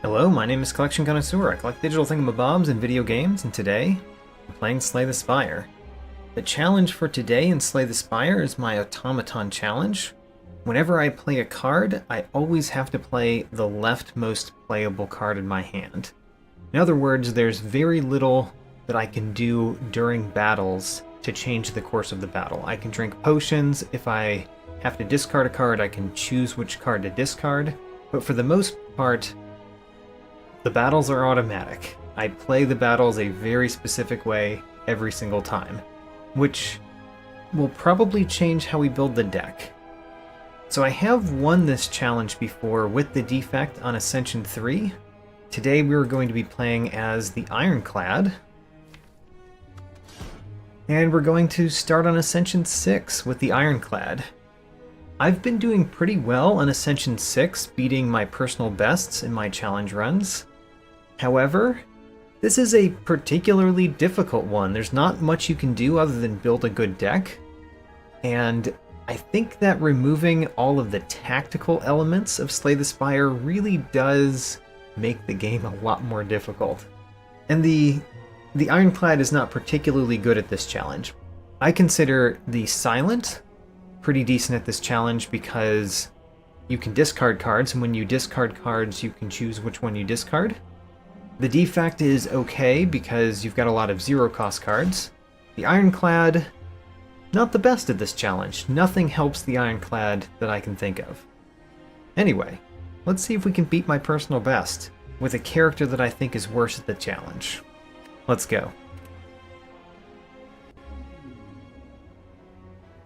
Hello, my name is Collection Connoisseur. I collect digital thingamabobs and video games, and today I'm playing Slay the Spire. The challenge for today in Slay the Spire is my Automaton challenge. Whenever I play a card, I always have to play the leftmost playable card in my hand. In other words, there's very little that I can do during battles to change the course of the battle. I can drink potions. If I have to discard a card, I can choose which card to discard. But for the most part, the battles are automatic. I play the battles a very specific way every single time, which will probably change how we build the deck. So I have won this challenge before with the Defect on Ascension 3. Today we're going to be playing as the Ironclad. And we're going to start on Ascension 6 with the Ironclad. I've been doing pretty well on Ascension 6, beating my personal bests in my challenge runs. However, this is a particularly difficult one. There's not much you can do other than build a good deck, and I think that removing all of the tactical elements of Slay the Spire really does make the game a lot more difficult. And the Ironclad is not particularly good at this challenge. I consider the Silent pretty decent at this challenge because you can discard cards, and when you discard cards, you can choose which one you discard. The Defect is okay because you've got a lot of zero-cost cards. The Ironclad, not the best at this challenge. Nothing helps the Ironclad that I can think of. Anyway, let's see if we can beat my personal best with a character that I think is worse at the challenge. Let's go.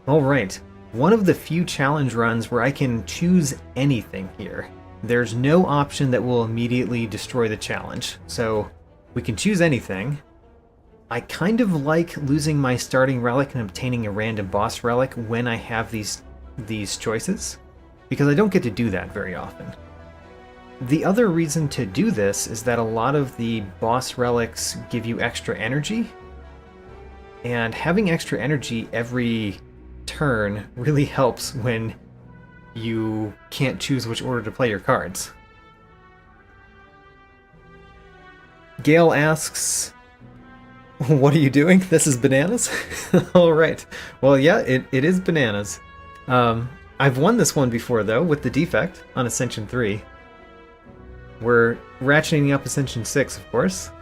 Alright, one of the few challenge runs where I can choose anything here. There's no option that will immediately destroy the challenge, so we can choose anything. I kind of like losing my starting relic and obtaining a random boss relic when I have these choices, because I don't get to do that very often. The other reason to do this is that a lot of the boss relics give you extra energy, and having extra energy every turn really helps when you can't choose which order to play your cards. Gale asks, what are you doing? This is bananas? Alright. Well, yeah, it is bananas. I've won this one before, though, with the Defect on Ascension 3. We're ratcheting up Ascension 6, of course.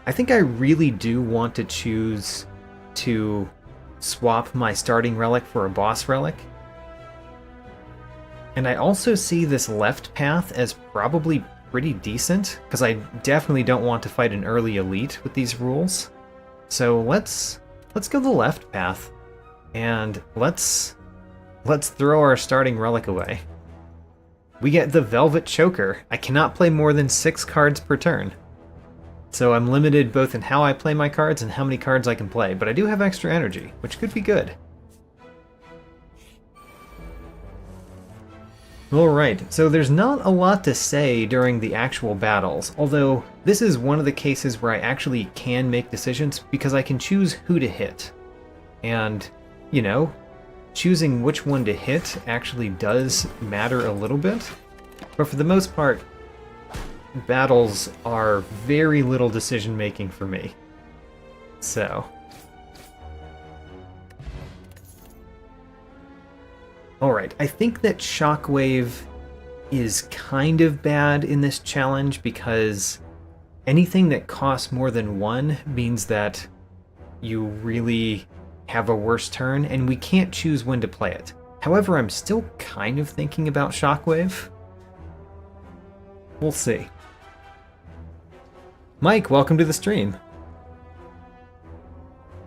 I think I really do want to choose to swap my starting relic for a boss relic. And I also see this left path as probably pretty decent, because I definitely don't want to fight an early elite with these rules. So let's go the left path, and let's throw our starting relic away. We get the Velvet Choker. I cannot play more than 6 cards per turn. So I'm limited both in how I play my cards and how many cards I can play, but I do have extra energy, which could be good. Alright, so there's not a lot to say during the actual battles, although this is one of the cases where I actually can make decisions because I can choose who to hit. And, you know, choosing which one to hit actually does matter a little bit, but for the most part, battles are very little decision making for me. So. Alright, I think that Shockwave is kind of bad in this challenge because anything that costs more than 1 means that you really have a worse turn, and we can't choose when to play it. However, I'm still kind of thinking about Shockwave. We'll see. Mike, welcome to the stream.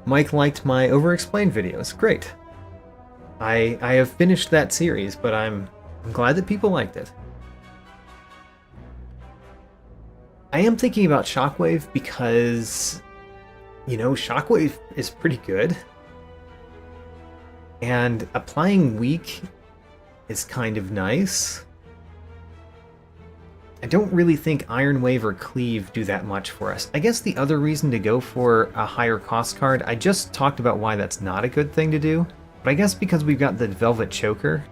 Mike liked my over-explained videos. Great. I have finished that series, but I'm glad that people liked it. I am thinking about Shockwave because, you know, Shockwave is pretty good. And applying Weak is kind of nice. I don't really think Iron Wave or Cleave do that much for us. I guess the other reason to go for a higher cost card, I just talked about why that's not a good thing to do, but I guess because we've got the Velvet Choker,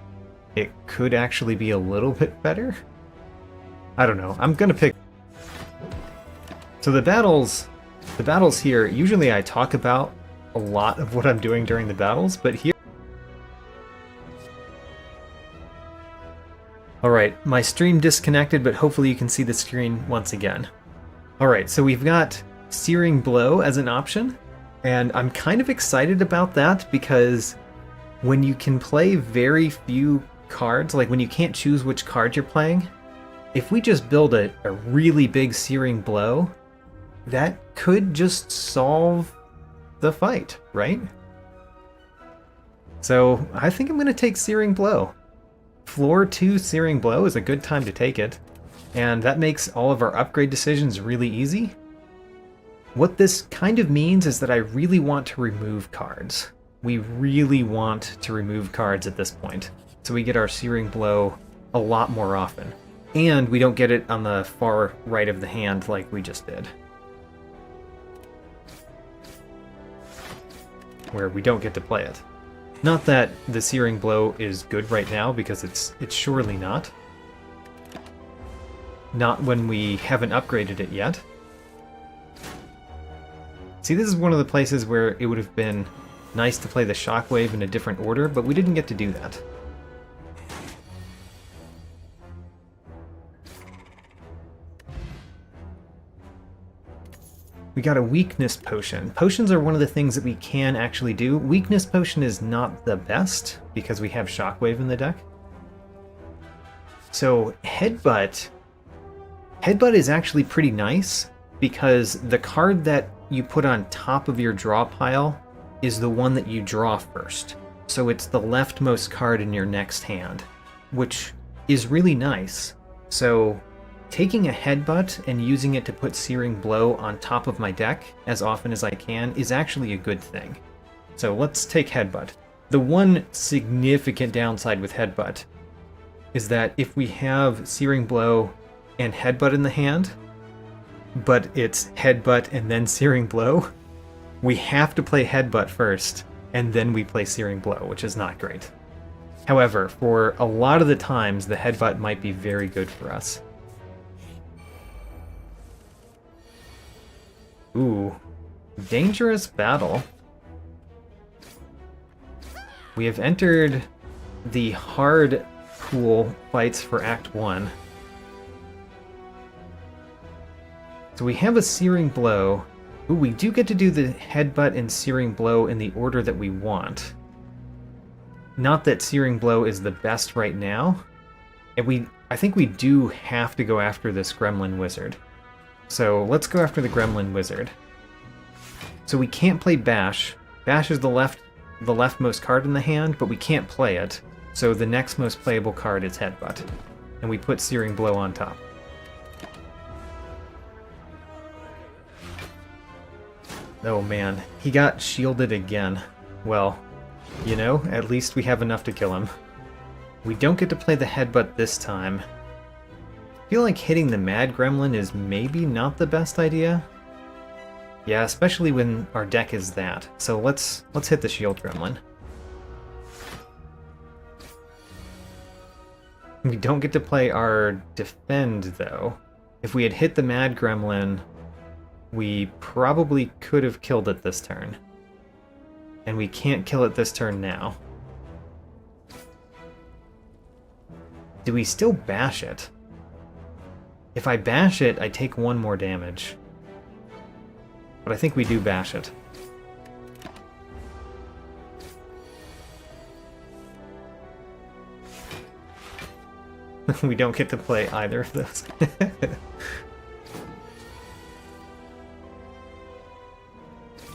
it could actually be a little bit better. I don't know. I'm gonna pick... So the battles here, usually I talk about a lot of what I'm doing during the battles, but here... Alright, my stream disconnected, but hopefully you can see the screen once again. Alright, so we've got Searing Blow as an option, and I'm kind of excited about that because when you can play very few cards, like when you can't choose which card you're playing, if we just build a really big Searing Blow, that could just solve the fight, right? So I think I'm going to take Searing Blow. Floor 2 Searing Blow is a good time to take it, and that makes all of our upgrade decisions really easy. What this kind of means is that I really want to remove cards. We really want to remove cards at this point, so we get our Searing Blow a lot more often. And we don't get it on the far right of the hand like we just did, where we don't get to play it. Not that the Searing Blow is good right now, because it's surely not. Not when we haven't upgraded it yet. See, this is one of the places where it would have been nice to play the Shockwave in a different order, but we didn't get to do that. We got a Weakness Potion. Potions are one of the things that we can actually do. Weakness Potion is not the best, because we have Shockwave in the deck. So, Headbutt is actually pretty nice, because the card that you put on top of your draw pile is the one that you draw first. So it's the leftmost card in your next hand, which is really nice. So taking a Headbutt and using it to put Searing Blow on top of my deck as often as I can is actually a good thing. So let's take Headbutt. The one significant downside with Headbutt is that if we have Searing Blow and Headbutt in the hand, but it's Headbutt and then Searing Blow, we have to play Headbutt first, and then we play Searing Blow, which is not great. However, for a lot of the times, the Headbutt might be very good for us. Ooh, Dangerous Battle. We have entered the hard pool fights for Act 1. So we have a Searing Blow. Ooh, we do get to do the Headbutt and Searing Blow in the order that we want. Not that Searing Blow is the best right now. And I think we do have to go after this Gremlin Wizard. So let's go after the Gremlin Wizard. So we can't play Bash. Bash is the leftmost card in the hand, but we can't play it. So the next most playable card is Headbutt. And we put Searing Blow on top. Oh man, he got shielded again. Well, you know, at least we have enough to kill him. We don't get to play the Headbutt this time. I feel like hitting the Mad Gremlin is maybe not the best idea. Yeah, especially when our deck is that. So let's hit the Shield Gremlin. We don't get to play our Defend, though. If we had hit the Mad Gremlin, we probably could have killed it this turn. And we can't kill it this turn now. Do we still bash it? If I bash it, I take one more damage. But I think we do bash it. We don't get to play either of those.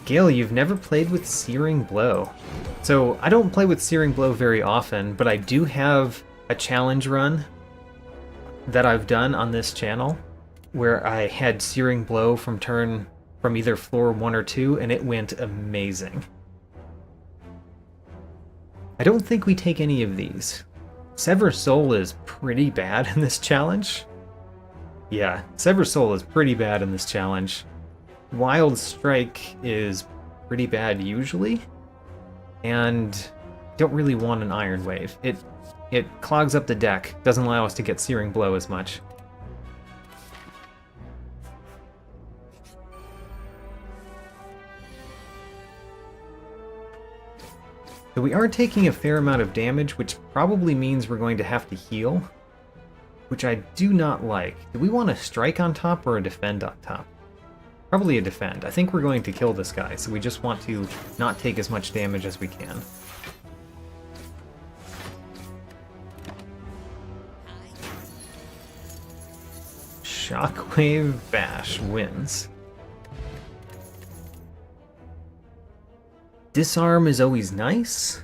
Gale, you've never played with Searing Blow. So I don't play with Searing Blow very often, but I do have a challenge run that I've done on this channel where I had Searing Blow from either floor 1 or 2, and it went amazing. I don't think we take any of these. Sever Soul is pretty bad in this challenge. Yeah, Sever Soul is pretty bad in this challenge. Wild Strike is pretty bad usually, and don't really want an Iron Wave. it clogs up the deck, doesn't allow us to get Searing Blow as much. So we are taking a fair amount of damage, which probably means we're going to have to heal, which I do not like. Do we want to strike on top or a defend on top? Probably a defend. I think we're going to kill this guy, so we just want to not take as much damage as we can. Shockwave Bash wins. Disarm is always nice.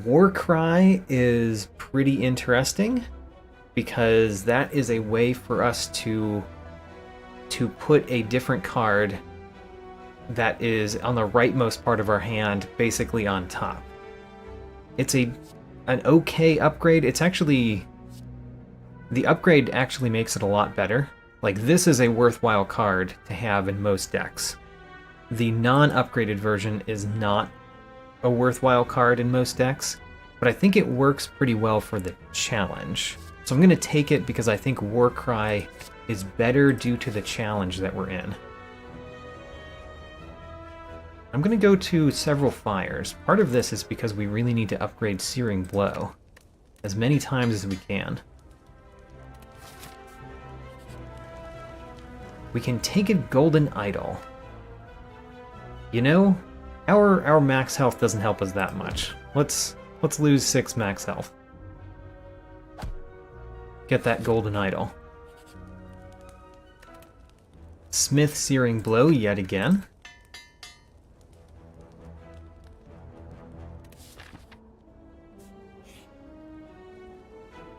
Warcry is pretty interesting because that is a way for us to put a different card that is on the rightmost part of our hand basically on top. It's an okay upgrade. It's actually... The upgrade actually makes it a lot better. Like, this is a worthwhile card to have in most decks. The non-upgraded version is not a worthwhile card in most decks, but I think it works pretty well for the challenge. So I'm going to take it because I think Warcry is better due to the challenge that we're in. I'm going to go to several fires. Part of this is because we really need to upgrade Searing Blow as many times as we can. We can take a Golden Idol. You know, our max health doesn't help us that much. Let's lose 6 max health. Get that Golden Idol. Smith Searing Blow yet again.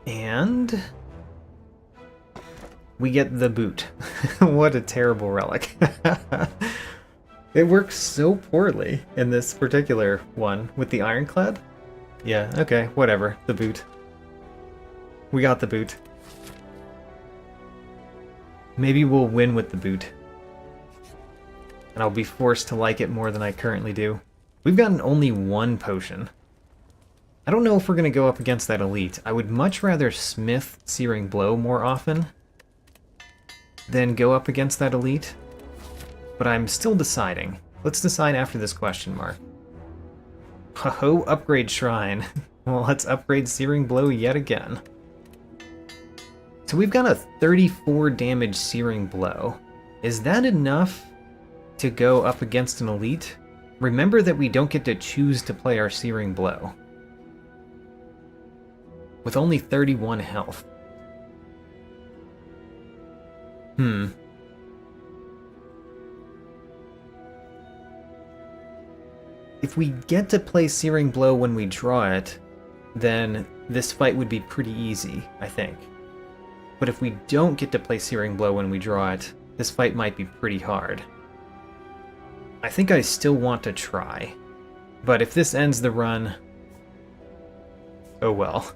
And we get the boot. What a terrible relic. It works so poorly in this particular one with the Ironclad. Yeah, okay, whatever. The boot. We got the boot. Maybe we'll win with the boot. And I'll be forced to like it more than I currently do. We've gotten only 1 potion. I don't know if we're going to go up against that elite. I would much rather Smith Searing Blow more often than go up against that elite. But I'm still deciding. Let's decide after this question mark. Ho-ho, upgrade shrine. Well, let's upgrade Searing Blow yet again. So we've got a 34 damage Searing Blow. Is that enough to go up against an elite? Remember that we don't get to choose to play our Searing Blow. With only 31 health. If we get to play Searing Blow when we draw it, then this fight would be pretty easy, I think. But if we don't get to play Searing Blow when we draw it, this fight might be pretty hard. I think I still want to try. But if this ends the run... oh well.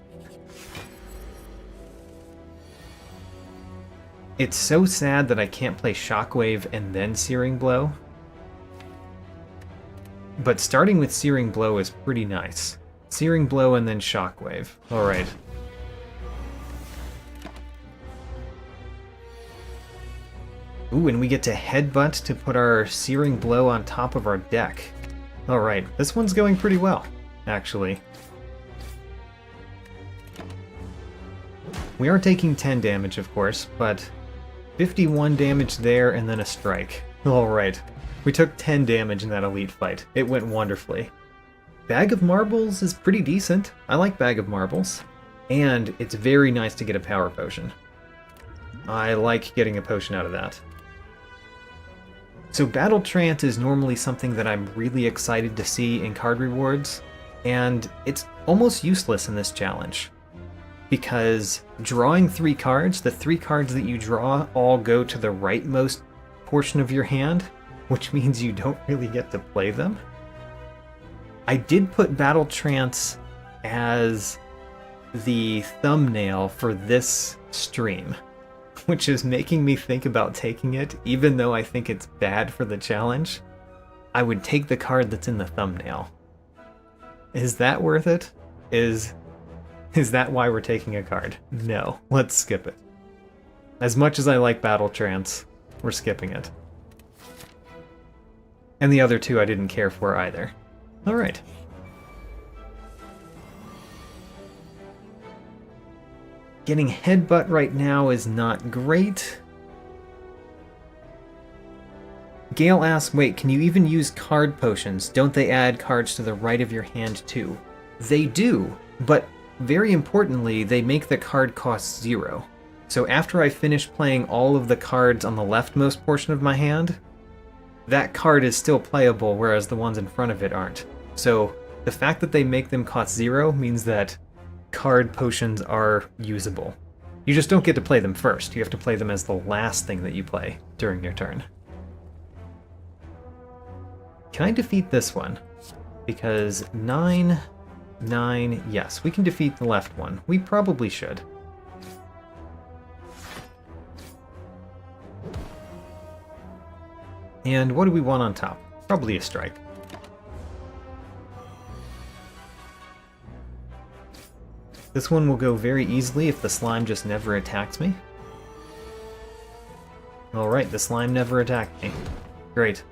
It's so sad that I can't play Shockwave and then Searing Blow. But starting with Searing Blow is pretty nice. Searing Blow and then Shockwave. Alright. Ooh, and we get to Headbutt to put our Searing Blow on top of our deck. Alright, this one's going pretty well, actually. We are taking 10 damage, of course, but 51 damage there and then a strike. Alright. We took 10 damage in that elite fight. It went wonderfully. Bag of Marbles is pretty decent. I like Bag of Marbles. And it's very nice to get a power potion. I like getting a potion out of that. So Battle Trance is normally something that I'm really excited to see in card rewards, and it's almost useless in this challenge. Because drawing 3 cards, the 3 cards that you draw all go to the rightmost portion of your hand, which means you don't really get to play them. I did put Battle Trance as the thumbnail for this stream, which is making me think about taking it, even though I think it's bad for the challenge. I would take the card that's in the thumbnail. Is that worth it? Is Is that why we're taking a card? No, let's skip it. As much as I like Battle Trance, we're skipping it. And the other two I didn't care for either. Alright. Getting Headbutt right now is not great. Gale asks, wait, can you even use card potions? Don't they add cards to the right of your hand too? They do, but very importantly, they make the card cost 0. So after I finish playing all of the cards on the leftmost portion of my hand, that card is still playable, whereas the ones in front of it aren't. So the fact that they make them cost 0 means that card potions are usable. You just don't get to play them first. You have to play them as the last thing that you play during your turn. Can I defeat this one? Because 9, 9, yes, we can defeat the left one. We probably should. And what do we want on top? Probably a strike. This one will go very easily if the slime just never attacks me. Alright, the slime never attacked me. Great.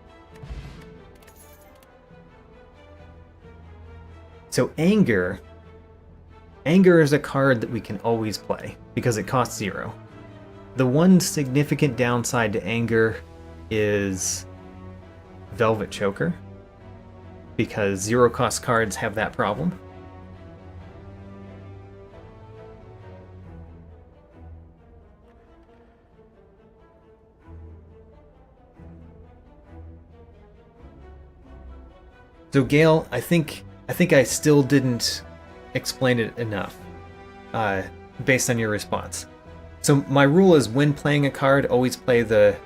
So Anger. Anger is a card that we can always play, because it costs 0. The one significant downside to Anger is Velvet Choker, because 0-cost cards have that problem. So Gale, I think I still didn't explain it enough, based on your response. So my rule is when playing a card, always play the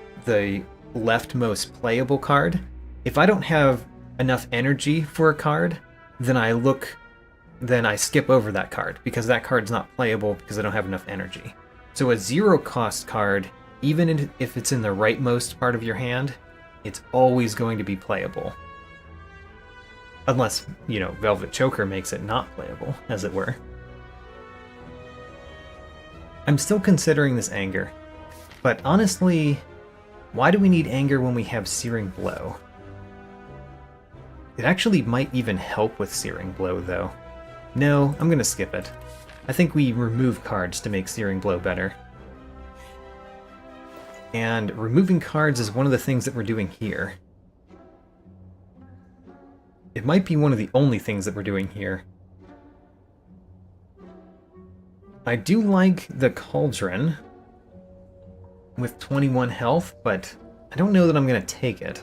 leftmost playable card. If I don't have enough energy for a card, then I skip over that card, because that card's not playable because I don't have enough energy. So a 0-cost card, even if it's in the rightmost part of your hand, it's always going to be playable. Unless, you know, Velvet Choker makes it not playable, as it were. I'm still considering this Anger, but honestly, why do we need Anger when we have Searing Blow? It actually might even help with Searing Blow, though. No, I'm gonna skip it. I think we remove cards to make Searing Blow better. And removing cards is one of the things that we're doing here. It might be one of the only things that we're doing here. I do like the Cauldron with 21 health, but I don't know that I'm going to take it.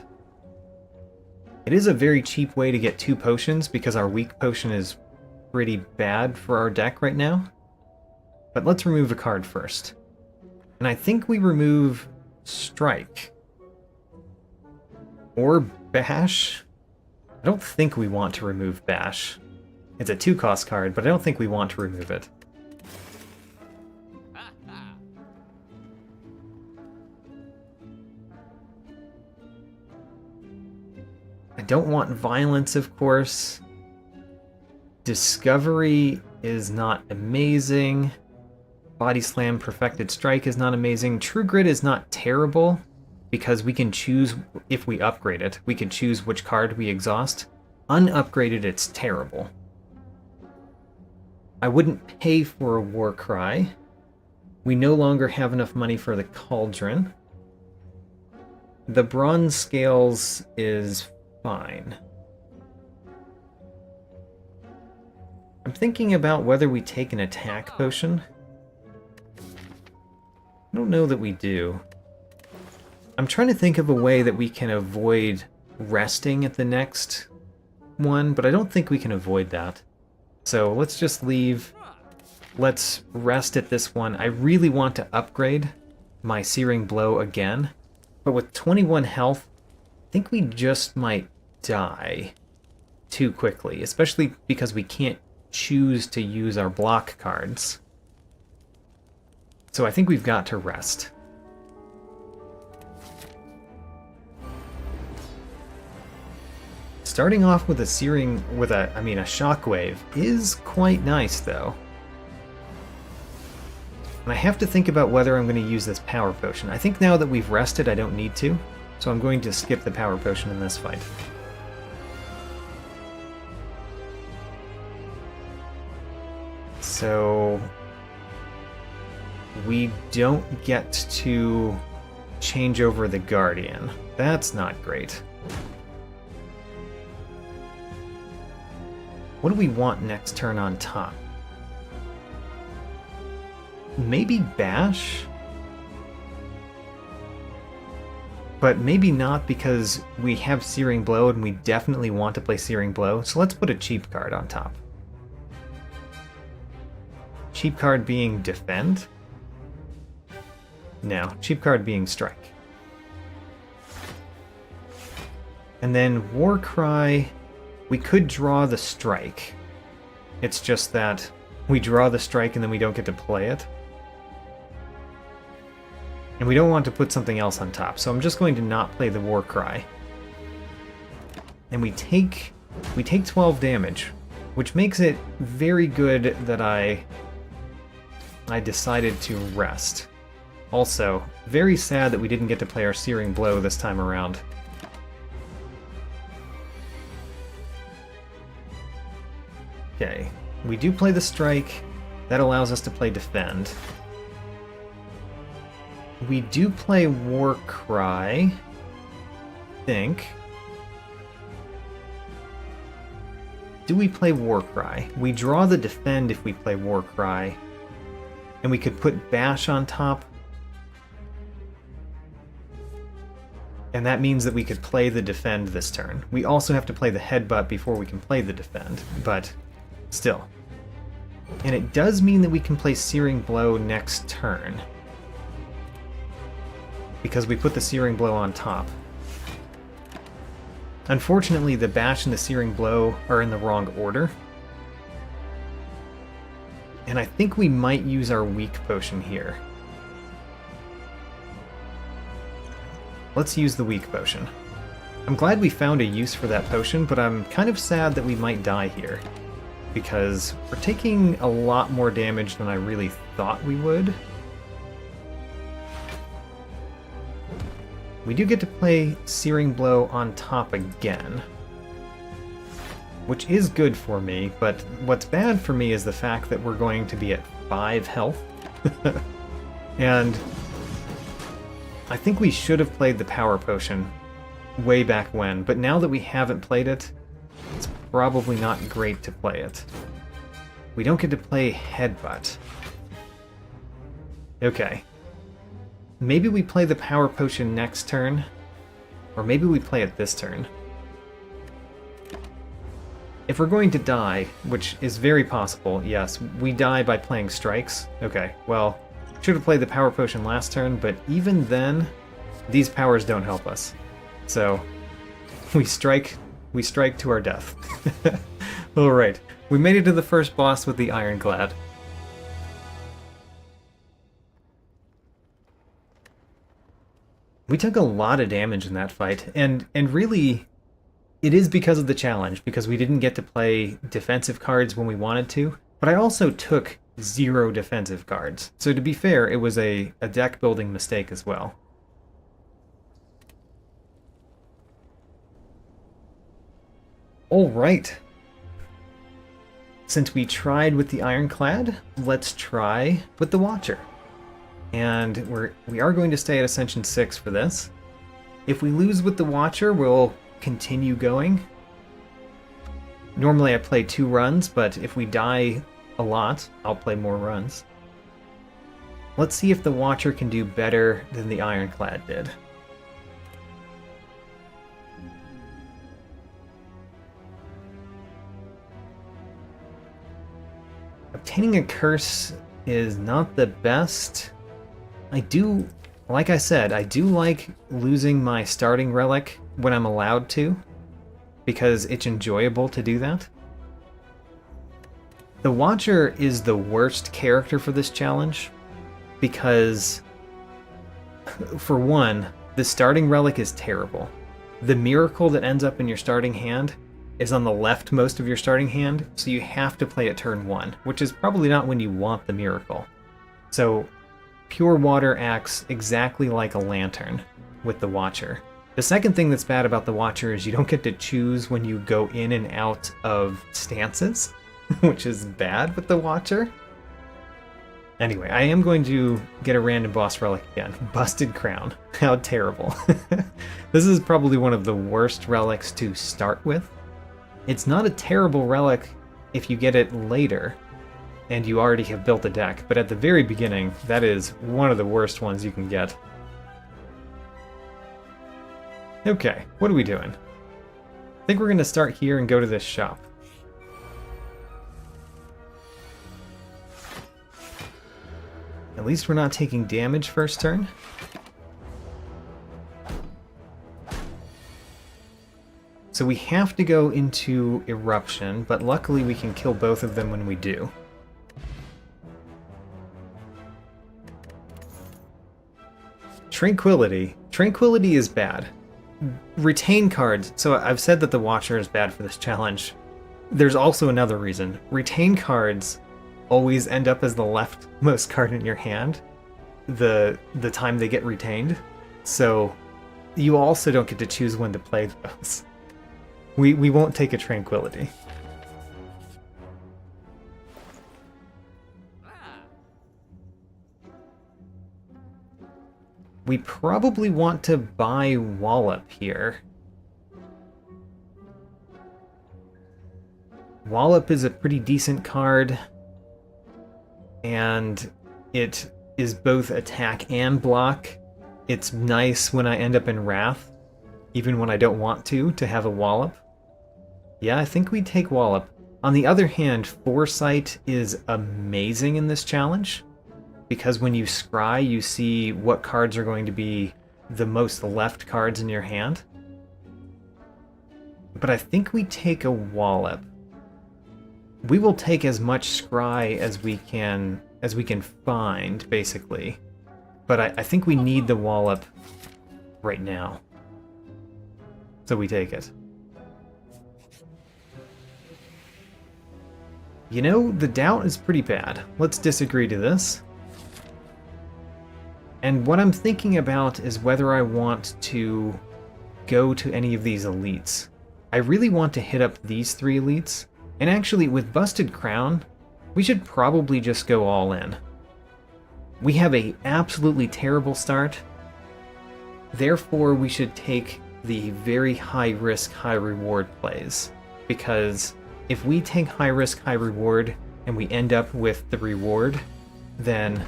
It is a very cheap way to get 2 potions, because our weak potion is pretty bad for our deck right now. But let's remove a card first. And I think we remove Strike. Or Bash. I don't think we want to remove Bash. It's a 2-cost card, but I don't think we want to remove it. I don't want Violence, of course. Discovery is not amazing. Body Slam Perfected Strike is not amazing. True Grit is not terrible, because we can choose, if we upgrade it, we can choose which card we exhaust. Unupgraded, it's terrible. I wouldn't pay for a War Cry. We no longer have enough money for the Cauldron. The Bronze Scales is fine. I'm thinking about whether we take an attack potion. I don't know that we do. I'm trying to think of a way that we can avoid resting at the next one, but I don't think we can avoid that. So let's just leave. Let's rest at this one. I really want to upgrade my Searing Blow again, but with 21 health, I think we just might die too quickly, especially because we can't choose to use our block cards. So I think we've got to rest. Starting off with a Shockwave is quite nice, though. And I have to think about whether I'm going to use this power potion. I think now that we've rested, I don't need to. So I'm going to skip the power potion in this fight. So we don't get to change over the Guardian. That's not great. What do we want next turn on top? Maybe Bash? But maybe not, because we have Searing Blow and we definitely want to play Searing Blow, so let's put a cheap card on top. Cheap card being Defend? No, cheap card being Strike. And then Warcry, we could draw the Strike. It's just that we draw the Strike and then we don't get to play it. And we don't want to put something else on top, so I'm just going to not play the Warcry. And we take 12 damage, which makes it very good that I decided to rest. Also, very sad that we didn't get to play our Searing Blow this time around. Okay, we do play the Strike. That allows us to play Defend. We do play Warcry, I think. Do we play Warcry? We draw the Defend if we play Warcry. And we could put Bash on top. And that means that we could play the Defend this turn. We also have to play the Headbutt before we can play the Defend, but still. And it does mean that we can play Searing Blow next turn, because we put the Searing Blow on top. Unfortunately, the Bash and the Searing Blow are in the wrong order. And I think we might use our Weak Potion here. Let's use the Weak Potion. I'm glad we found a use for that potion, but I'm kind of sad that we might die here, because we're taking a lot more damage than I really thought we would. We do get to play Searing Blow on top again, which is good for me, but what's bad for me is the fact that we're going to be at 5 health. And I think we should have played the Power Potion way back when, but now that we haven't played it, it's probably not great to play it. We don't get to play Headbutt. Okay. Maybe we play the Power Potion next turn, or maybe we play it this turn. If we're going to die, which is very possible, yes, we die by playing Strikes. Okay, well, should have played the Power Potion last turn, but even then, these powers don't help us. So, we strike to our death. Alright, we made it to the first boss with the Ironclad. We took a lot of damage in that fight, and really, it is because of the challenge, because we didn't get to play defensive cards when we wanted to, but I also took 0 defensive cards. So to be fair, it was a deck building mistake as well. Alright. Since we tried with the Ironclad, let's try with the Watcher. And we are going to stay at Ascension 6 for this. If we lose with the Watcher, we'll continue going. Normally I play 2 runs, but if we die a lot, I'll play more runs. Let's see if the Watcher can do better than the Ironclad did. Obtaining a curse is not the best. Like I said, I do like losing my starting relic when I'm allowed to, because it's enjoyable to do that. The Watcher is the worst character for this challenge, because, for one, the starting relic is terrible. The miracle that ends up in your starting hand is on the leftmost of your starting hand, so you have to play at turn 1, which is probably not when you want the miracle. So pure water acts exactly like a lantern with the Watcher. The second thing that's bad about the Watcher is you don't get to choose when you go in and out of stances, which is bad with the Watcher. Anyway, I am going to get a random boss relic again. Busted Crown. How terrible. This is probably one of the worst relics to start with. It's not a terrible relic if you get it later and you already have built a deck, but at the very beginning, that is one of the worst ones you can get. Okay, what are we doing? I think we're going to start here and go to this shop. At least we're not taking damage first turn. So we have to go into Eruption, but luckily we can kill both of them when we do. Tranquility. Tranquility is bad. Retain cards. So I've said that the Watcher is bad for this challenge. There's also another reason. Retain cards always end up as the leftmost card in your hand the time they get retained. So you also don't get to choose when to play those. We won't take a Tranquility. We probably want to buy Wallop here. Wallop is a pretty decent card, and it is both attack and block. It's nice when I end up in Wrath, even when I don't want to have a Wallop. Yeah, I think we take Wallop. On the other hand, Foresight is amazing in this challenge, because when you scry, you see what cards are going to be the most left cards in your hand. But I think we take a Wallop. We will take as much scry as we can find, basically. But I think we need the Wallop right now. So we take it. You know, the doubt is pretty bad. Let's disagree to this. And what I'm thinking about is whether I want to go to any of these elites. I really want to hit up these 3 elites. And actually, with Busted Crown, we should probably just go all in. We have a absolutely terrible start. Therefore, we should take the very high risk, high reward plays. Because if we take high risk, high reward, and we end up with the reward, then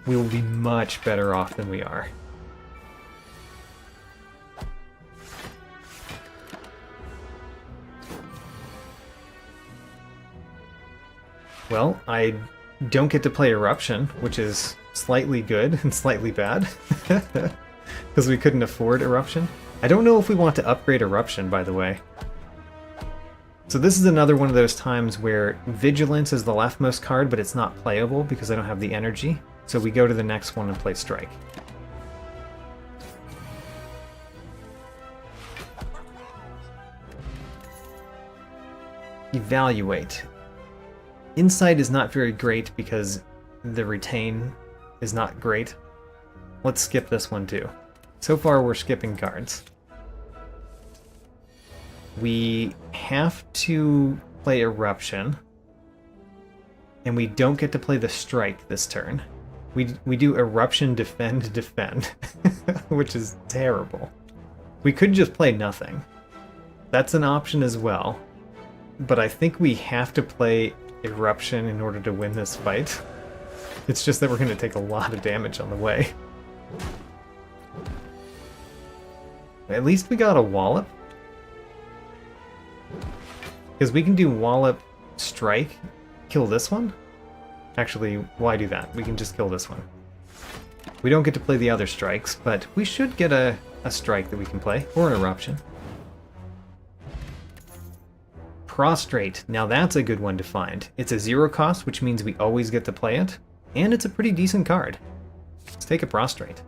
we will be much better off than we are. Well, I don't get to play Eruption, which is slightly good and slightly bad, because we couldn't afford Eruption. I don't know if we want to upgrade Eruption, by the way. So this is another one of those times where Vigilance is the leftmost card, but it's not playable because I don't have the energy. So we go to the next one and play Strike. Evaluate. Insight is not very great because the Retain is not great. Let's skip this one too. So far we're skipping cards. We have to play Eruption, and we don't get to play the Strike this turn. We do Eruption, Defend, Defend, which is terrible. We could just play nothing. That's an option as well, but I think we have to play Eruption in order to win this fight. It's just that we're going to take a lot of damage on the way. At least we got a Wallop. Because we can do Wallop, Strike, kill this one. Actually, why do that? We can just kill this one. We don't get to play the other strikes, but we should get a strike that we can play, or an Eruption. Prostrate. Now that's a good one to find. It's a 0 cost, which means we always get to play it, and it's a pretty decent card. Let's take a Prostrate.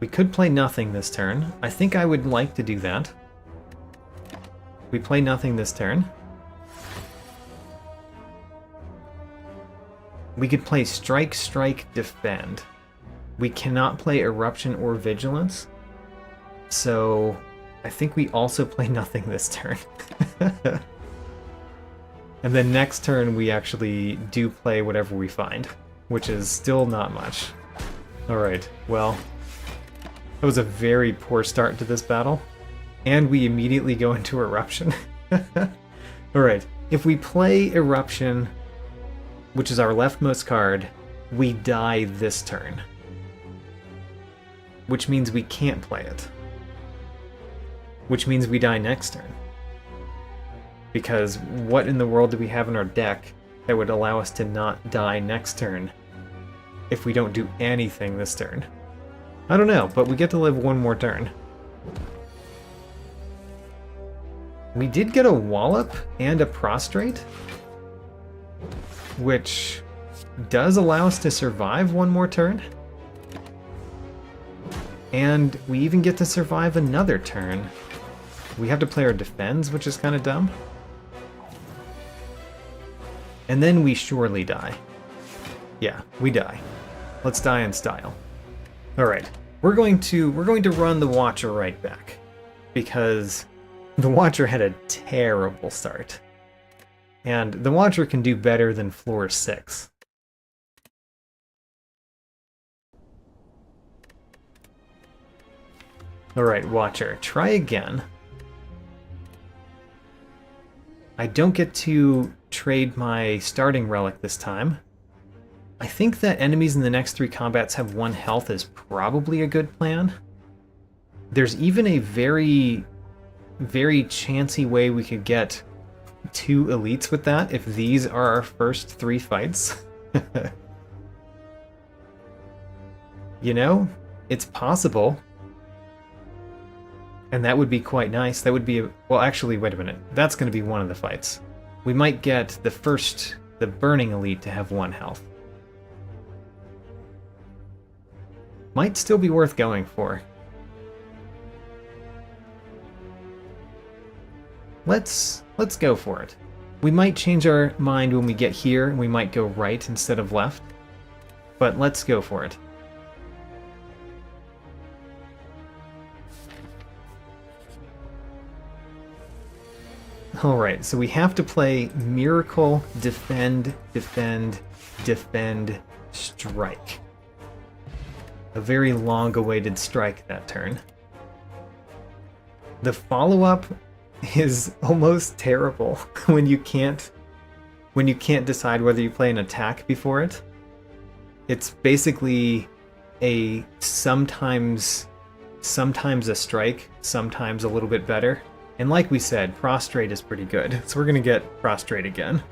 We could play nothing this turn. I think I would like to do that. We play nothing this turn. We could play Strike, Strike, Defend. We cannot play Eruption or Vigilance. So I think we also play nothing this turn. And then next turn we actually do play whatever we find, which is still not much. Alright, well, that was a very poor start to this battle. And we immediately go into Eruption. Alright, if we play Eruption, which is our leftmost card, we die this turn. Which means we can't play it. Which means we die next turn. Because what in the world do we have in our deck that would allow us to not die next turn if we don't do anything this turn? I don't know, but we get to live one more turn. We did get a Wallop and a Prostrate, which does allow us to survive one more turn. And we even get to survive another turn. We have to play our Defends, which is kind of dumb. And then we surely die. Yeah, we die. Let's die in style. Alright, we're going to run the Watcher right back. Because the Watcher had a terrible start. And the Watcher can do better than floor 6. Alright, Watcher, try again. I don't get to trade my starting relic this time. I think that enemies in the next 3 combats have 1 health is probably a good plan. There's even a very, very chancy way we could get 2 elites with that if these are our first 3 fights. You know, it's possible. And that would be quite nice. That would be well, actually, wait a minute. That's going to be one of the fights. We might get the Burning Elite to have 1 health. Might still be worth going for. Let's go for it. We might change our mind when we get here, and we might go right instead of left. But let's go for it. Alright, so we have to play Miracle, Defend, Defend, Defend, Strike. A very long-awaited strike that turn. The follow-up is almost terrible when you can't decide whether you play an attack before it. It's basically a sometimes a strike, sometimes a little bit better. And like we said, Prostrate is pretty good, so we're gonna get Prostrate again.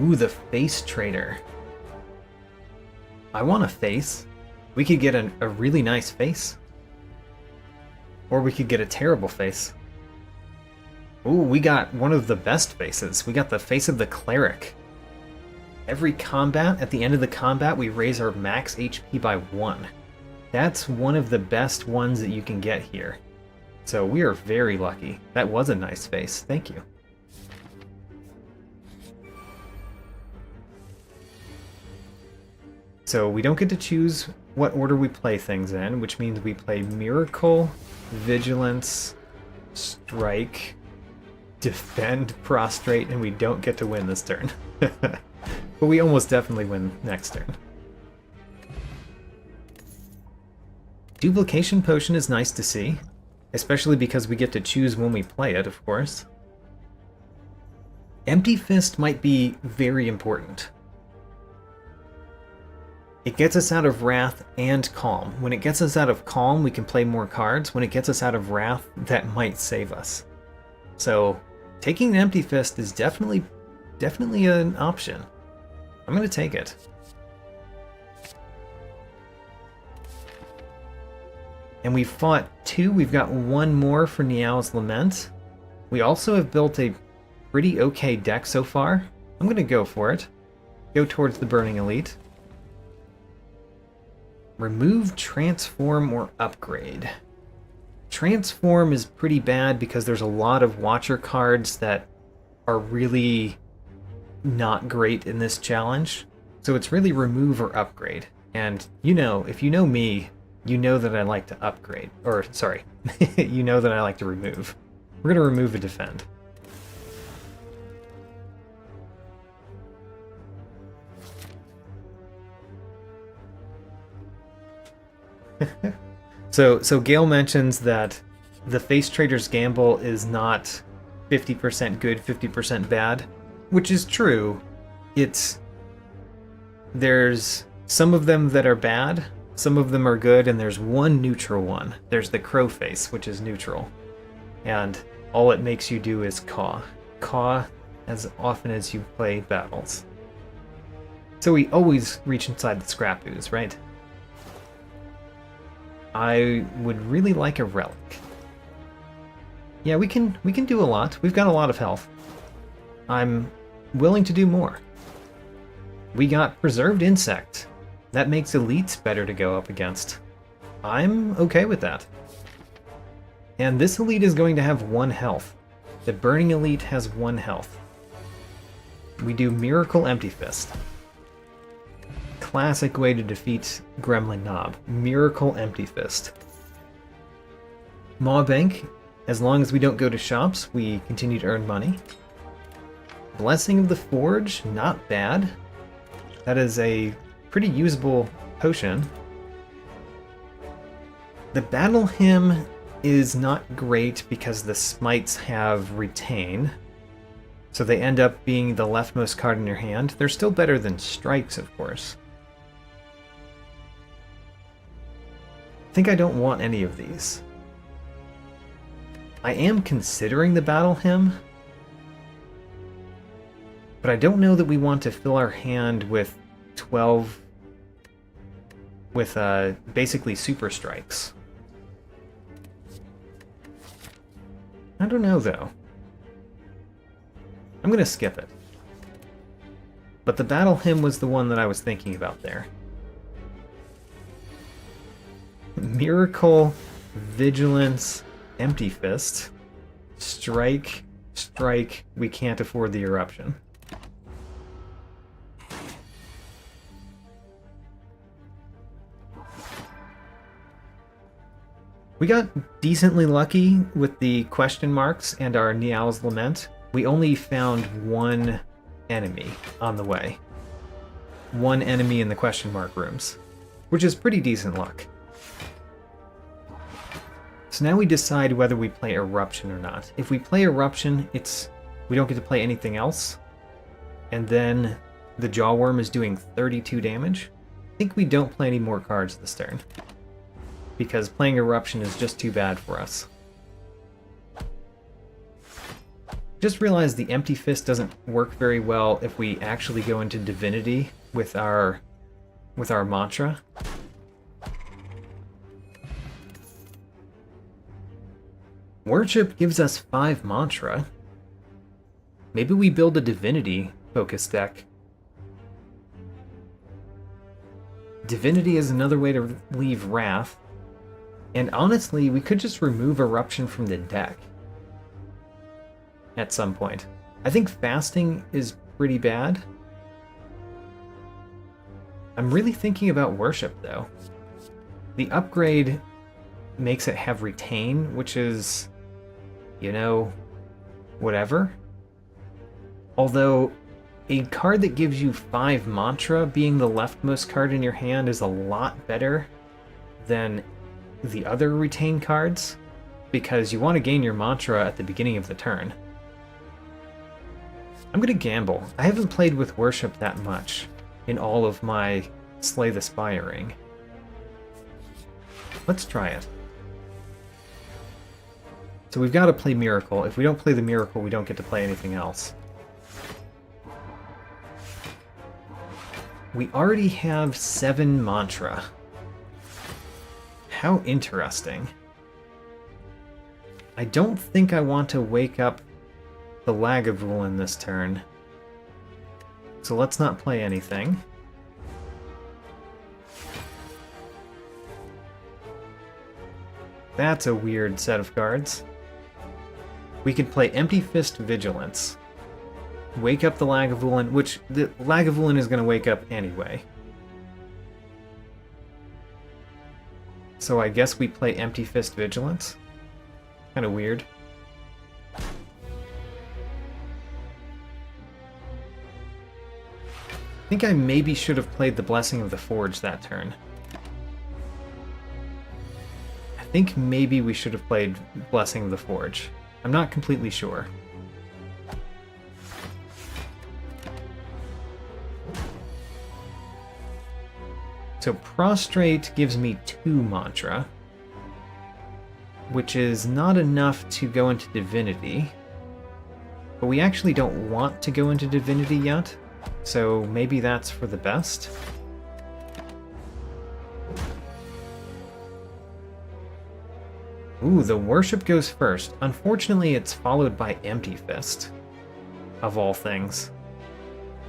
Ooh, the Face Trader. I want a face. We could get a really nice face. Or we could get a terrible face. Ooh, we got one of the best faces. We got the face of the Cleric. Every combat, at the end of the combat, we raise our max HP by 1. That's one of the best ones that you can get here. So we are very lucky. That was a nice face. Thank you. So we don't get to choose what order we play things in, which means we play Miracle, Vigilance, Strike, Defend, Prostrate, and we don't get to win this turn. But we almost definitely win next turn. Duplication Potion is nice to see, especially because we get to choose when we play it, of course. Empty Fist might be very important. It gets us out of Wrath and Calm. When it gets us out of Calm, we can play more cards. When it gets us out of Wrath, that might save us. So, taking an Empty Fist is definitely an option. I'm going to take it. And we fought 2, we've got 1 more for Niao's Lament. We also have built a pretty okay deck so far. I'm going to go for it. Go towards the Burning Elite. Remove, transform, or upgrade. Transform is pretty bad because there's a lot of Watcher cards that are really not great in this challenge. So it's really remove or upgrade. And you know, if you know me, you know that I like to upgrade. Or, sorry, you know that I like to remove. We're going to remove a defend. So Gale mentions that the Face Trader's Gamble is not 50% good, 50% bad, which is true. There's some of them that are bad, some of them are good, and there's one neutral one. There's the Crow Face, which is neutral. And all it makes you do is caw. Caw as often as you play battles. So we always reach inside the scrap ooze, right? I would really like a relic. Yeah, we can do a lot. We've got a lot of health. I'm willing to do more. We got Preserved Insect. That makes elites better to go up against. I'm okay with that. And this elite is going to have 1 health. The Burning Elite has 1 health. We do Miracle Empty Fist. Classic way to defeat Gremlin Knob. Miracle Empty Fist. Maw Bank. As long as we don't go to shops, we continue to earn money. Blessing of the Forge. Not bad. That is a pretty usable potion. The Battle Hymn is not great because the smites have retain. So they end up being the leftmost card in your hand. They're still better than strikes, of course. I think I don't want any of these. I am considering the Battle Hymn, but I don't know that we want to fill our hand with 12 with basically super strikes. I don't know though. I'm gonna skip it. But the Battle Hymn was the one that I was thinking about there. Miracle, Vigilance, Empty Fist, Strike, Strike, we can't afford the Eruption. We got decently lucky with the question marks and our Niao's Lament. We only found 1 enemy on the way. 1 enemy in the question mark rooms, which is pretty decent luck. So now we decide whether we play Eruption or not. If we play Eruption, we don't get to play anything else. And then the Jawworm is doing 32 damage. I think we don't play any more cards this turn, because playing Eruption is just too bad for us. Just realized the Empty Fist doesn't work very well if we actually go into Divinity with our mantra. Worship gives us 5 mantra. Maybe we build a Divinity focus deck. Divinity is another way to leave Wrath. And honestly, we could just remove Eruption from the deck at some point. I think Fasting is pretty bad. I'm really thinking about Worship, though. The upgrade makes it have Retain, which is, you know, whatever. Although, a card that gives you 5 mantra being the leftmost card in your hand is a lot better than the other retain cards, because you want to gain your mantra at the beginning of the turn. I'm going to gamble. I haven't played with Worship that much in all of my Slay the Spiring. Let's try it. So we've got to play Miracle. If we don't play the Miracle, we don't get to play anything else. We already have 7 mantra. How interesting. I don't think I want to wake up the Lagavulin this turn. So let's not play anything. That's a weird set of cards. We could play Empty Fist Vigilance. Wake up the Lagavulin, which the Lagavulin is going to wake up anyway. So I guess we play Empty Fist Vigilance. Kind of weird. I think I maybe should have played the Blessing of the Forge that turn. I think maybe we should have played Blessing of the Forge. I'm not completely sure. So Prostrate gives me 2 Mantra, which is not enough to go into Divinity. But we actually don't want to go into Divinity yet, so maybe that's for the best. Ooh, the Worship goes first. Unfortunately, it's followed by Empty Fist, of all things.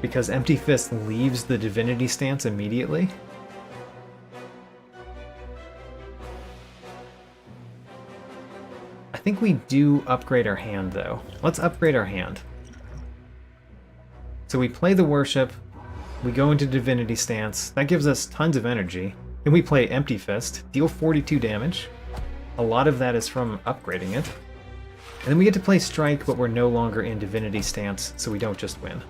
Because Empty Fist leaves the Divinity stance immediately. I think we do upgrade our hand, though. Let's upgrade our hand. So we play the Worship, we go into Divinity stance, that gives us tons of energy. Then we play Empty Fist, deal 42 damage. A lot of that is from upgrading it. And then we get to play Strike, but we're no longer in Divinity stance, so we don't just win.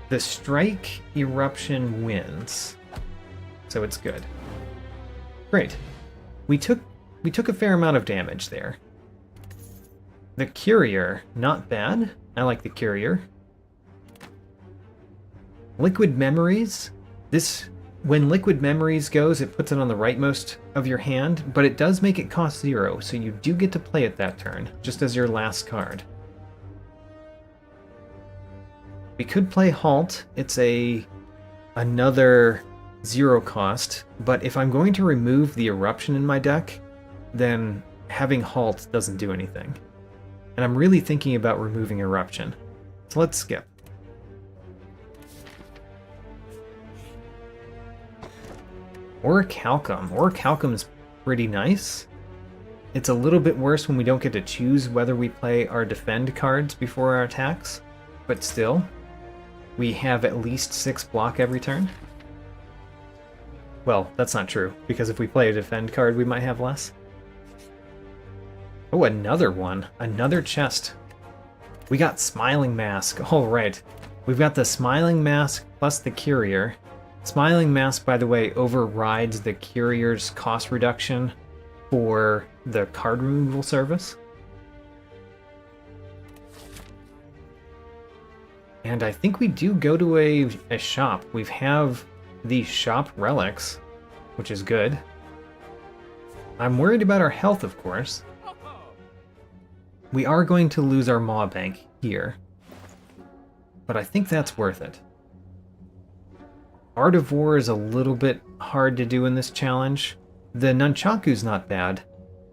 The Strike Eruption wins, so it's good. Great. We took a fair amount of damage there. The Courier, not bad. I like the Courier. Liquid Memories. When Liquid Memories goes, it puts it on the rightmost of your hand, but it does make it cost 0, so you do get to play it that turn, just as your last card. We could play Halt. It's another 0 cost, but if I'm going to remove the Eruption in my deck, then having Halt doesn't do anything. And I'm really thinking about removing Eruption. So let's skip. Orichalcum. Orichalcum's pretty nice. It's a little bit worse when we don't get to choose whether we play our defend cards before our attacks, but still, we have at least 6 block every turn. Well, that's not true, because if we play a defend card, we might have less. Oh, another one. Another chest. We got Smiling Mask. All right. We've got the Smiling Mask plus the Courier. Smiling Mask, by the way, overrides the Courier's cost reduction for the card removal service. And I think we do go to a shop. We have the shop relics, which is good. I'm worried about our health, of course. We are going to lose our Maw Bank here, but I think that's worth it. Art of War is a little bit hard to do in this challenge. The Nunchaku's not bad,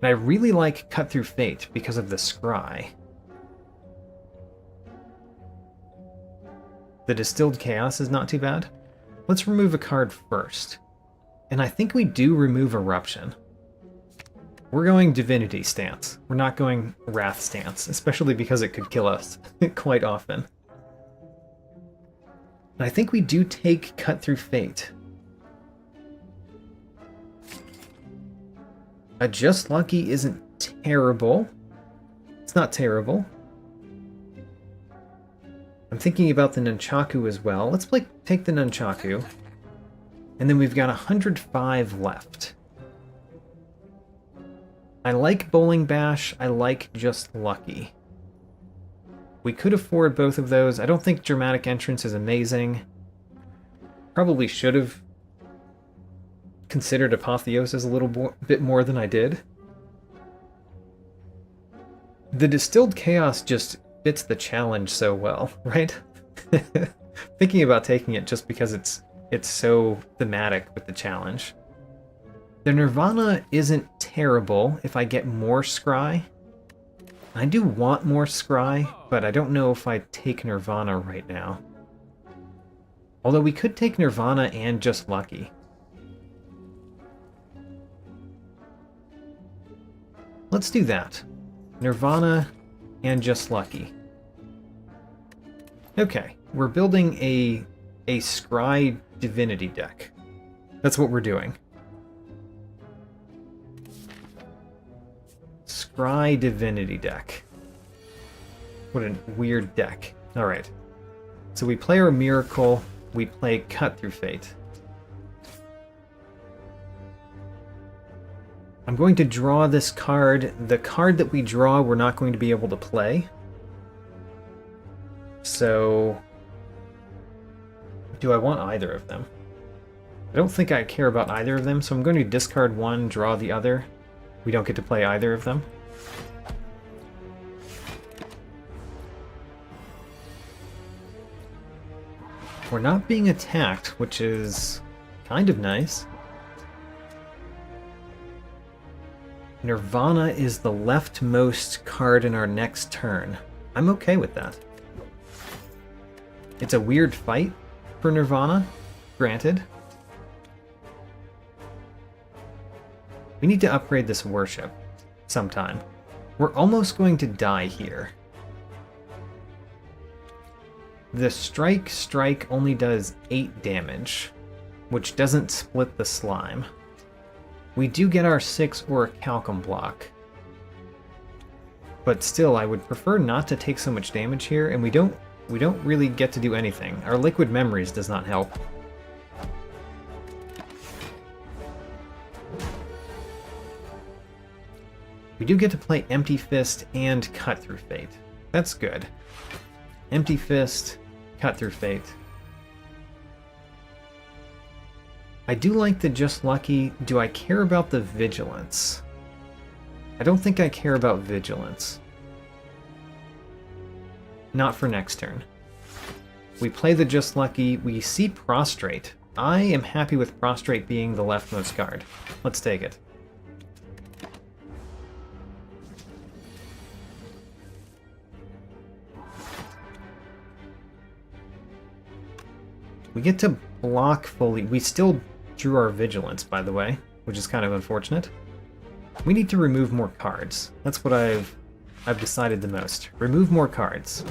and I really like Cut Through Fate because of the Scry. The Distilled Chaos is not too bad. Let's remove a card first. And I think we do remove Eruption. We're going Divinity stance. We're not going Wrath stance, especially because it could kill us quite often. And I think we do take Cut Through Fate. A Just Lucky isn't terrible. It's not terrible. I'm thinking about the Nunchaku as well. Let's take the Nunchaku. And then we've got 105 left. I like Bowling Bash. I like Just Lucky. We could afford both of those. I don't think Dramatic Entrance is amazing. Probably should have considered Apotheosis a little bit more than I did. The Distilled Chaos just fits the challenge so well, right? Thinking about taking it just because it's so thematic with the challenge. The Nirvana isn't terrible if I get more Scry. I do want more Scry, but I don't know if I take Nirvana right now. Although we could take Nirvana and Just Lucky. Let's do that. Nirvana and Just Lucky. Okay, we're building a Scry Divinity deck. That's what we're doing. Scry Divinity deck. What a weird deck. Alright. So we play our Miracle, we play Cut Through Fate. I'm going to draw this card. The card that we draw, we're not going to be able to play. So, do I want either of them? I don't think I care about either of them, so I'm going to discard one, draw the other. We don't get to play either of them. We're not being attacked, which is kind of nice. Nirvana is the leftmost card in our next turn. I'm okay with that. It's a weird fight for Nirvana, granted. We need to upgrade this worship sometime. We're almost going to die here. The strike only does 8 damage, which doesn't split the slime. We do get our 6 Orichalcum block. But still, I would prefer not to take so much damage here, and we don't really get to do anything. Our Liquid Memories does not help. We do get to play Empty Fist and Cut Through Fate. That's good. Empty Fist, Cut Through Fate. I do like the Just Lucky. Do I care about the Vigilance? I don't think I care about Vigilance. Not for next turn. We play the Just Lucky. We see Prostrate. I am happy with Prostrate being the leftmost card. Let's take it. We get to block fully. We still drew our Vigilance, by the way, which is kind of unfortunate. We need to remove more cards. That's what I've decided the most. Remove more cards.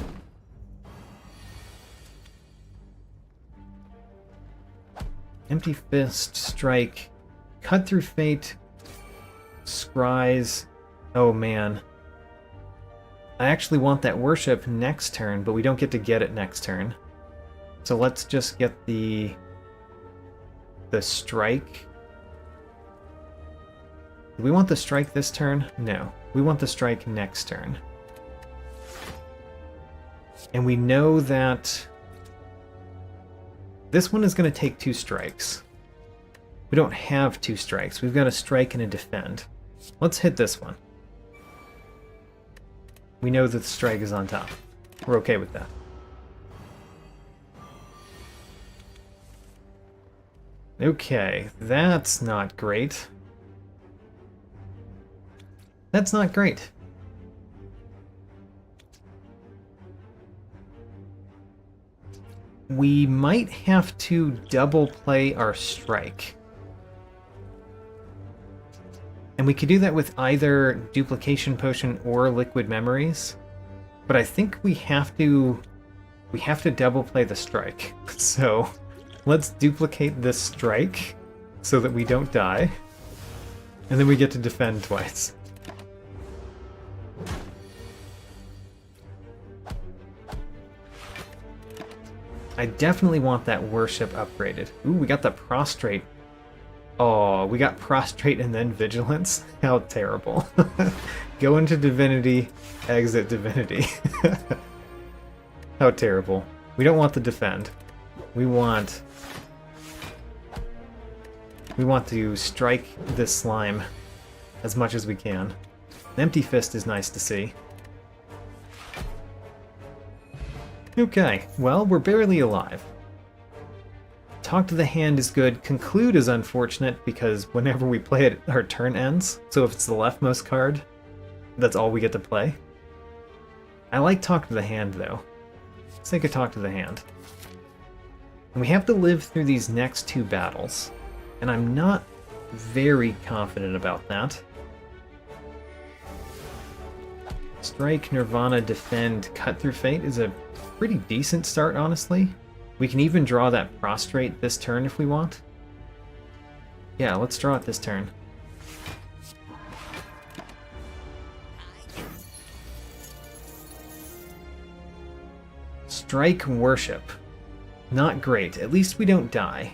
Empty Fist, Strike, Cut Through Fate, Scries. Oh man. I actually want that Worship next turn, but we don't get to get it next turn. So let's just get the Strike. Do we want the Strike this turn? No. We want the Strike next turn. And we know that this one is going to take 2 strikes. We don't have 2 strikes. We've got a strike and a defend. Let's hit this one. We know that the strike is on top. We're okay with that. Okay, that's not great. That's not great. We might have to double play our strike. And we could do that with either Duplication Potion or Liquid Memories. But I think we have to double play the strike. So let's duplicate this strike so that we don't die. And then we get to defend twice. I definitely want that Worship upgraded. Ooh, we got the Prostrate. Oh, we got Prostrate and then Vigilance? How terrible. Go into Divinity, exit Divinity. How terrible. We don't want the Defend. We want to strike this slime as much as we can. An Empty Fist is nice to see. Okay, well, we're barely alive. Talk to the Hand is good. Conclude is unfortunate because whenever we play it, our turn ends. So if it's the leftmost card, that's all we get to play. I like Talk to the Hand, though. Let's take a Talk to the Hand. And we have to live through these next two battles. And I'm not very confident about that. Strike, Nirvana, Defend, Cut Through Fate is a pretty decent start, honestly. We can even draw that Prostrate this turn if we want. Yeah, let's draw it this turn. Strike, Worship. Not great. At least we don't die.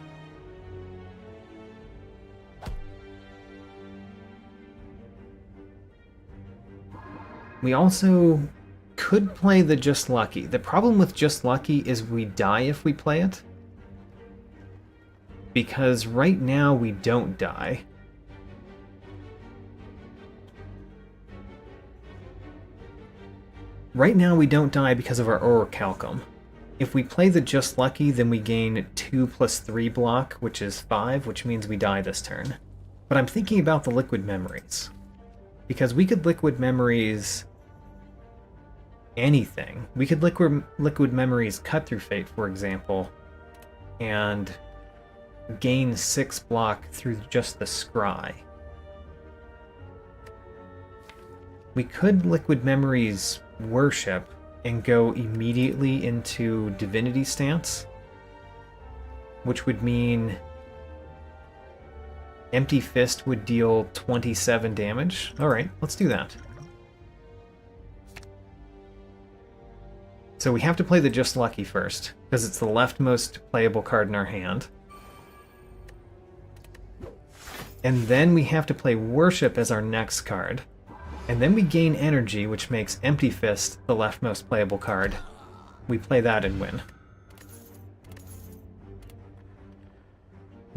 We also could play the Just Lucky. The problem with Just Lucky is we die if we play it. Because right now we don't die. Right now we don't die because of our Orichalcum. If we play the Just Lucky, then we gain 2 plus 3 block, which is 5, which means we die this turn. But I'm thinking about the Liquid Memories. Because we could Liquid Memories anything. We could Liquid Memories Cut Through Fate, for example, and gain 6 block through just the Scry. We could Liquid Memories Worship and go immediately into Divinity Stance, which would mean Empty Fist would deal 27 damage. Alright, let's do that. So we have to play the Just Lucky first, because it's the leftmost playable card in our hand. And then we have to play Worship as our next card. And then we gain energy, which makes Empty Fist the leftmost playable card. We play that and win.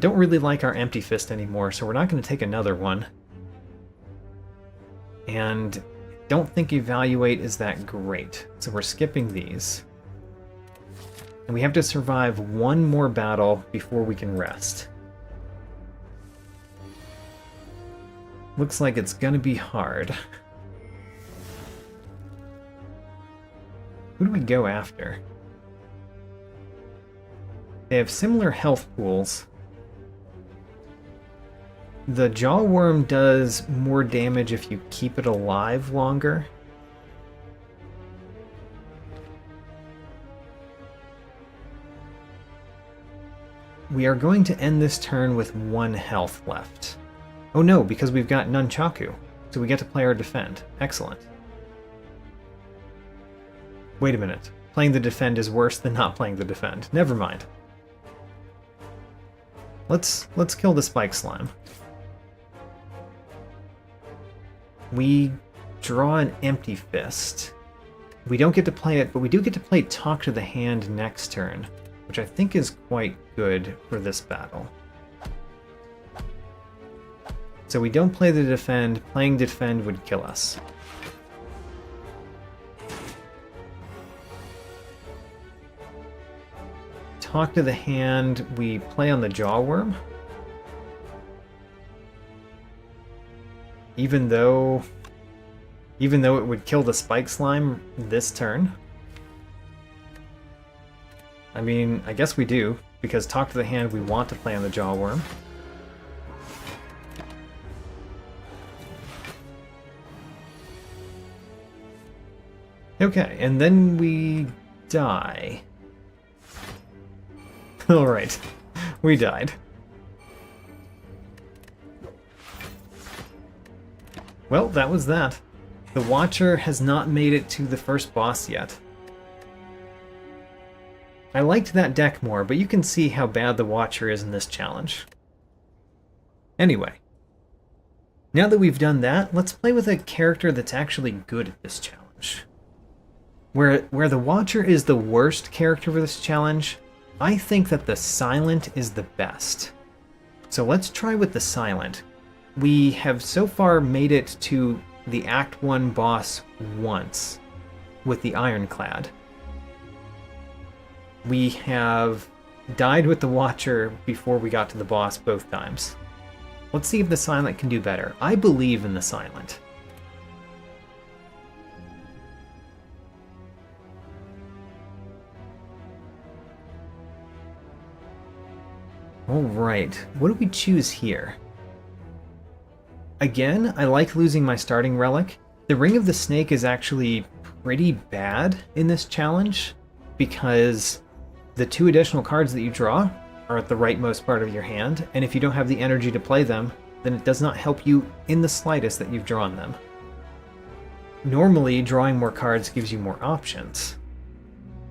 Don't really like our Empty Fist anymore, so we're not going to take another one. And don't think Evaluate is that great, so we're skipping these. And we have to survive one more battle before we can rest. Looks like it's gonna be hard. Who do we go after? They have similar health pools. The Jawworm does more damage if you keep it alive longer. We are going to end this turn with 1 health left. Oh no, because we've got Nunchaku, so we get to play our Defend. Excellent. Wait a minute. Playing the Defend is worse than not playing the Defend. Never mind. Let's kill the Spike Slime. We draw an Empty Fist. We don't get to play it, but we do get to play Talk to the Hand next turn, which I think is quite good for this battle. So we don't play the Defend. Playing Defend would kill us. Talk to the Hand, we play on the Jawworm. Even though it would kill the Spike Slime this turn. I mean, I guess we do, because Talk to the Hand we want to play on the Jawworm. Okay, and then we die. Alright, we died. Well, that was that. The Watcher has not made it to the first boss yet. I liked that deck more, but you can see how bad the Watcher is in this challenge. Anyway, now that we've done that, let's play with a character that's actually good at this challenge. Where the Watcher is the worst character for this challenge, I think that the Silent is the best. So let's try with the Silent. We have so far made it to the Act 1 boss once with the Ironclad. We have died with the Watcher before we got to the boss both times. Let's see if the Silent can do better. I believe in the Silent. Alright, what do we choose here? Again, I like losing my starting relic. The Ring of the Snake is actually pretty bad in this challenge because the 2 additional cards that you draw are at the rightmost part of your hand, and if you don't have the energy to play them, then it does not help you in the slightest that you've drawn them. Normally, drawing more cards gives you more options,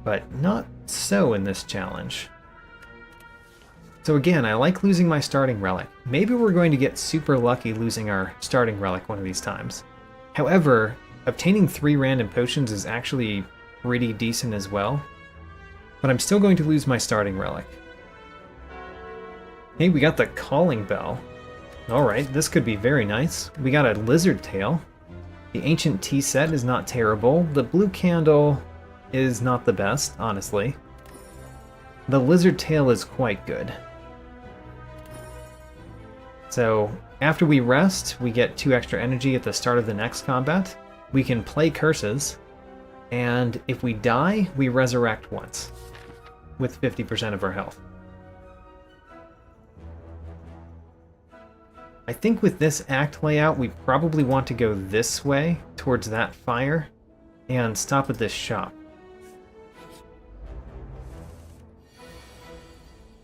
but not so in this challenge. So again, I like losing my starting relic. Maybe we're going to get super lucky losing our starting relic one of these times. However, obtaining 3 random potions is actually pretty decent as well, but I'm still going to lose my starting relic. Hey, we got the Calling Bell. Alright, this could be very nice. We got a Lizard Tail. The Ancient Tea Set is not terrible. The Blue Candle is not the best, honestly. The Lizard Tail is quite good. So, after we rest, we get 2 extra energy at the start of the next combat. We can play curses, and if we die, we resurrect once, with 50% of our health. I think with this act layout, we probably want to go this way, towards that fire, and stop at this shop.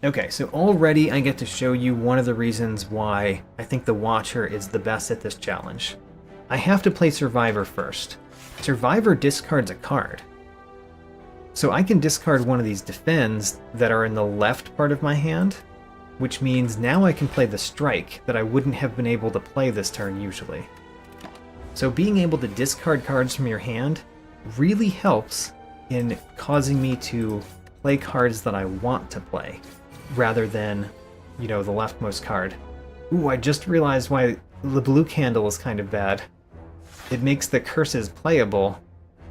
Okay, so already I get to show you one of the reasons why I think the Watcher is the best at this challenge. I have to play Survivor first. Survivor discards a card. So I can discard one of these Defends that are in the left part of my hand, which means now I can play the Strike that I wouldn't have been able to play this turn usually. So being able to discard cards from your hand really helps in causing me to play cards that I want to play, rather than, you know, the leftmost card. Ooh, I just realized why the Blue Candle is kind of bad. It makes the curses playable,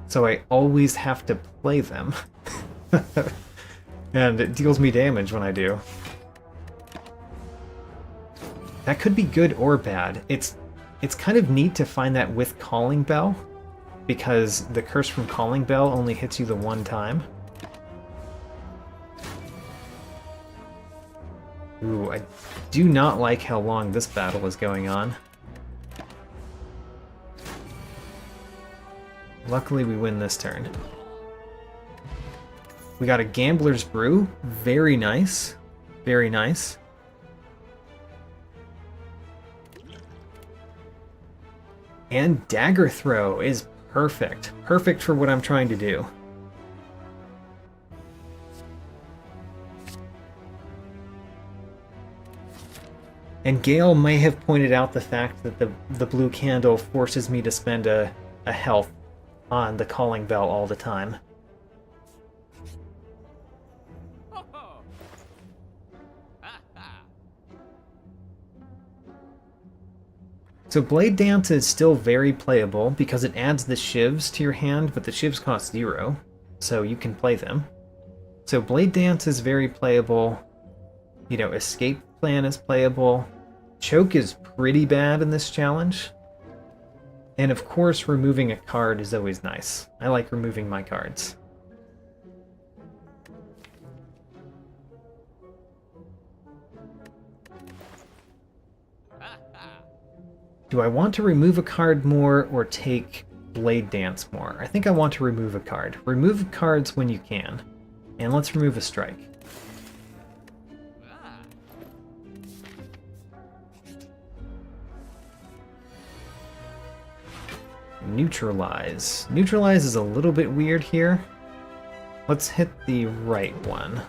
so I always have to play them. And it deals me damage when I do. That could be good or bad. It's kind of neat to find that with Calling Bell, because the curse from Calling Bell only hits you the one time. Ooh, I do not like how long this battle is going on. Luckily we win this turn. We got a Gambler's Brew. Very nice. Very nice. And Dagger Throw is perfect. Perfect for what I'm trying to do. And Gale may have pointed out the fact that the Blue Candle forces me to spend a health on the Calling Bell all the time. So Blade Dance is still very playable because it adds the shivs to your hand, but the shivs cost 0, so you can play them. So Blade Dance is very playable. You know, Escape Plan is playable. Choke is pretty bad in this challenge. And of course, removing a card is always nice. I like removing my cards. Do I want to remove a card more or take Blade Dance more? I think I want to remove a card. Remove cards when you can. And let's remove a strike. Neutralize. Neutralize is a little bit weird here. Let's hit the right one.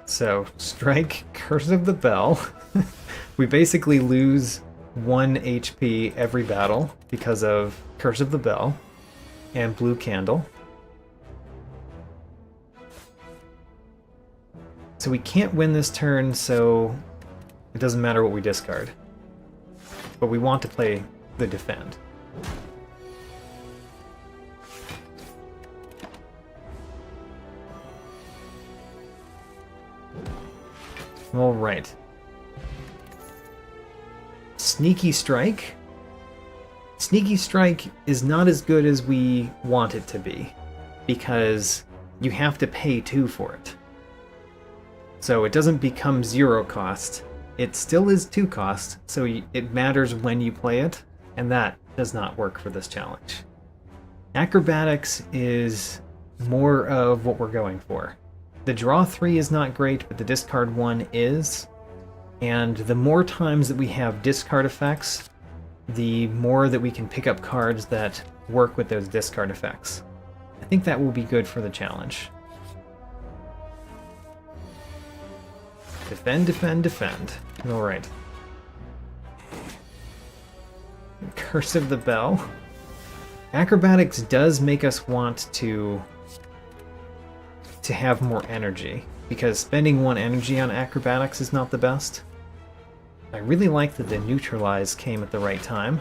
So, strike, Curse of the Bell. We basically lose 1 HP every battle because of Curse of the Bell and Blue Candle. So we can't win this turn, so it doesn't matter what we discard. But we want to play the Defend. Alright. Sneaky Strike. Sneaky Strike is not as good as we want it to be. because you have to pay 2 for it. So it doesn't become 0 cost. It still is 2 cost, so it matters when you play it, and that does not work for this challenge. Acrobatics is more of what we're going for. The draw 3 is not great, but the discard 1 is. And the more times that we have discard effects, the more that we can pick up cards that work with those discard effects. I think that will be good for the challenge. Defend, defend, defend. Alright. Curse of the Bell. Acrobatics does make us want to have more energy, because spending 1 energy on acrobatics is not the best. I really like that the neutralize came at the right time.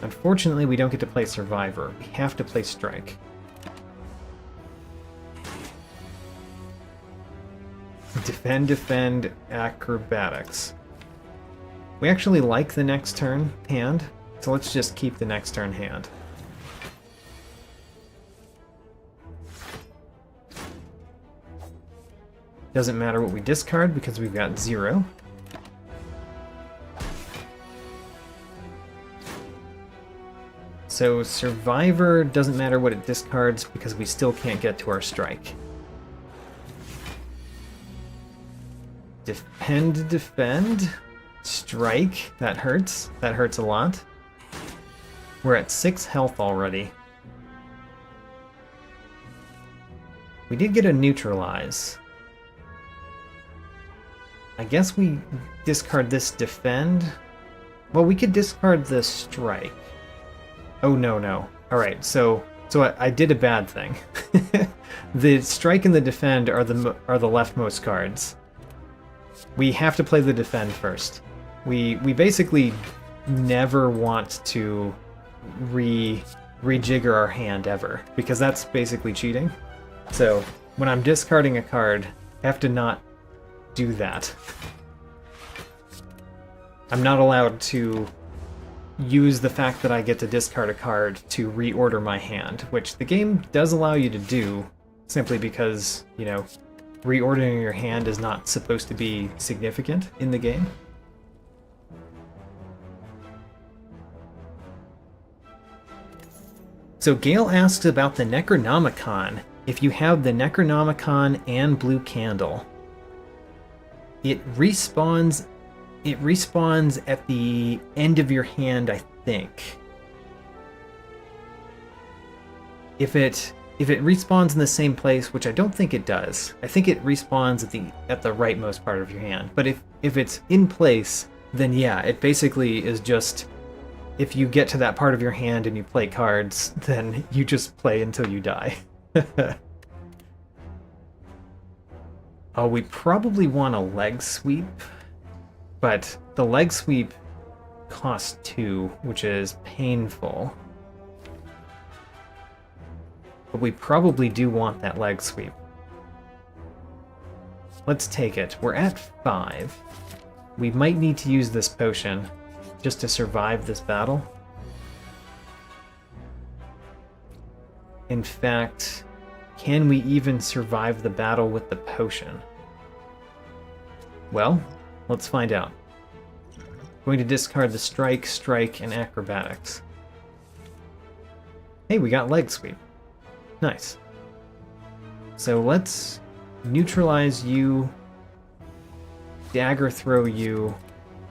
Unfortunately, we don't get to play Survivor. We have to play Strike. Defend, defend, acrobatics. We actually like the next turn hand, so let's just keep the next turn hand. Doesn't matter what we discard because we've got 0. So Survivor doesn't matter what it discards because we still can't get to our strike. Defend, defend, strike. That hurts. That hurts a lot. We're at 6 health already. We did get a neutralize. I guess we discard this defend. Well, we could discard the strike. Oh, no, no. Alright, so I did a bad thing. The strike and the defend are the leftmost cards. We have to play the defend first. We basically never want to rejigger our hand ever, because that's basically cheating. So when I'm discarding a card, I have to not do that. I'm not allowed to use the fact that I get to discard a card to reorder my hand, which the game does allow you to do, simply because, you know, reordering your hand is not supposed to be significant in the game. So Gale asks about the Necronomicon. If you have the Necronomicon and Blue Candle, it respawns at the end of your hand, I think. If it respawns in the same place, which I don't think it does, I think it respawns at the rightmost part of your hand. But if it's in place, then yeah, it basically is just, if you get to that part of your hand and you play cards, then you just play until you die. Oh, we probably want a leg sweep, but the leg sweep costs 2, which is painful. But we probably do want that leg sweep. Let's take it. We're at 5. We might need to use this potion just to survive this battle. In fact, can we even survive the battle with the potion? Well, let's find out. Going to discard the strike, strike, and acrobatics. Hey, we got leg sweep. Nice. So let's neutralize you, dagger throw you,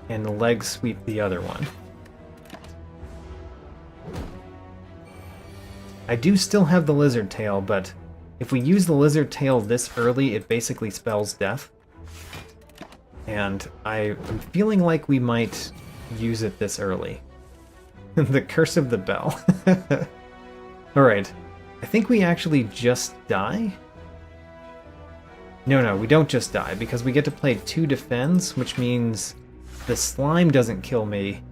and leg sweep the other one. I do still have the lizard tail, but if we use the lizard tail this early, it basically spells death. And I'm feeling like we might use it this early. The Curse of the Bell. Alright. I think we actually just die? No, we don't just die, because we get to play 2 defends, which means the slime doesn't kill me,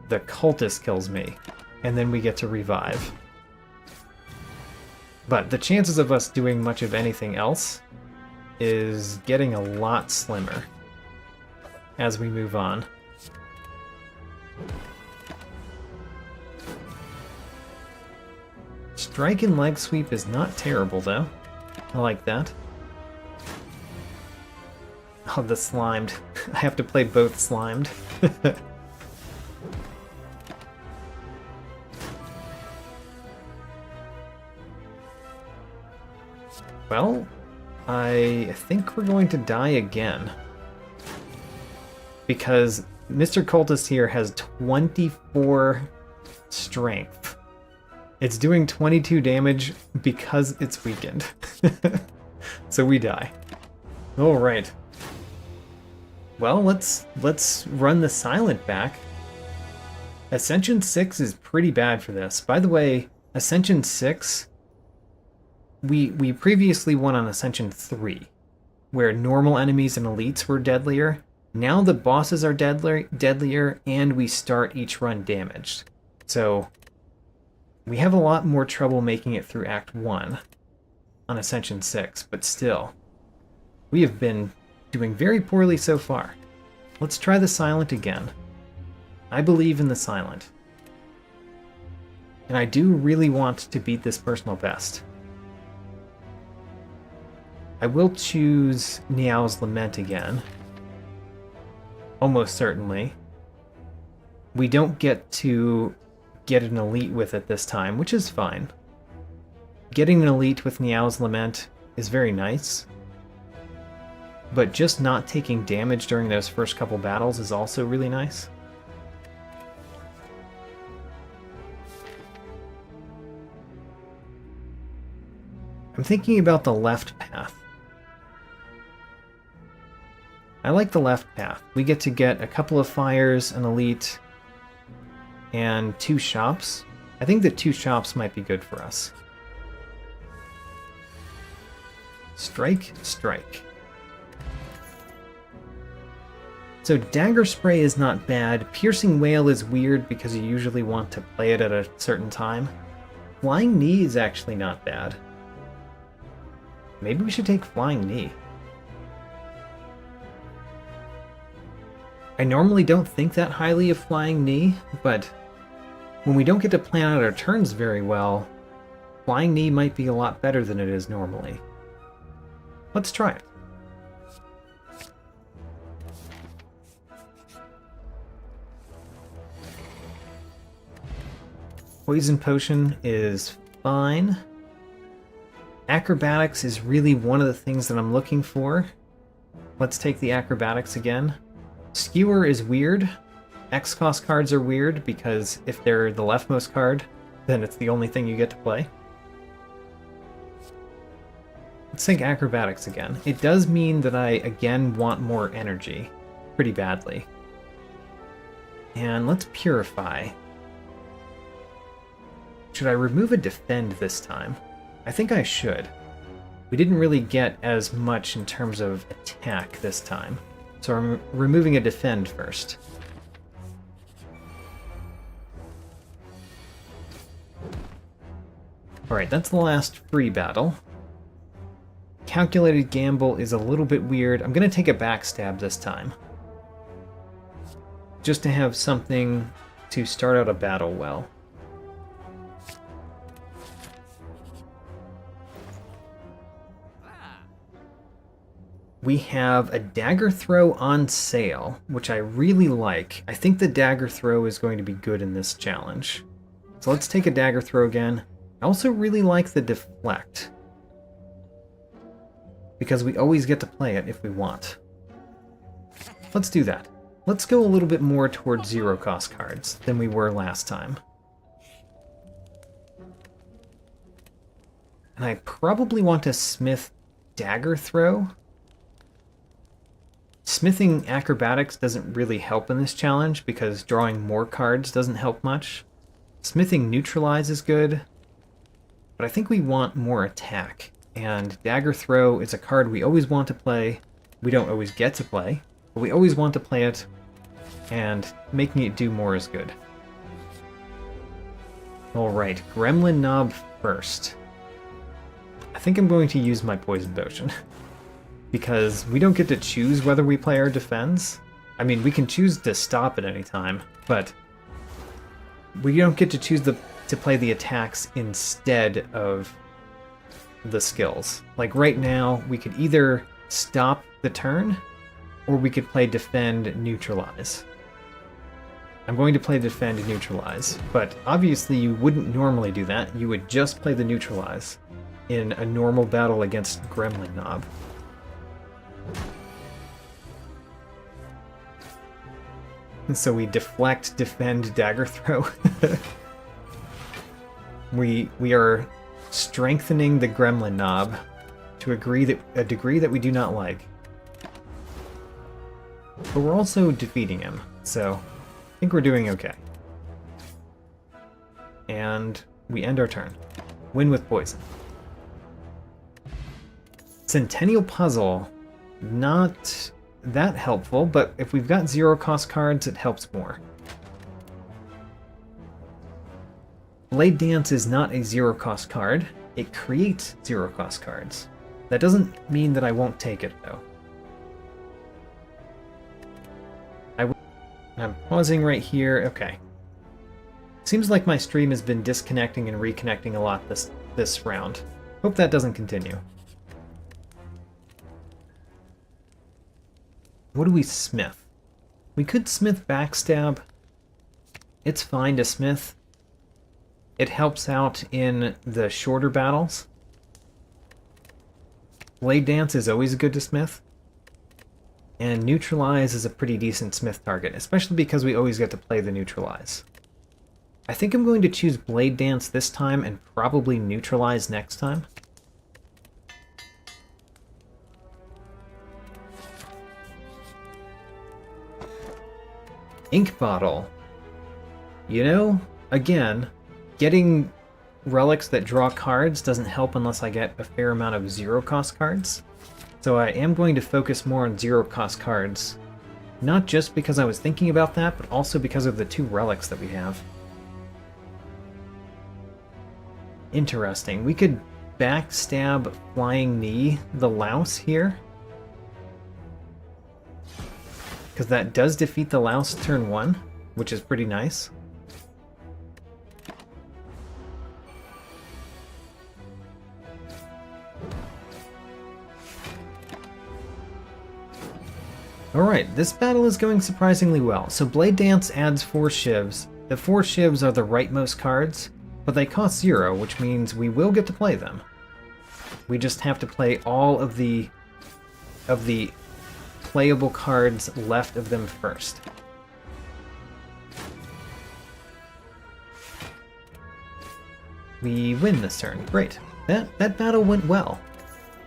the cultist kills me, and then we get to revive. But the chances of us doing much of anything else is getting a lot slimmer as we move on. Strike and leg sweep is not terrible, though. I like that. Oh, the slimed. I have to play both slimed. Well, I think we're going to die again. Because Mr. Cultist here has 24 strength. It's doing 22 damage because it's weakened. So we die. Alright. Well, let's run the Silent back. Ascension 6 is pretty bad for this. By the way, Ascension 6, we previously won on Ascension 3, where normal enemies and elites were deadlier. Now the bosses are deadlier, and we start each run damaged. So we have a lot more trouble making it through Act 1 on Ascension 6, but still, we have been doing very poorly so far. Let's try the Silent again. I believe in the Silent. And I do really want to beat this personal best. I will choose Niao's Lament again. Almost certainly. We don't get to get an elite with it this time, which is fine. Getting an elite with Niao's Lament is very nice. But just not taking damage during those first couple battles is also really nice. I'm thinking about the left path. I like the left path. We get to get a couple of fires, an elite, and 2 shops. I think that 2 shops might be good for us. Strike, strike. So Dagger Spray is not bad. Piercing Wail is weird because you usually want to play it at a certain time. Flying Knee is actually not bad. Maybe we should take Flying Knee. I normally don't think that highly of Flying Knee, but when we don't get to plan out our turns very well, Flying Knee might be a lot better than it is normally. Let's try it. Poison Potion is fine. Acrobatics is really one of the things that I'm looking for. Let's take the Acrobatics again. Skewer is weird. X-cost cards are weird because if they're the leftmost card, then it's the only thing you get to play. Let's think Acrobatics again. It does mean that I, again, want more energy. Pretty badly. And let's Purify. Should I remove a Defend this time? I think I should. We didn't really get as much in terms of attack this time. So I'm removing a Defend first. Alright, that's the last free battle. Calculated Gamble is a little bit weird. I'm going to take a Backstab this time. Just to have something to start out a battle well. We have a Dagger Throw on sale, which I really like. I think the Dagger Throw is going to be good in this challenge. So let's take a Dagger Throw again. I also really like the Deflect, because we always get to play it if we want. Let's do that. Let's go a little bit more towards 0 cost cards than we were last time. And I probably want to smith Dagger Throw. Smithing Acrobatics doesn't really help in this challenge because drawing more cards doesn't help much. Smithing Neutralize is good, but I think we want more attack. And Dagger Throw is a card we always want to play. We don't always get to play, but we always want to play it, and making it do more is good. Alright, Gremlin Knob first. I think I'm going to use my Poison Potion. Because we don't get to choose whether we play our defense. I mean, we can choose to stop at any time, but we don't get to choose the to play the attacks instead of the skills. Like right now, we could either stop the turn, or we could play Defend, Neutralize. I'm going to play Defend, Neutralize, but obviously you wouldn't normally do that. You would just play the Neutralize in a normal battle against Gremlin Knob. And so we deflect, defend, dagger throw. we are strengthening the Gremlin Knob to a degree that we do not like. But we're also defeating him, so I think we're doing okay. And we end our turn. Win with poison. Centennial Puzzle, not that helpful, but if we've got zero cost cards, it helps more. Blade Dance is not a zero cost card. It creates zero cost cards. That doesn't mean that I won't take it, though. I'm pausing right here. Okay. Seems like my stream has been disconnecting and reconnecting a lot this round. Hope that doesn't continue. What do we smith? We could smith Backstab. It's fine to smith. It helps out in the shorter battles. Blade Dance is always good to smith. And Neutralize is a pretty decent smith target, especially because we always get to play the Neutralize. I think I'm going to choose Blade Dance this time and probably Neutralize next time. Ink Bottle. You know, again, getting relics that draw cards doesn't help unless I get a fair amount of zero cost cards. So I am going to focus more on zero cost cards. Not just because I was thinking about that, but also because of the two relics that we have. Interesting. We could Backstab Flying Knee the Louse here. Because that does defeat the Louse turn 1, which is pretty nice. Alright, this battle is going surprisingly well. So Blade Dance adds 4 shivs. The 4 shivs are the rightmost cards, but they cost 0, which means we will get to play them. We just have to play all of the playable cards left of them first. We win this turn. Great. That battle went well.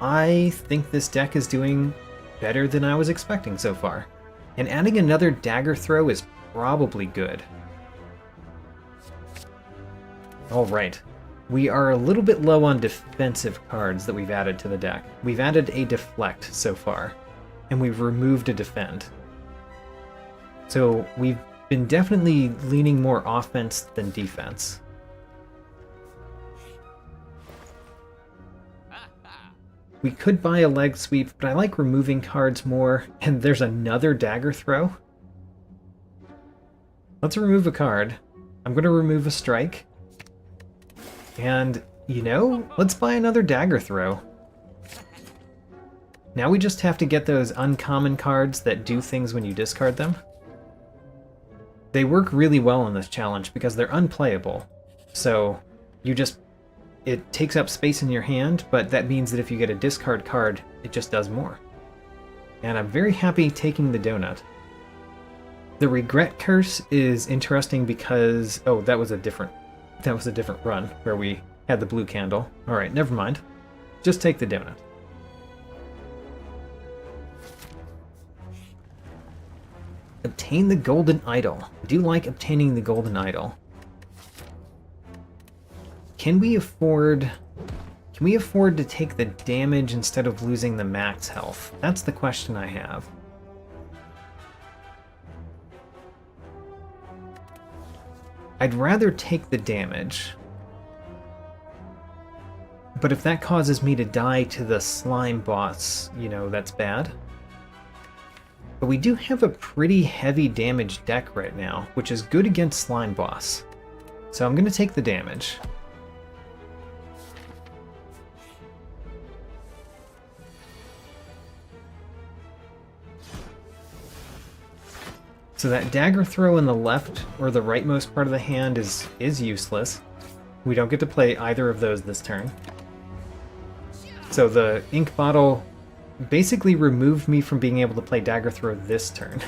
I think this deck is doing better than I was expecting so far. And adding another dagger throw is probably good. Alright. We are a little bit low on defensive cards that we've added to the deck. We've added a Deflect so far, and we've removed a Defend. So we've been definitely leaning more offense than defense. We could buy a leg sweep, but I like removing cards more, and there's another dagger throw. Let's remove a card. I'm going to remove a strike. And, you know, let's buy another dagger throw. Now we just have to get those uncommon cards that do things when you discard them. They work really well in this challenge because they're unplayable. So you just... it takes up space in your hand, but that means that if you get a discard card, it just does more. And I'm very happy taking the donut. The Regret Curse is interesting because... oh, that was a different run where we had the blue candle. Alright, never mind. Just take the donut. Obtain the Golden Idol. I do like obtaining the Golden Idol. Can we afford to take the damage instead of losing the max health? That's the question I have. I'd rather take the damage. But if that causes me to die to the slime boss, you know, that's bad. But we do have a pretty heavy damage deck right now, which is good against slime boss. So I'm going to take the damage. So that dagger throw in the left or the rightmost part of the hand is useless. We don't get to play either of those this turn. So the ink bottle basically removed me from being able to play dagger throw this turn.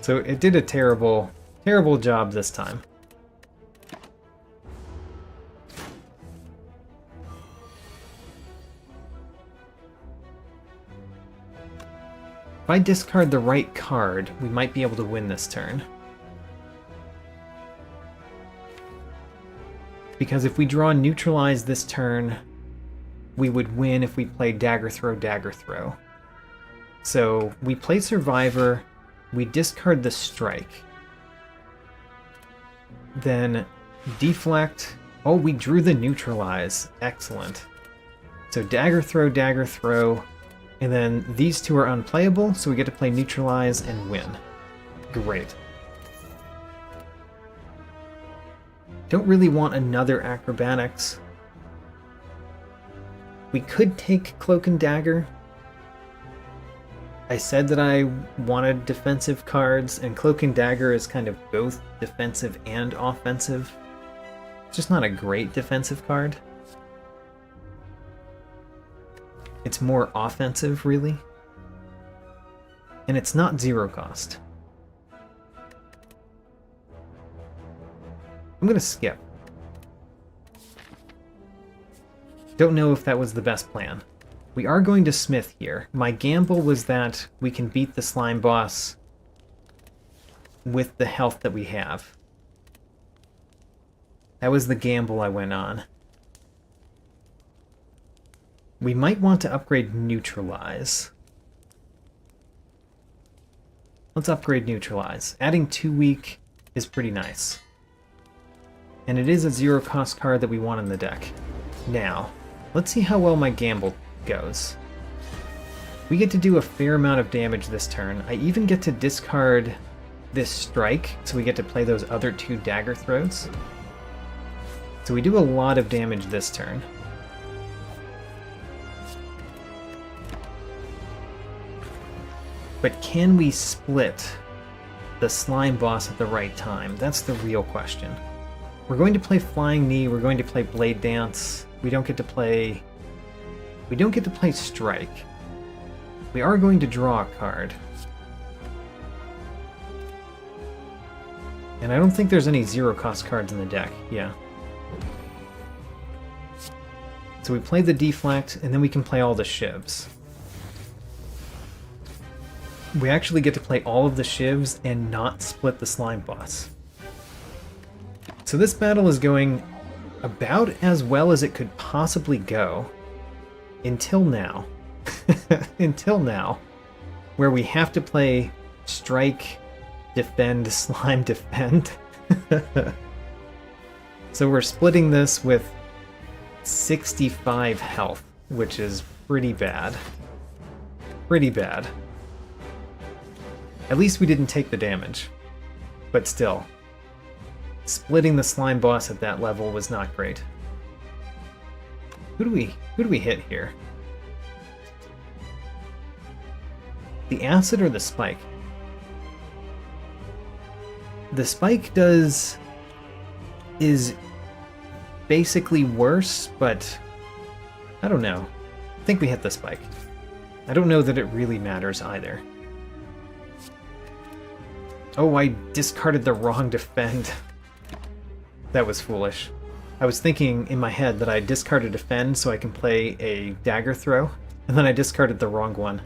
So it did a terrible, terrible job this time. If I discard the right card, we might be able to win this turn. Because if we draw neutralize this turn, we would win if we play dagger throw, dagger throw. So we play survivor, we discard the strike. Then deflect. Oh, we drew the neutralize. Excellent. So dagger throw, and then these two are unplayable, so we get to play neutralize and win. Great. Don't really want another acrobatics. We could take cloak and dagger. I said that I wanted defensive cards, and cloak and dagger is kind of both defensive and offensive. It's just not a great defensive card. It's more offensive, really. And it's not zero cost. I'm gonna skip. Don't know if that was the best plan. We are going to smith here. My gamble was that we can beat the slime boss with the health that we have. That was the gamble I went on. We might want to upgrade neutralize. Let's upgrade neutralize. Adding 2 weak is pretty nice. And it is a zero cost card that we want in the deck. Now, let's see how well my gamble goes. We get to do a fair amount of damage this turn. I even get to discard this strike, so we get to play those other 2 dagger throws. So we do a lot of damage this turn. But can we split the slime boss at the right time? That's the real question. We're going to play Flying Knee, we're going to play Blade Dance. We don't get to play Strike. We are going to draw a card. And I don't think there's any zero cost cards in the deck. Yeah. So we play the deflect, and then we can play all the shivs. We actually get to play all of the shivs and not split the slime boss. So this battle is going about as well as it could possibly go. Until now. Until now. Where we have to play strike, defend, slime, defend. So we're splitting this with 65 health, which is pretty bad. Pretty bad. At least we didn't take the damage. But still. Splitting the slime boss at that level was not great. Who do we hit here? The acid or the spike? The spike is basically worse, but I don't know. I think we hit the spike. I don't know that it really matters either. Oh, I discarded the wrong defend. That was foolish. I was thinking in my head that I discarded defend so I can play a dagger throw, and then I discarded the wrong one.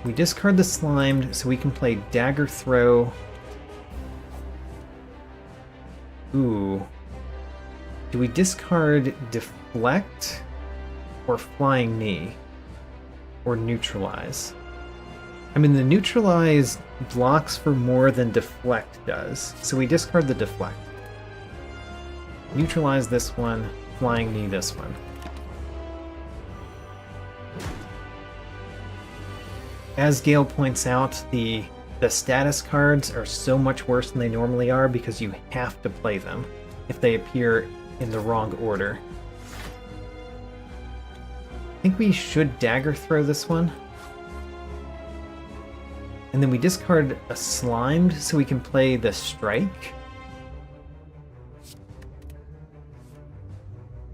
We discard the slimed so we can play dagger throw. Ooh. Do we discard deflect or flying knee? Or neutralize? I mean, the neutralize blocks for more than deflect does, so we discard the deflect. Neutralize this one, flying knee this one. As Gale points out, the the status cards are so much worse than they normally are because you have to play them if they appear in the wrong order. I think we should dagger throw this one. And then we discard a slimed so we can play the strike.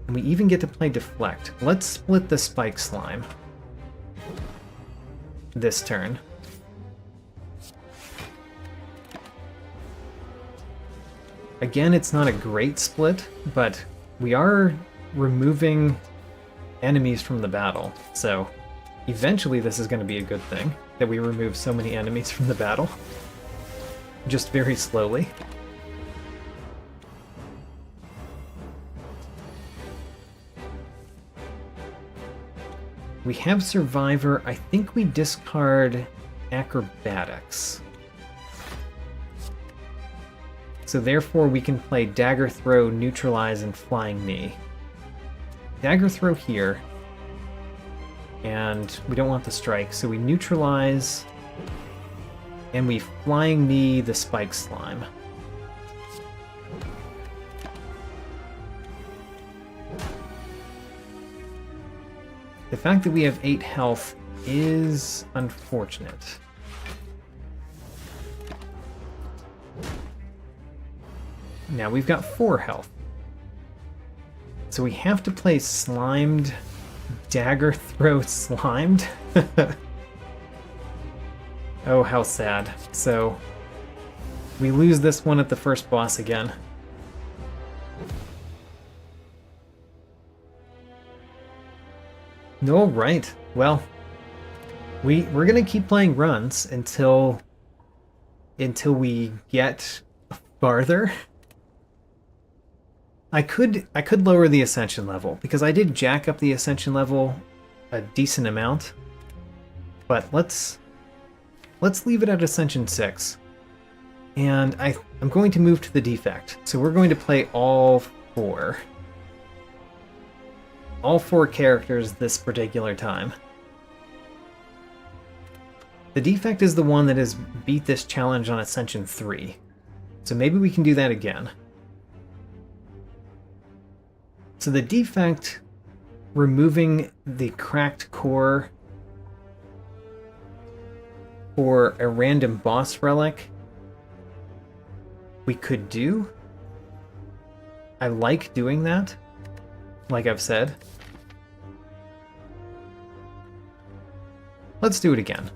And we even get to play deflect. Let's split the spike slime this turn. Again, it's not a great split, but we are removing enemies from the battle, so eventually this is going to be a good thing, that we remove so many enemies from the battle. Just very slowly. We have Survivor. I think we discard Acrobatics. So therefore we can play Dagger Throw, Neutralize, and Flying Knee. Dagger Throw here. And we don't want the strike, so we Neutralize, and we Flying Knee the Spike Slime. The fact that we have 8 health is unfortunate. Now we've got 4 health. So we have to play Slimed, Dagger Throw Slimed. Oh, how sad. So we lose this one at the first boss again. All right. Well, we're gonna keep playing runs until we get farther. I could lower the ascension level because I did jack up the ascension level a decent amount, but let's leave it at ascension 6. And I'm going to move to the defect. So we're going to play all 4 characters this particular time. The defect is the one that has beat this challenge on ascension 3. So maybe we can do that again. So the defect, removing the cracked core for a random boss relic, we could do. I like doing that, like I've said. Let's do it again.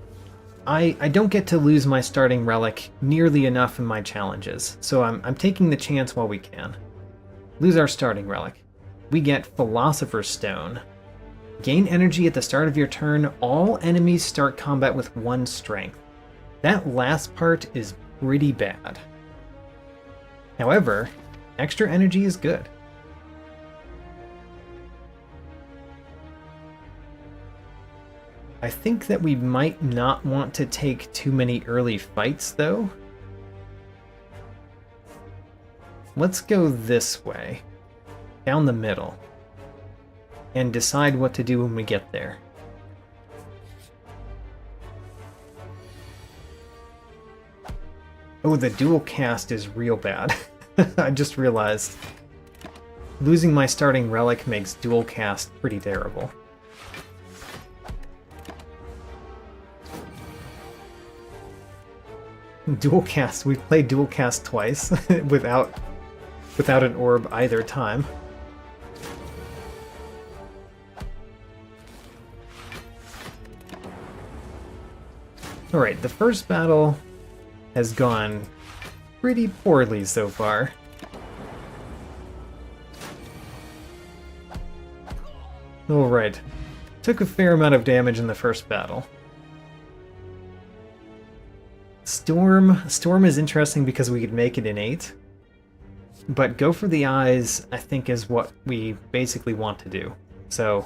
I don't get to lose my starting relic nearly enough in my challenges, so I'm taking the chance while we can. Lose our starting relic. We get Philosopher's Stone. Gain energy at the start of your turn. All enemies start combat with 1 strength. That last part is pretty bad. However, extra energy is good. I think that we might not want to take too many early fights, though. Let's go this way. Down the middle, and decide what to do when we get there. Oh, the dual cast is real bad. I just realized. Losing my starting relic makes dual cast pretty terrible. Dual cast, we've played dual cast twice without an orb either time. Alright, the first battle has gone pretty poorly so far. Alright, took a fair amount of damage in the first battle. Storm is interesting because we could make it innate, but go for the eyes I think is what we basically want to do. So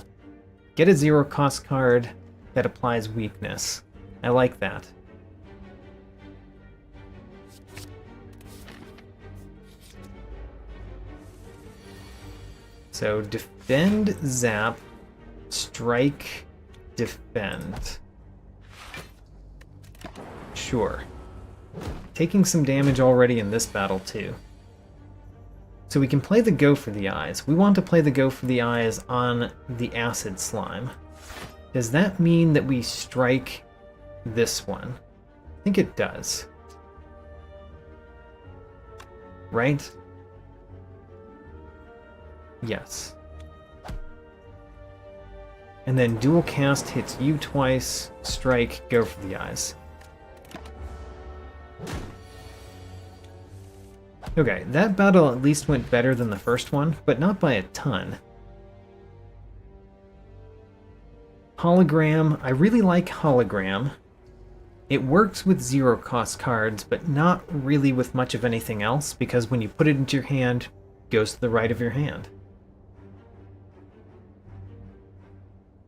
get a 0 cost card that applies weakness. I like that. So defend, zap, strike, defend. Sure. taking some damage already in this battle too. So we can play the Go for the Eyes. We want to play the Go for the Eyes on the Acid Slime. Does that mean that we strike this one? I think it does. Right? Yes. And then dual cast hits you twice, strike, Go for the Eyes. Okay, that battle at least went better than the first one, but not by a ton. Hologram, I really like Hologram. It works with zero cost cards, but not really with much of anything else, because when you put it into your hand, it goes to the right of your hand.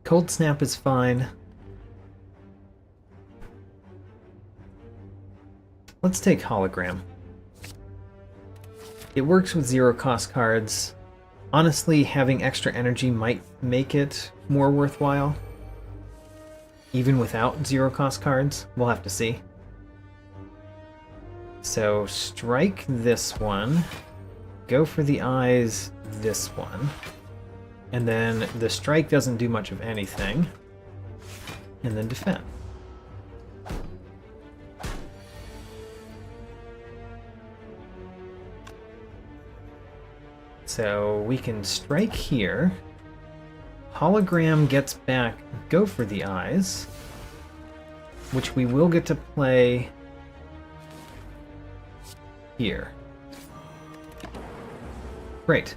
Cold Snap is fine. Let's take Hologram. It works with zero cost cards. Honestly, having extra energy might make it more worthwhile. Even without zero cost cards, we'll have to see. So strike this one, Go for the Eyes this one, and then the strike doesn't do much of anything, and then defend. So we can strike here. Hologram gets back Go for the Eyes, which we will get to play here. Great.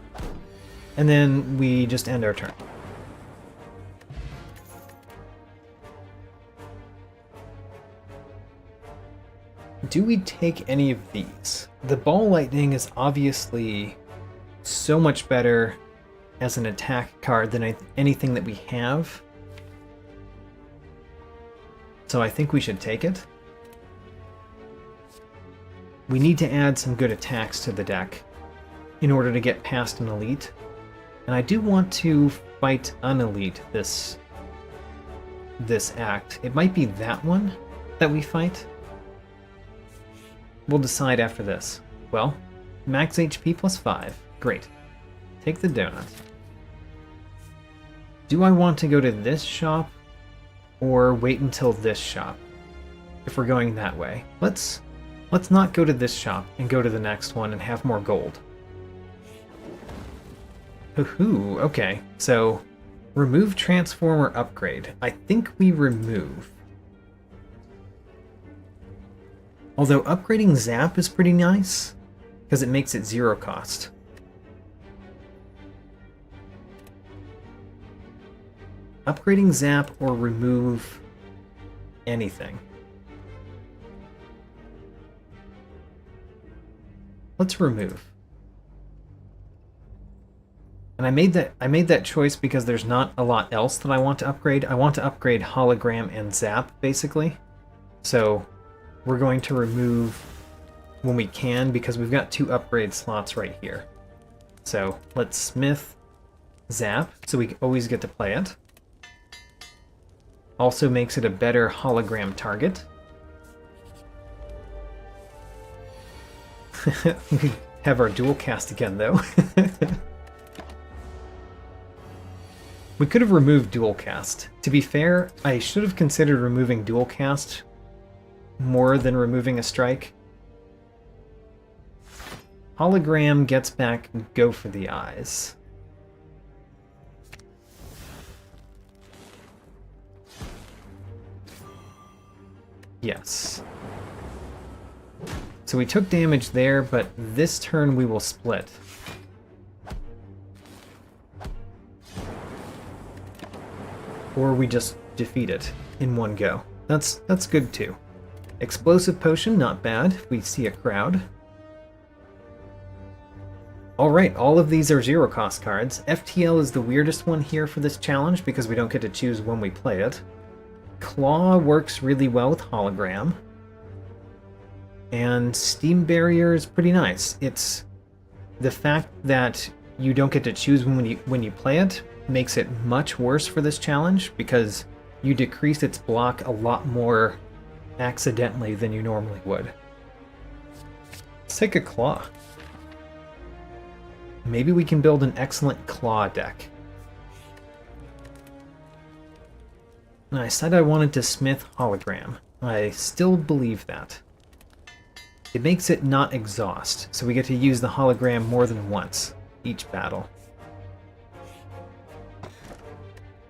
And then we just end our turn. Do we take any of these? The Ball Lightning is obviously so much better as an attack card than anything that we have. So I think we should take it. We need to add some good attacks to the deck in order to get past an elite. And I do want to fight an elite this act. It might be that one that we fight. We'll decide after this. Well, max HP plus 5. Great. Take the donut. Do I want to go to this shop or wait until this shop? If we're going that way. Let's not go to this shop and go to the next one and have more gold. Hoo-hoo, okay. So, remove, transform, or upgrade. I think we remove. Although upgrading Zap is pretty nice, because it makes it zero cost. Upgrading Zap or remove anything. Let's remove. And I made that choice because there's not a lot else that I want to upgrade. I want to upgrade Hologram and Zap, basically. So we're going to remove when we can because we've got 2 upgrade slots right here. So let's Smith Zap, so we always get to play it. Also makes it a better hologram target. We have our dual cast again, though. We could have removed dual cast. To be fair, I should have considered removing dual cast more than removing a strike. Hologram gets back Go for the Eyes. Yes. So we took damage there, but this turn we will split. Or we just defeat it in one go. That's good too. Explosive Potion, not bad if we see a crowd. Alright, all of these are zero cost cards. FTL is the weirdest one here for this challenge because we don't get to choose when we play it. Claw works really well with Hologram. And Steam Barrier is pretty nice. It's the fact that you don't get to choose when you play it makes it much worse for this challenge because you decrease its block a lot more accidentally than you normally would. Let's take a claw. Maybe we can build an excellent claw deck. And I said I wanted to smith hologram. I still believe that. It makes it not exhaust, so we get to use the hologram more than once each battle.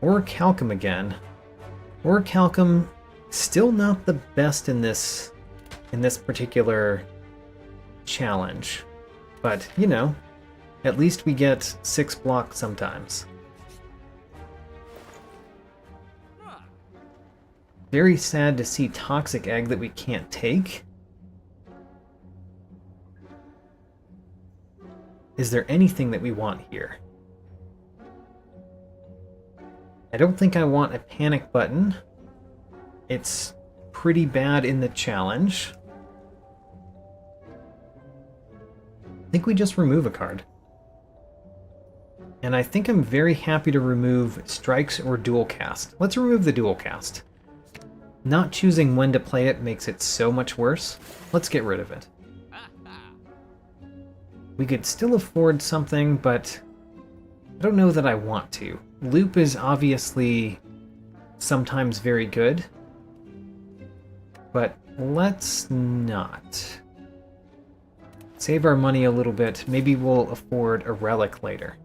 Orichalcum again. Orichalcum, still not the best in this particular challenge. But, you know, at least we get 6 blocks sometimes. Very sad to see Toxic Egg that we can't take. Is there anything that we want here? I don't think I want a panic button. It's pretty bad in the challenge. I think we just remove a card. And I think I'm very happy to remove strikes or dual cast. Let's remove the dual cast. Not choosing when to play it makes it so much worse. Let's get rid of it. We could still afford something, but I don't know that I want to. Loop is obviously sometimes very good, but let's not. Save our money a little bit. Maybe we'll afford a relic later.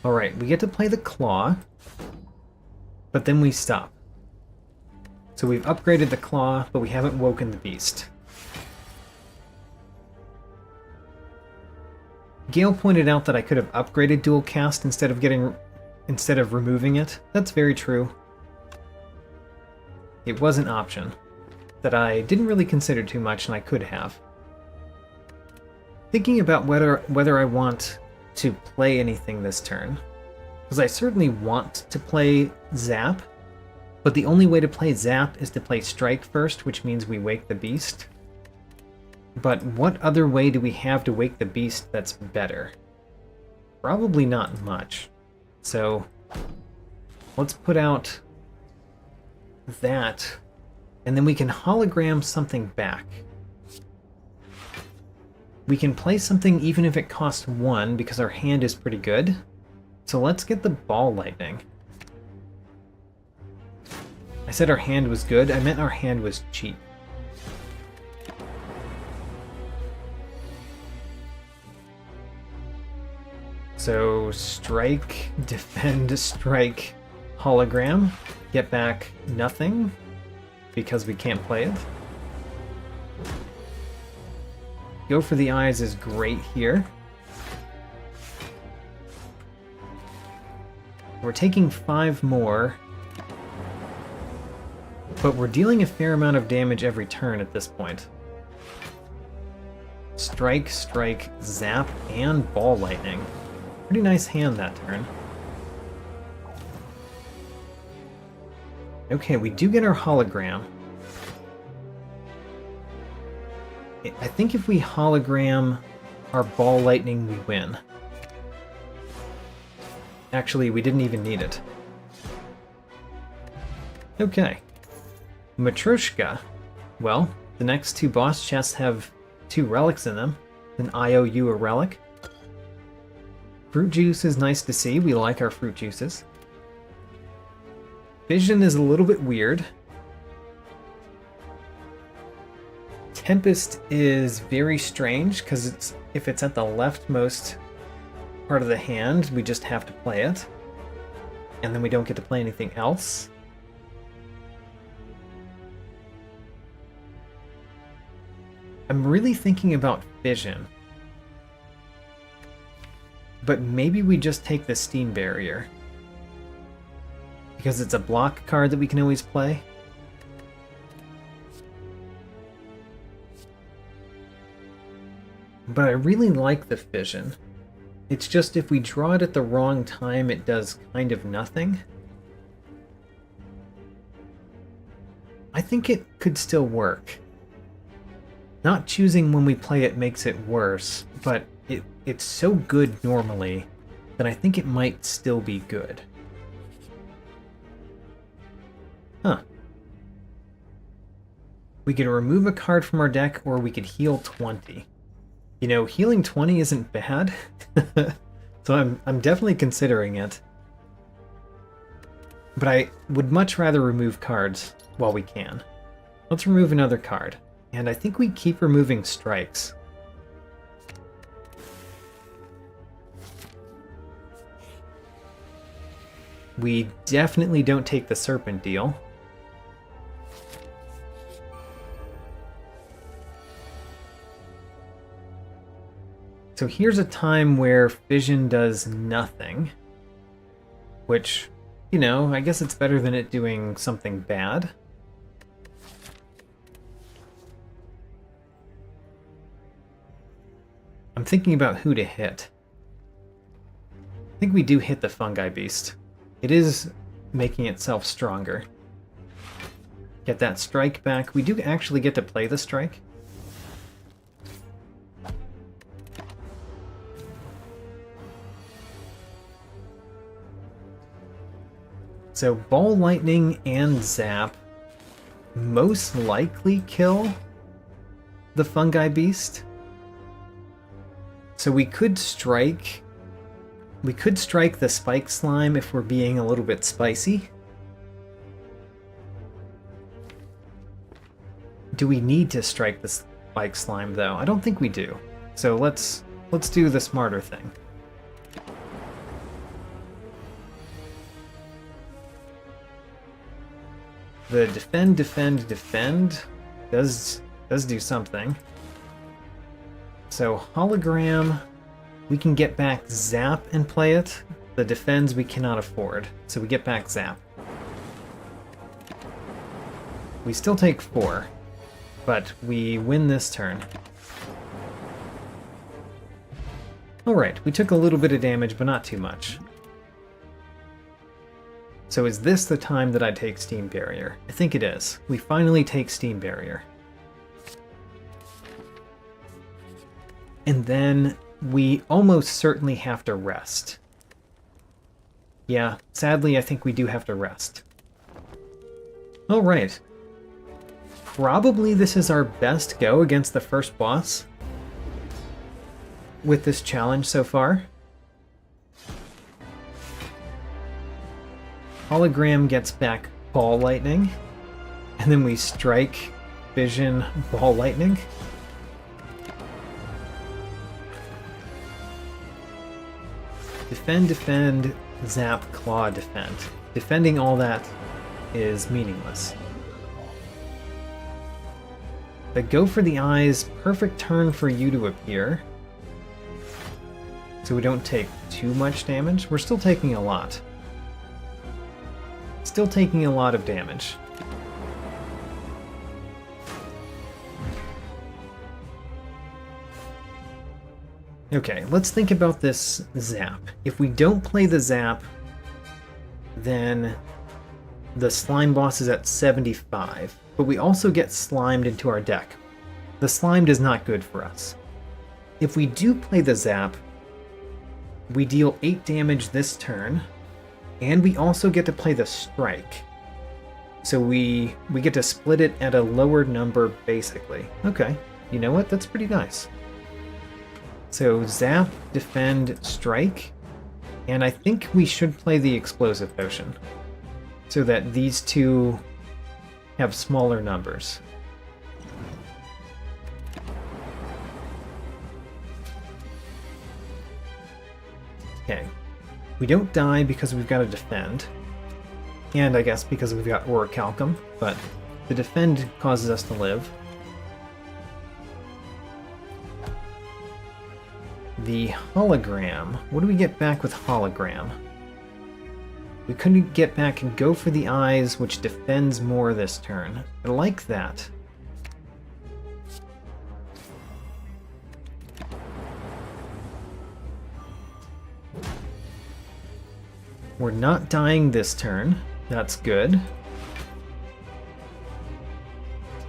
Alright, we get to play the claw, but then we stop. So we've upgraded the claw, but we haven't woken the beast. Gale pointed out that I could have upgraded dual cast instead of removing it. That's very true. It was an option that I didn't really consider too much, and I could have. Thinking about whether I want to play anything this turn, because I certainly want to play Zap, but the only way to play Zap is to play Strike first, which means we wake the beast. But what other way do we have to wake the beast that's better? Probably not much. So let's put out that, and then we can hologram something back. We can play something even if it costs 1 because our hand is pretty good. So let's get the ball lightning. I said our hand was good, I meant our hand was cheap. So strike, defend, strike, hologram, get back nothing because we can't play it. Go for the eyes is great here. We're taking 5 more, but we're dealing a fair amount of damage every turn at this point. Strike, strike, zap, and ball lightning. Pretty nice hand that turn. Okay, we do get our hologram. I think if we hologram our ball lightning, we win. Actually, we didn't even need it. Okay. Matryoshka. Well, the next 2 boss chests have 2 relics in them. An IOU a relic. Fruit juice is nice to see. We like our fruit juices. Vision is a little bit weird. Tempest is very strange because if it's at the leftmost part of the hand, we just have to play it. And then we don't get to play anything else. I'm really thinking about Vision. But maybe we just take the Steam Barrier. Because it's a block card that we can always play. But I really like the Vision. It's just if we draw it at the wrong time, it does kind of nothing. I think it could still work. Not choosing when we play it makes it worse, but it's so good normally that I think it might still be good. Huh. We could remove a card from our deck, or we could heal 20. You know, healing 20 isn't bad, so I'm definitely considering it. But I would much rather remove cards while we can. Let's remove another card, and I think we keep removing strikes. We definitely don't take the Serpent deal. So here's a time where Fission does nothing, which, you know, I guess it's better than it doing something bad. I'm thinking about who to hit. I think we do hit the Fungi Beast. It is making itself stronger. Get that strike back. We do actually get to play the strike. So Ball Lightning and Zap most likely kill the Fungi Beast. So we could strike the Spike Slime if we're being a little bit spicy. Do we need to strike the Spike Slime though? I don't think we do. So let's do the smarter thing. The defend does do something. So hologram, we can get back Zap and play it. The defends we cannot afford, so we get back Zap. We still take 4, but we win this turn. Alright, we took a little bit of damage, but not too much. So is this the time that I take Steam Barrier? I think it is. We finally take Steam Barrier. And then we almost certainly have to rest. Yeah, sadly I think we do have to rest. Alright. Probably this is our best go against the first boss with this challenge so far. Hologram gets back Ball Lightning, and then we strike Fission Ball Lightning. Defend, Zap, Claw, defend. Defending all that is meaningless. The Go for the Eyes, perfect turn for you to appear. So we don't take too much damage. We're still taking a lot. Still taking a lot of damage. Okay, let's think about this Zap. If we don't play the Zap, then the Slime boss is at 75, but we also get slimed into our deck. The Slimed is not good for us. If we do play the Zap, we deal 8 damage this turn, and we also get to play the Strike. So we get to split it at a lower number, basically. Okay, you know what? That's pretty nice. So Zap, Defend, Strike, and I think we should play the Explosive Potion, so that these two have smaller numbers. Okay. We don't die because we've got to defend, and I guess because we've got Orichalcum, but the defend causes us to live. The hologram. What do we get back with hologram? We couldn't get back and Go for the Eyes, which defends more this turn. I like that. We're not dying this turn. That's good. I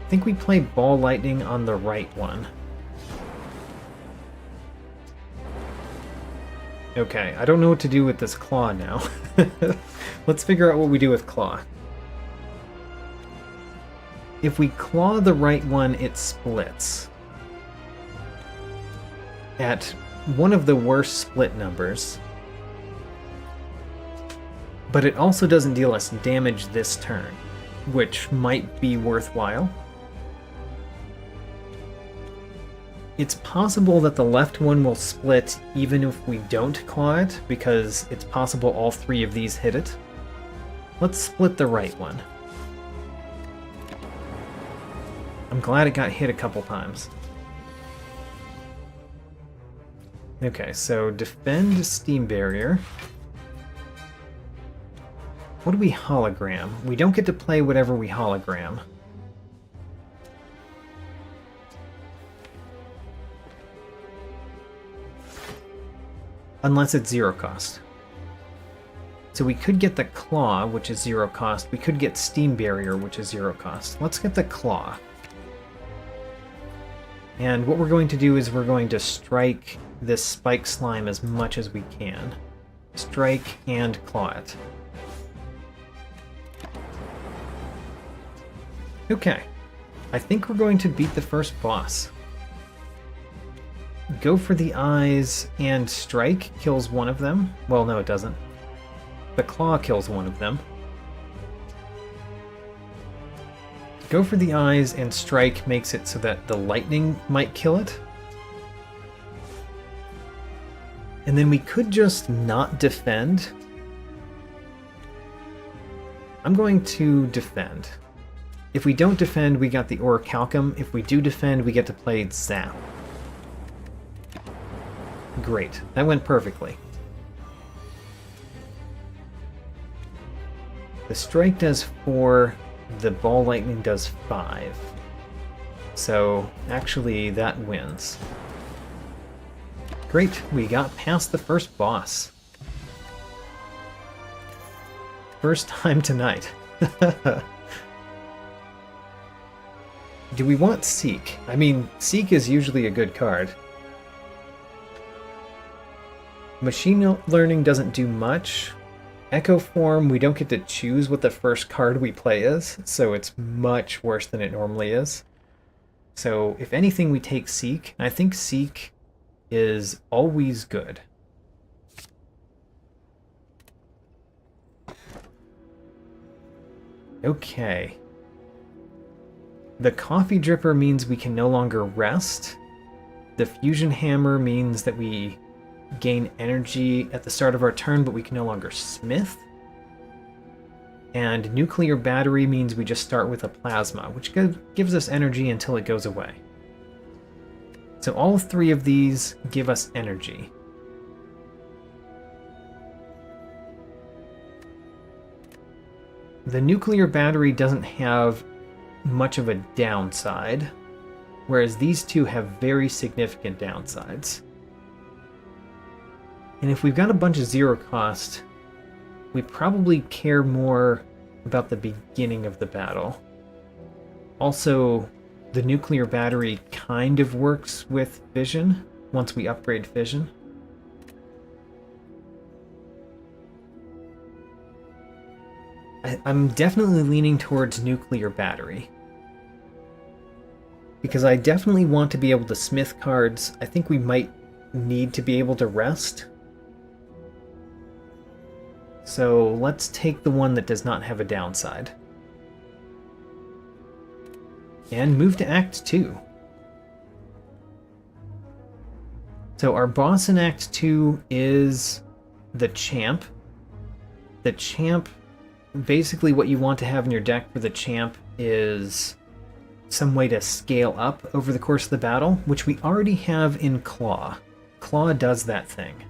think we play Ball Lightning on the right one. Okay, I don't know what to do with this Claw now. Let's figure out what we do with Claw. If we claw the right one, it splits. At one of the worst split numbers. But it also doesn't deal us damage this turn, which might be worthwhile. It's possible that the left one will split even if we don't claw it, because it's possible all three of these hit it. Let's split the right one. I'm glad it got hit a couple times. Okay, so defend Steam Barrier. What do we hologram? We don't get to play whatever we hologram. Unless it's 0 cost. So we could get the Claw, which is 0 cost. We could get Steam Barrier, which is 0 cost. Let's get the Claw. And what we're going to do is we're going to strike this spike slime as much as we can. Strike and claw it. Okay. I think we're going to beat the first boss. Go for the eyes and strike kills one of them. Well, no, it doesn't. The claw kills one of them. Go for the eyes and strike makes it so that the lightning might kill it. And then we could just not defend. I'm going to defend. If we don't defend, we got the Orichalcum. If we do defend, we get to play Zap. Great. That went perfectly. The strike does 4, the ball lightning does 5. So actually that wins. Great, we got past the first boss. First time tonight. Do we want Seek? I mean, Seek is usually a good card. Machine Learning doesn't do much. Echo Form, we don't get to choose what the first card we play is, so it's much worse than it normally is. So if anything, we take Seek. I think Seek is always good. Okay. The Coffee Dripper means we can no longer rest. The Fusion Hammer means that we gain energy at the start of our turn, but we can no longer smith. And Nuclear Battery means we just start with a Plasma, which gives us energy until it goes away. So all three of these give us energy. The Nuclear Battery doesn't have much of a downside, whereas these two have very significant downsides. And if we've got a bunch of 0 cost, we probably care more about the beginning of the battle. Also, the Nuclear Battery kind of works with Fission once we upgrade Fission. I'm definitely leaning towards Nuclear Battery, because I definitely want to be able to smith cards. I think we might need to be able to rest. So let's take the one that does not have a downside. And move to Act 2. So our boss in Act 2 is the Champ. The Champ, basically what you want to have in your deck for the Champ is some way to scale up over the course of the battle, which we already have in Claw. Claw does that thing.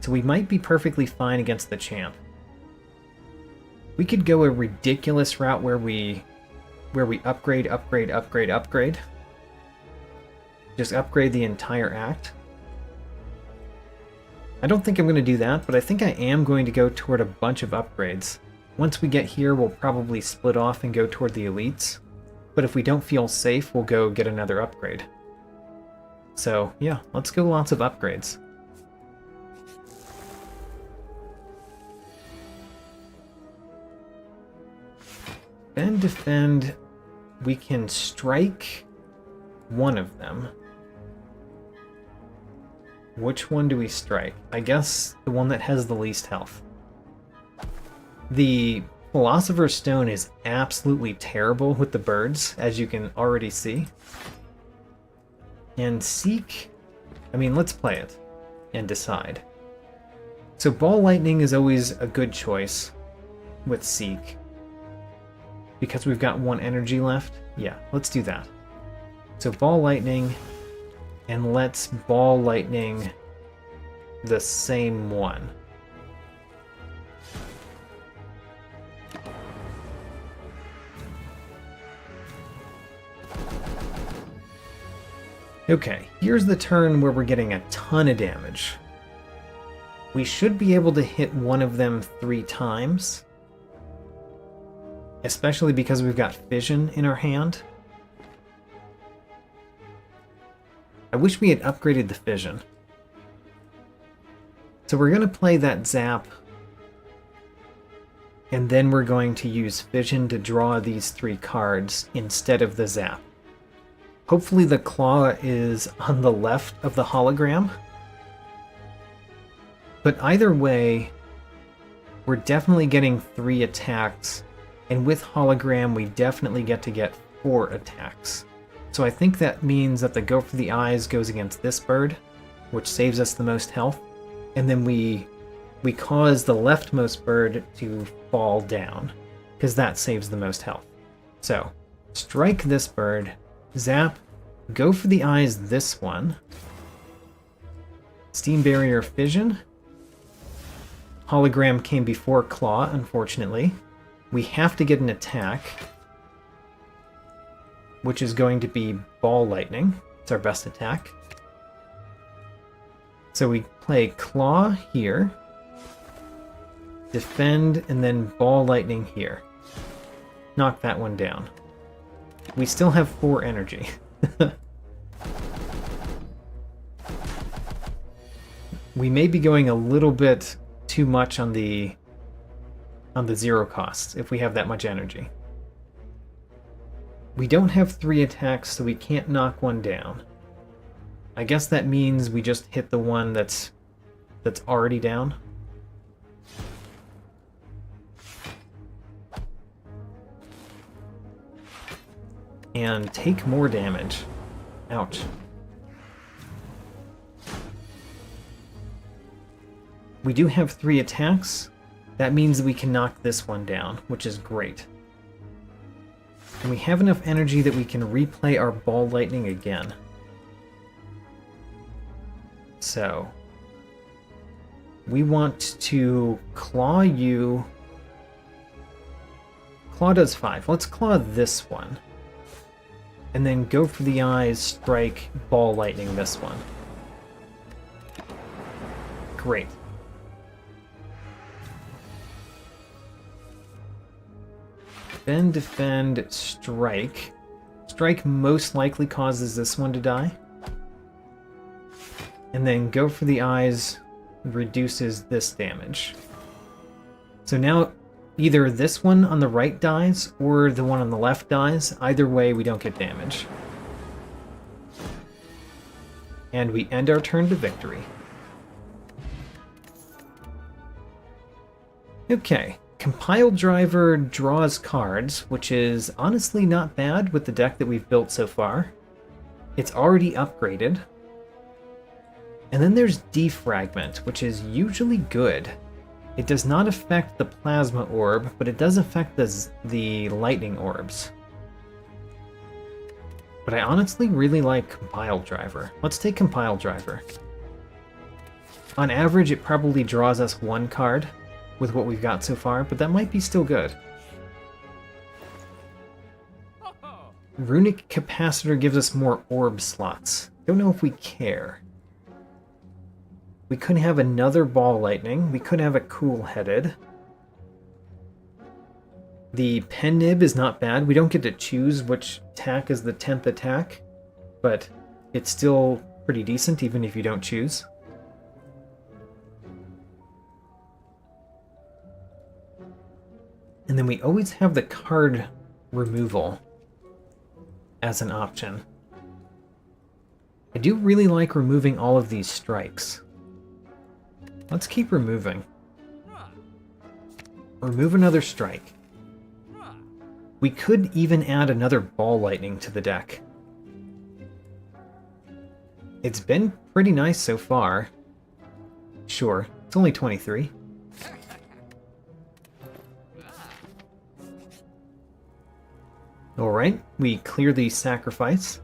So we might be perfectly fine against the Champ. We could go a ridiculous route where we upgrade. Just upgrade the entire act. I don't think I'm going to do that, but I think I am going to go toward a bunch of upgrades. Once we get here, we'll probably split off and go toward the elites. But if we don't feel safe, we'll go get another upgrade. So yeah, let's go lots of upgrades. Defend. we can strike one of them. Which one do we strike? I guess the one that has the least health. The Philosopher's Stone is absolutely terrible with the birds, as you can already see. And Seek, I mean, let's play it and decide. So Ball Lightning is always a good choice with Seek. Because we've got one energy left. Yeah, let's do that. So Ball Lightning, and let's Ball Lightning the same one. Okay, here's the turn where we're getting a ton of damage. We should be able to hit one of them 3 times. Especially because we've got Fission in our hand. I wish we had upgraded the Fission. So we're going to play that Zap. And then we're going to use Fission to draw these 3 cards instead of the Zap. Hopefully the Claw is on the left of the hologram. But either way, we're definitely getting 3 attacks. And with hologram, we definitely get to get 4 attacks. So I think that means that the Go for the Eyes goes against this bird, which saves us the most health. And then we cause the leftmost bird to fall down, because that saves the most health. So, strike this bird, Zap, Go for the Eyes this one, Steam Barrier Fission. Hologram came before Claw, unfortunately. We have to get an attack, which is going to be Ball Lightning. It's our best attack. So we play Claw here, Defend, and then Ball Lightning here. Knock that one down. We still have 4 energy. We may be going a little bit too much on the 0 cost if we have that much energy. We don't have 3 attacks, so we can't knock one down. I guess that means we just hit the one that's already down. And take more damage. Ouch. We do have 3 attacks. That means we can knock this one down, which is great. And we have enough energy that we can replay our Ball Lightning again. So, we want to claw you. Claw does 5. Let's claw this one. And then Go for the Eyes, strike, Ball Lightning this one. Great. Then Defend, strike. Strike most likely causes this one to die. And then Go for the Eyes reduces this damage. So now either this one on the right dies or the one on the left dies. Either way, we don't get damage. And we end our turn to victory. Okay. Compile Driver draws cards, which is honestly not bad with the deck that we've built so far. It's already upgraded. And then there's Defragment, which is usually good. It does not affect the Plasma Orb, but it does affect the Lightning Orbs. But I honestly really like Compile Driver. Let's take Compile Driver. On average, it probably draws us 1 card with what we've got so far, but that might be still good. Runic Capacitor gives us more orb slots. Don't know if we care. We could have another Ball Lightning. We could have a Cool-Headed. The Pen Nib is not bad. We don't get to choose which attack is the 10th attack, but it's still pretty decent even if you don't choose. And then we always have the card removal. as an option. I do really like removing all of these strikes. Let's keep removing. Remove another strike. We could even add another ball lightning to the deck. It's been pretty nice so far. Sure, it's only 23. Alright, we clear the sacrifice.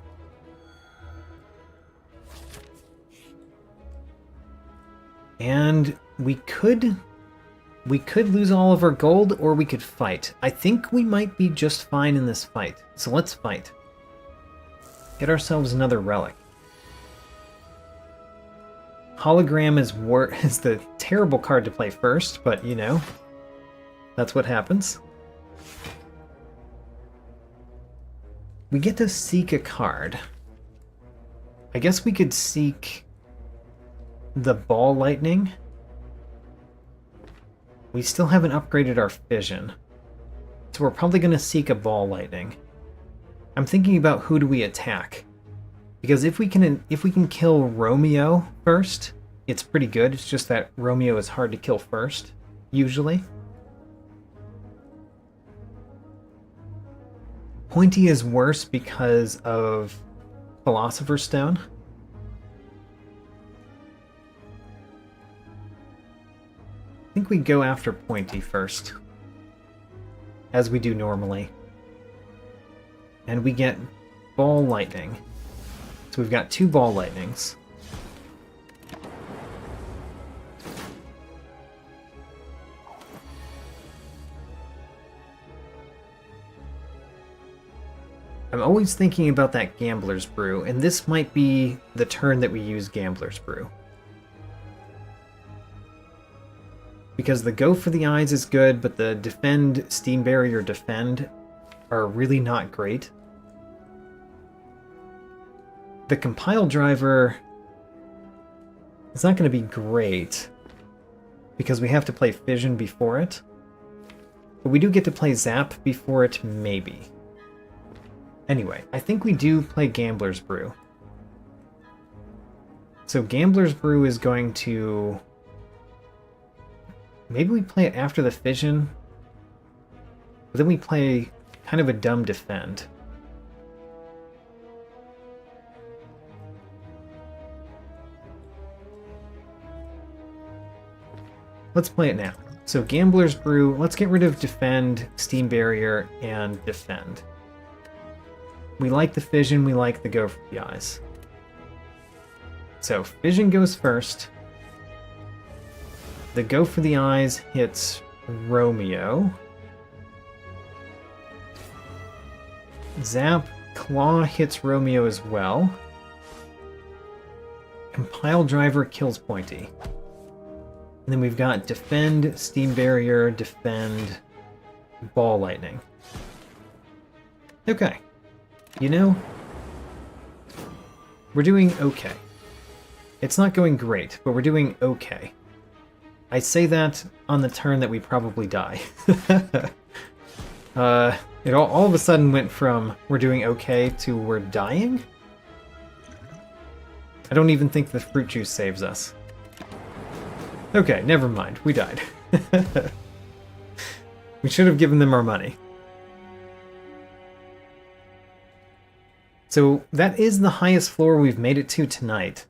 And we could lose all of our gold, or we could fight. I think we might be just fine in this fight, so let's fight. Get ourselves another relic. Hologram is the terrible card to play first, but you know, that's what happens. We get to seek a card. I guess we could seek the ball lightning. We still haven't upgraded our fission, so we're probably going to seek a ball lightning. I'm thinking about who do we attack, because if we can kill Romeo first, it's pretty good. It's just that Romeo is hard to kill first, usually. Pointy is worse because of Philosopher's Stone. I think we go after Pointy first, as we do normally. And we get Ball Lightning. So we've got 2 Ball Lightnings. I'm always thinking about that Gambler's Brew, and this might be the turn that we use Gambler's Brew. Because the Go for the Eyes is good, but the Defend, Steam Barrier, Defend are really not great. The Compile Driver is not going to be great, because we have to play Fission before it. But we do get to play Zap before it, maybe. Anyway, I think we do play Gambler's Brew. So Gambler's Brew is going to... Maybe we play it after the Fission, but then we play kind of a dumb Defend. Let's play it now. So Gambler's Brew, let's get rid of Defend, Steam Barrier, and Defend. We like the Fission, we like the Go for the Eyes. So Fission goes first. The Go for the Eyes hits Romeo. Zap, Claw hits Romeo as well. Compile Driver kills Pointy. And then we've got Defend, Steam Barrier, Defend, Ball Lightning. Okay. You know, we're doing okay. It's not going great, but we're doing okay. I say that on the turn that we probably die. It all of a sudden went from we're doing okay to we're dying? I don't even think the fruit juice saves us. Okay, never mind. We died. We should have given them our money. So that is the highest floor we've made it to tonight.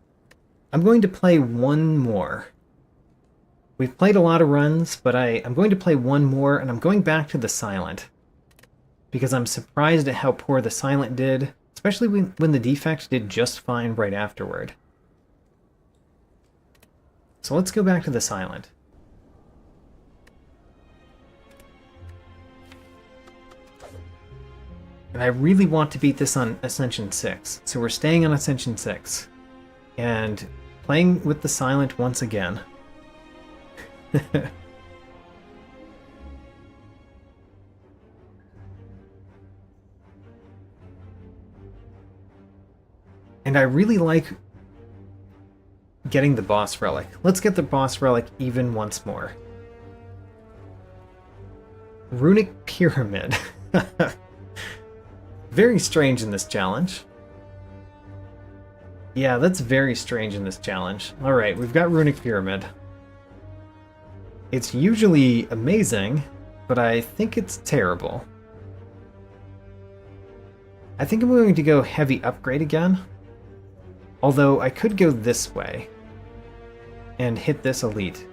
I'm going to play one more. We've played a lot of runs, but I'm going to play one more, and I'm going back to the Silent. Because I'm surprised at how poor the Silent did, especially when the Defect did just fine right afterward. So let's go back to the Silent. And I really want to beat this on Ascension 6, so we're staying on Ascension 6. And playing with the Silent once again. And I really like getting the boss relic. Let's get the boss relic even once more. Runic Pyramid. Very strange in this challenge. Yeah, that's very strange in this challenge. Alright, we've got Runic Pyramid. It's usually amazing, but I think it's terrible. I think I'm going to go Heavy Upgrade again. Although I could go this way and hit this Elite.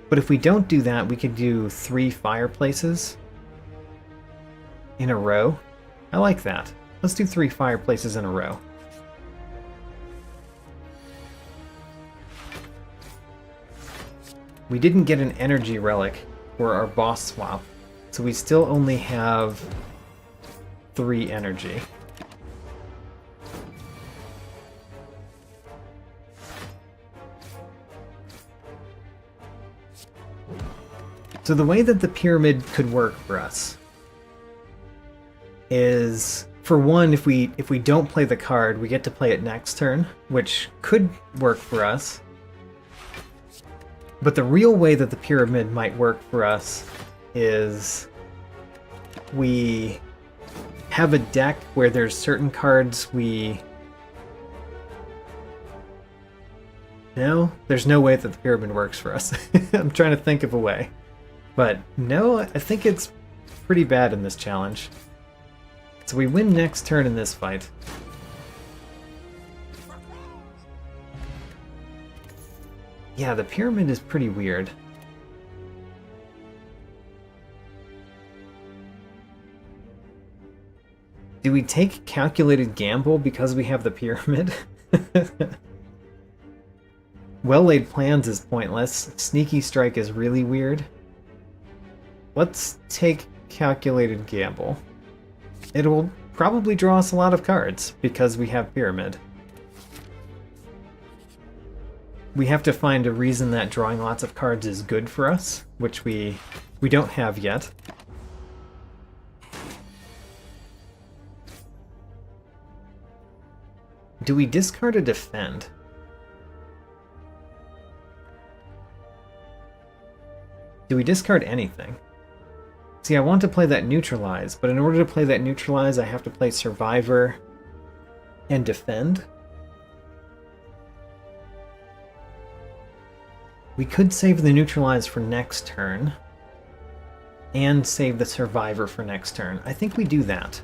But if we don't do that, we could do 3 fireplaces in a row. I like that. Let's do 3 fireplaces in a row. We didn't get an energy relic for our boss swap, so we still only have 3 energy. So the way that the pyramid could work for us is, for one, if we don't play the card, we get to play it next turn, which could work for us. But the real way that the pyramid might work for us is we have a deck where there's certain cards we... No, there's no way that the pyramid works for us. I'm trying to think of a way. But no, I think it's pretty bad in this challenge. So we win next turn in this fight. Yeah, the pyramid is pretty weird. Do we take Calculated Gamble because we have the pyramid? Well-Laid Plans is pointless. Sneaky Strike is really weird. Let's take Calculated Gamble. It'll probably draw us a lot of cards because we have Pyramid. We have to find a reason that drawing lots of cards is good for us, which we don't have yet. Do we discard a Defend? Do we discard anything? See, I want to play that Neutralize, but in order to play that Neutralize, I have to play Survivor and Defend. We could save the Neutralize for next turn, and save the Survivor for next turn. I think we do that.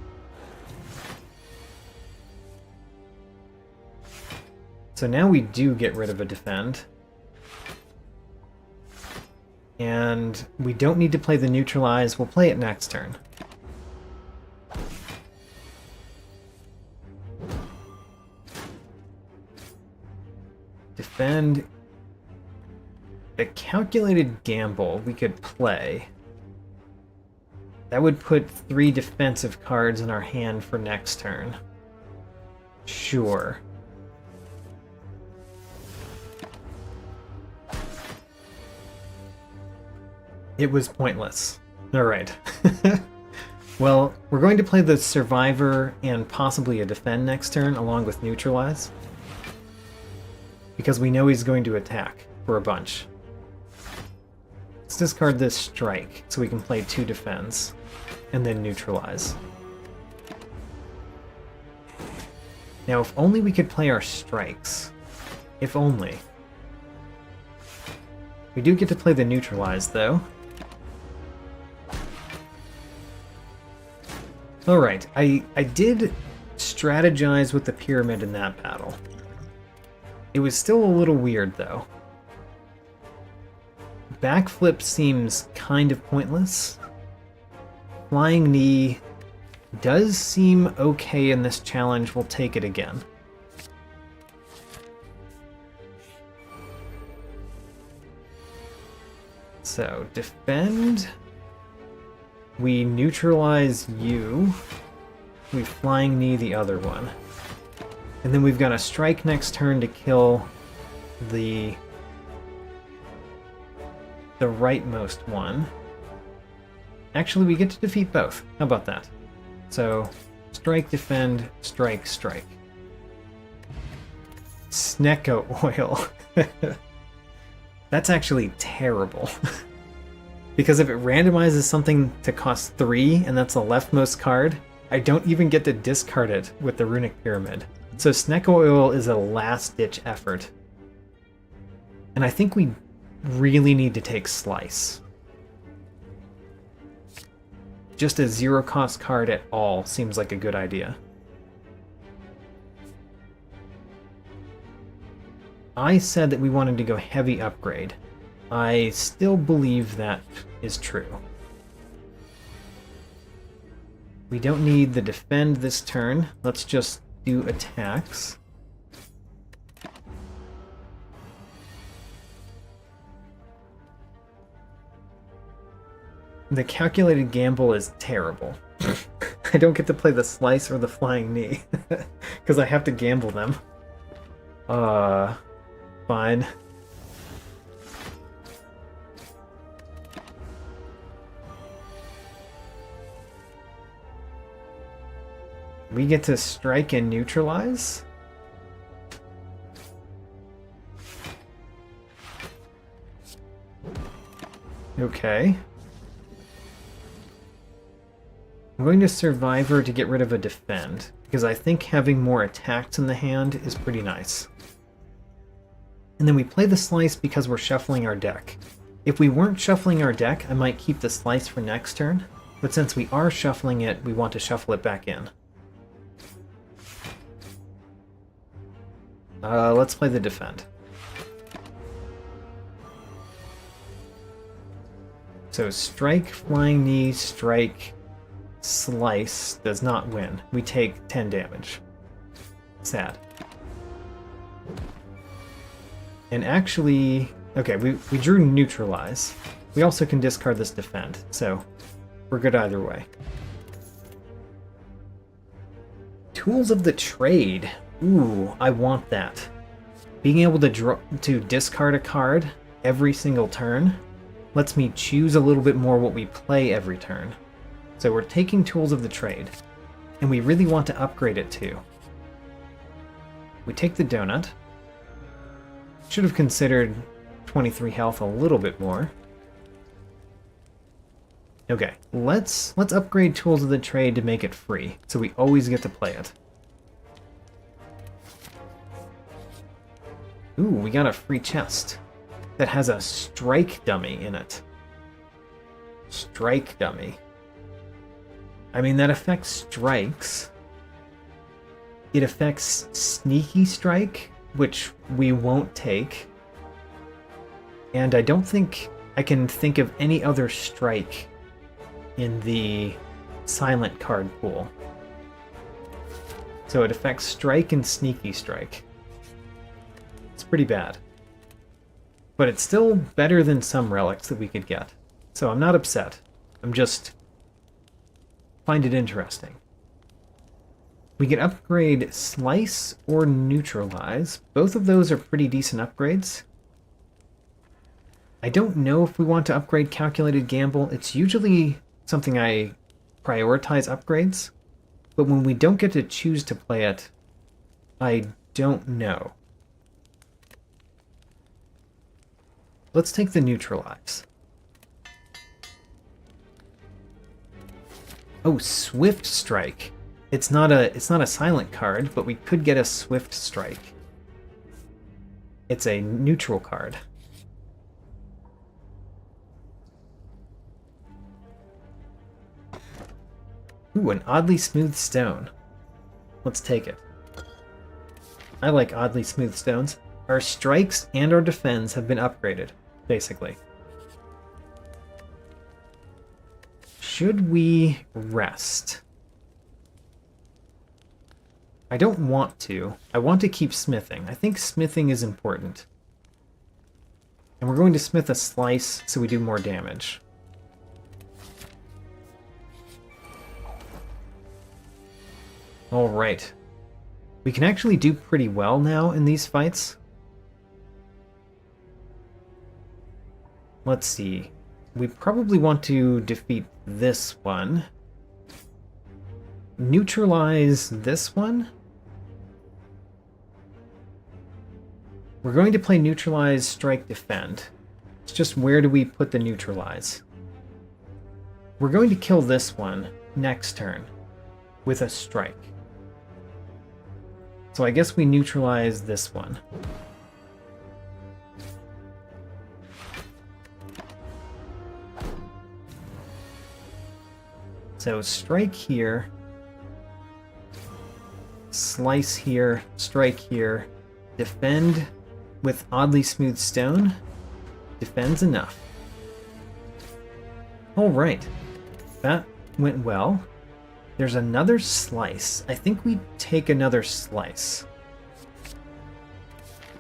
So now we do get rid of a Defend. And we don't need to play the Neutralize, we'll play it next turn. Defend. A Calculated Gamble we could play. That would put 3 defensive cards in our hand for next turn. Sure. It was pointless. Alright. Well, we're going to play the Survivor and possibly a Defend next turn along with Neutralize. Because we know he's going to attack for a bunch. Let's discard this Strike so we can play 2 Defends and then Neutralize. Now, if only we could play our Strikes. If only. We do get to play the Neutralize, though. Alright, I did strategize with the Pyramid in that battle. It was still a little weird, though. Backflip seems kind of pointless. Flying Knee does seem okay in this challenge. We'll take it again. So, Defend. We Neutralize you. We Flying Knee the other one. And then we've got a Strike next turn to kill the rightmost one. Actually, we get to defeat both. How about that? So, Strike, Defend, Strike, Strike. Snecko Oil. That's actually terrible. Because if it randomizes something to cost 3, and that's the leftmost card, I don't even get to discard it with the Runic Pyramid. So Sneck Oil is a last-ditch effort. And I think we really need to take Slice. Just a zero-cost card at all seems like a good idea. I said that we wanted to go heavy upgrade. I still believe that is true. We don't need the defend this turn. Let's just do attacks. The calculated gamble is terrible. I don't get to play the Slice or the Flying Knee, because I have to gamble them. Fine. We get to strike and neutralize? Okay. I'm going to Survivor to get rid of a defend, because I think having more attacks in the hand is pretty nice. And then we play the Slice because we're shuffling our deck. If we weren't shuffling our deck, I might keep the Slice for next turn, but since we are shuffling it, we want to shuffle it back in. Let's play the defend. So strike, Flying Knee, strike, Slice does not win. We take 10 damage. Sad. And actually, okay, we drew neutralize. We also can discard this defend, so we're good either way. Tools of the Trade. Ooh, I want that. Being able to discard a card every single turn lets me choose a little bit more what we play every turn. So we're taking Tools of the Trade, and we really want to upgrade it too. We take the donut. Should have considered 23 health a little bit more. Okay, let's upgrade Tools of the Trade to make it free, so we always get to play it. Ooh, we got a free chest that has a strike dummy in it. Strike dummy. I mean, that affects strikes. It affects Sneaky Strike, which we won't take. And I don't think I can think of any other strike in the silent card pool. So it affects Strike and Sneaky Strike. It's pretty bad. But it's still better than some relics that we could get. So I'm not upset. I'm just find it interesting. We can upgrade Slice or Neutralize. Both of those are pretty decent upgrades. I don't know if we want to upgrade Calculated Gamble. It's usually something I prioritize upgrades. But when we don't get to choose to play it, I don't know. Let's take the Neutralize. Oh, Swift Strike. It's not a silent card, but we could get a Swift Strike. It's a neutral card. Ooh, an Oddly Smooth Stone. Let's take it. I like oddly smooth stones. Our strikes and our defends have been upgraded, basically. Should we rest? I don't want to. I want to keep smithing. I think smithing is important. And we're going to smith a Slice so we do more damage. Alright. We can actually do pretty well now in these fights. Let's see. We probably want to defeat this one. Neutralize this one? We're going to play Neutralize, Strike, Defend. It's just where do we put the Neutralize? We're going to kill this one next turn. with a strike. So I guess we neutralize this one. So strike here, slice here, strike here, defend with oddly smooth stone, defends enough. Alright, that went well. There's another slice. I think we take another slice.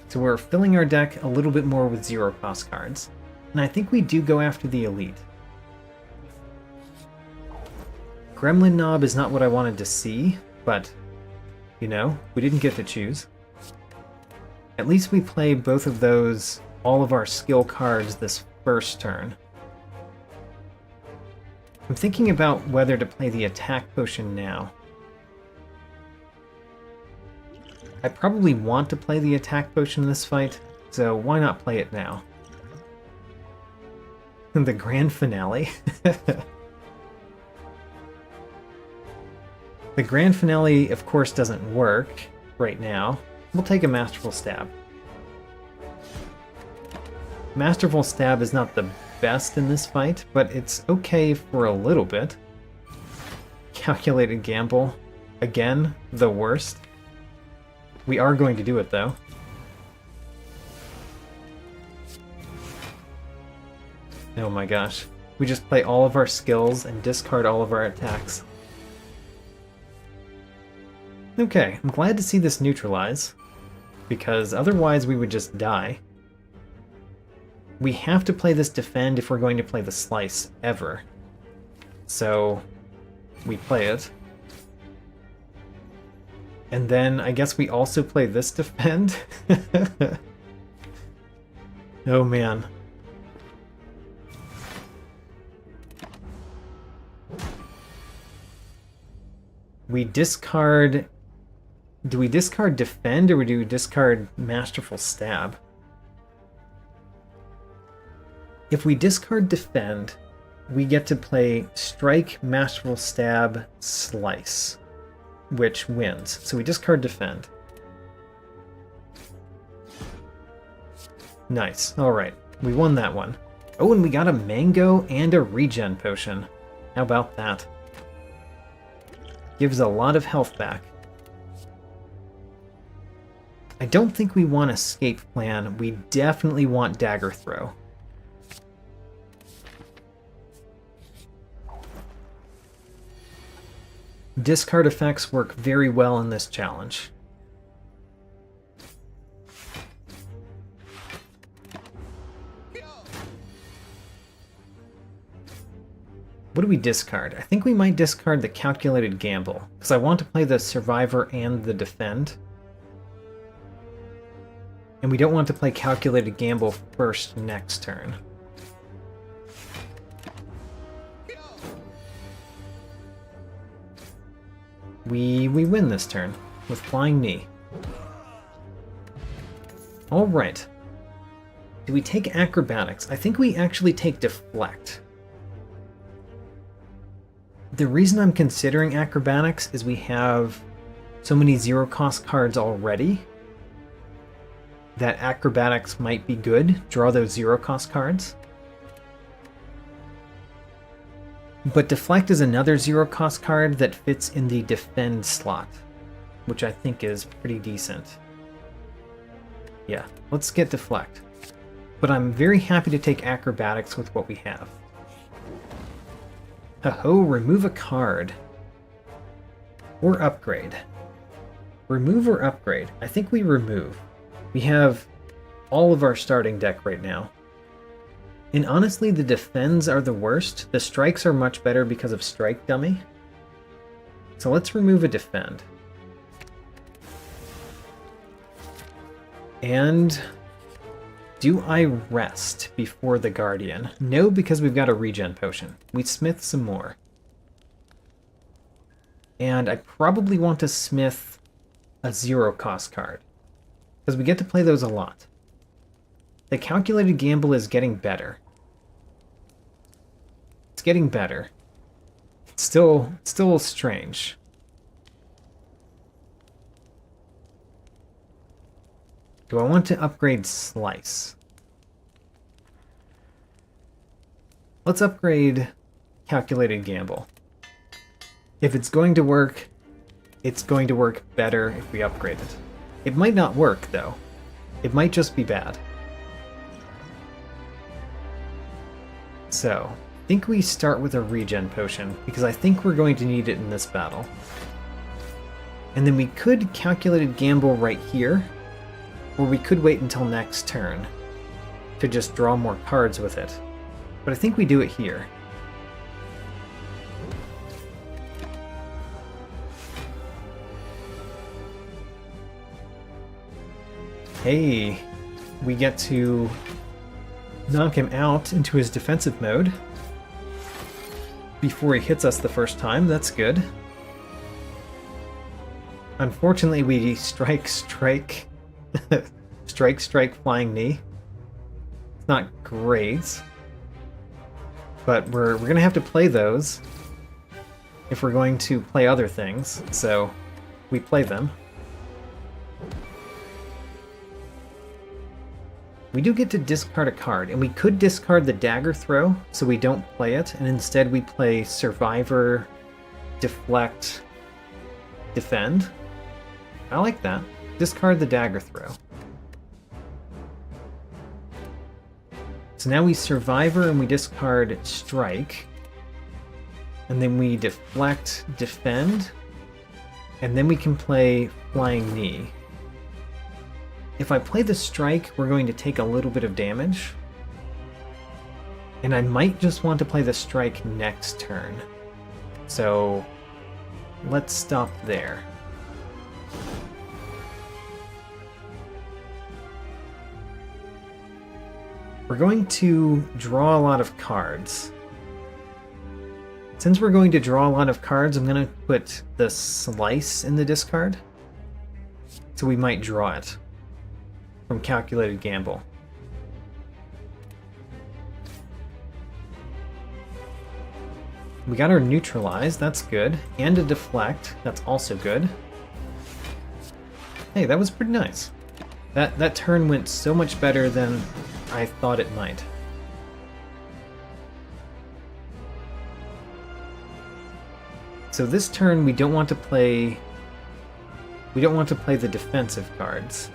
So we're filling our deck a little bit more with zero cost cards. And I think we do go after the elite. Gremlin Knob is not what I wanted to see, but, you know, we didn't get to choose. At least we play both of those, all of our skill cards this first turn. I'm thinking about whether to play the attack potion now. I probably want to play the attack potion in this fight, so why not play it now? The grand finale? The grand finale, of course, doesn't work right now. We'll take a Masterful Stab. Masterful Stab is not the best in this fight, but it's okay for a little bit. Calculated Gamble. Again, the worst. We are going to do it, though. Oh my gosh. We just play all of our skills and discard all of our attacks. Okay, I'm glad to see this neutralize, because otherwise we would just die. We have to play this defend if we're going to play the slice ever. So, we play it. And then I guess we also play this defend? Oh man. We discard... Do we discard defend or do we discard Masterful Stab? If we discard defend, we get to play strike, Masterful Stab, slice, which wins. So we discard defend. Nice. Alright. We won that one. Oh, and we got a mango and a regen potion. How about that? Gives a lot of health back. I don't think we want Escape Plan. We definitely want Dagger Throw. Discard effects work very well in this challenge. What do we discard? I think we might discard the Calculated Gamble, because I want to play the Survivor and the Defend. And we don't want to play Calculated Gamble first next turn. We win this turn with Flying Knee. Alright. Do we take Acrobatics? I think we actually take Deflect. The reason I'm considering Acrobatics is we have so many zero-cost cards already that Acrobatics might be good. Draw those zero-cost cards. But Deflect is another zero-cost card that fits in the Defend slot, which I think is pretty decent. Yeah, let's get Deflect. But I'm very happy to take Acrobatics with what we have. Ho-ho, remove a card. Or upgrade. Remove or upgrade? I think we remove. We have all of our starting deck right now. And honestly, the defends are the worst. The strikes are much better because of Strike Dummy. So let's remove a defend. And do I rest before the Guardian? No, because we've got a regen potion. We smith some more. And I probably want to smith a zero-cost card, because we get to play those a lot. The Calculated Gamble is getting better. It's getting better. It's still strange. Do I want to upgrade Slice? Let's upgrade Calculated Gamble. If it's going to work, it's going to work better if we upgrade it. It might not work, though. It might just be bad. So, I think we start with a regen potion, because I think we're going to need it in this battle. And then we could Calculated Gamble right here, or we could wait until next turn to just draw more cards with it. But I think we do it here. Hey, we get to knock him out into his defensive mode before he hits us the first time. That's good. Unfortunately, we strike, strike, flying knee. It's not great, but we're gonna have to play those if we're going to play other things, so we play them. We do get to discard a card, and we could discard the Dagger Throw so we don't play it, and instead we play Survivor, Deflect, Defend. I like that. Discard the Dagger Throw. So now we Survivor and we discard Strike, and then we Deflect, Defend, and then we can play Flying Knee. If I play the Strike, we're going to take a little bit of damage. And I might just want to play the Strike next turn. So let's stop there. We're going to draw a lot of cards. Since we're going to draw a lot of cards, I'm going to put the Slice in the discard. So we might draw it from Calculated Gamble. We got our Neutralize, that's good. And a Deflect, that's also good. Hey, that was pretty nice. That turn went so much better than I thought it might. So this turn we don't want to play the defensive cards.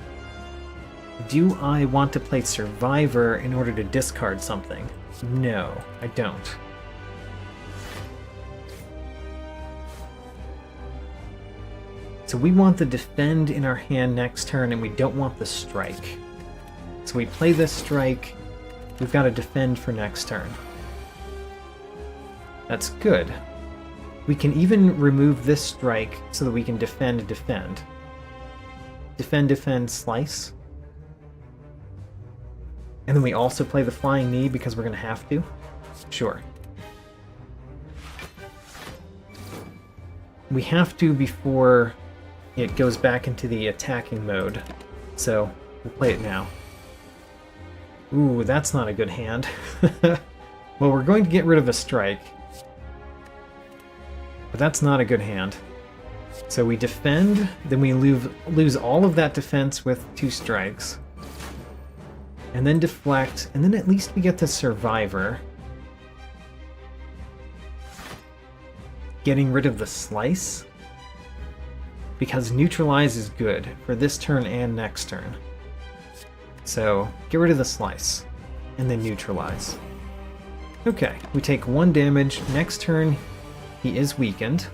Do I want to play Survivor in order to discard something? No, I don't. So we want the Defend in our hand next turn, and we don't want the Strike. So we play this Strike, we've got to Defend for next turn. That's good. We can even remove this Strike so that we can Defend, Defend. Defend, Defend, Slice. And then we also play the Flying Knee because we're going to have to? Sure. We have to before it goes back into the attacking mode. So, we'll play it now. Ooh, that's not a good hand. Well, we're going to get rid of a Strike. But that's not a good hand. So we Defend, then we lose all of that defense with 2 strikes. And then Deflect, and then at least we get to Survivor. Getting rid of the Slice. Because Neutralize is good for this turn and next turn. So, get rid of the Slice. And then Neutralize. Okay, we take 1 damage. Next turn, he is weakened.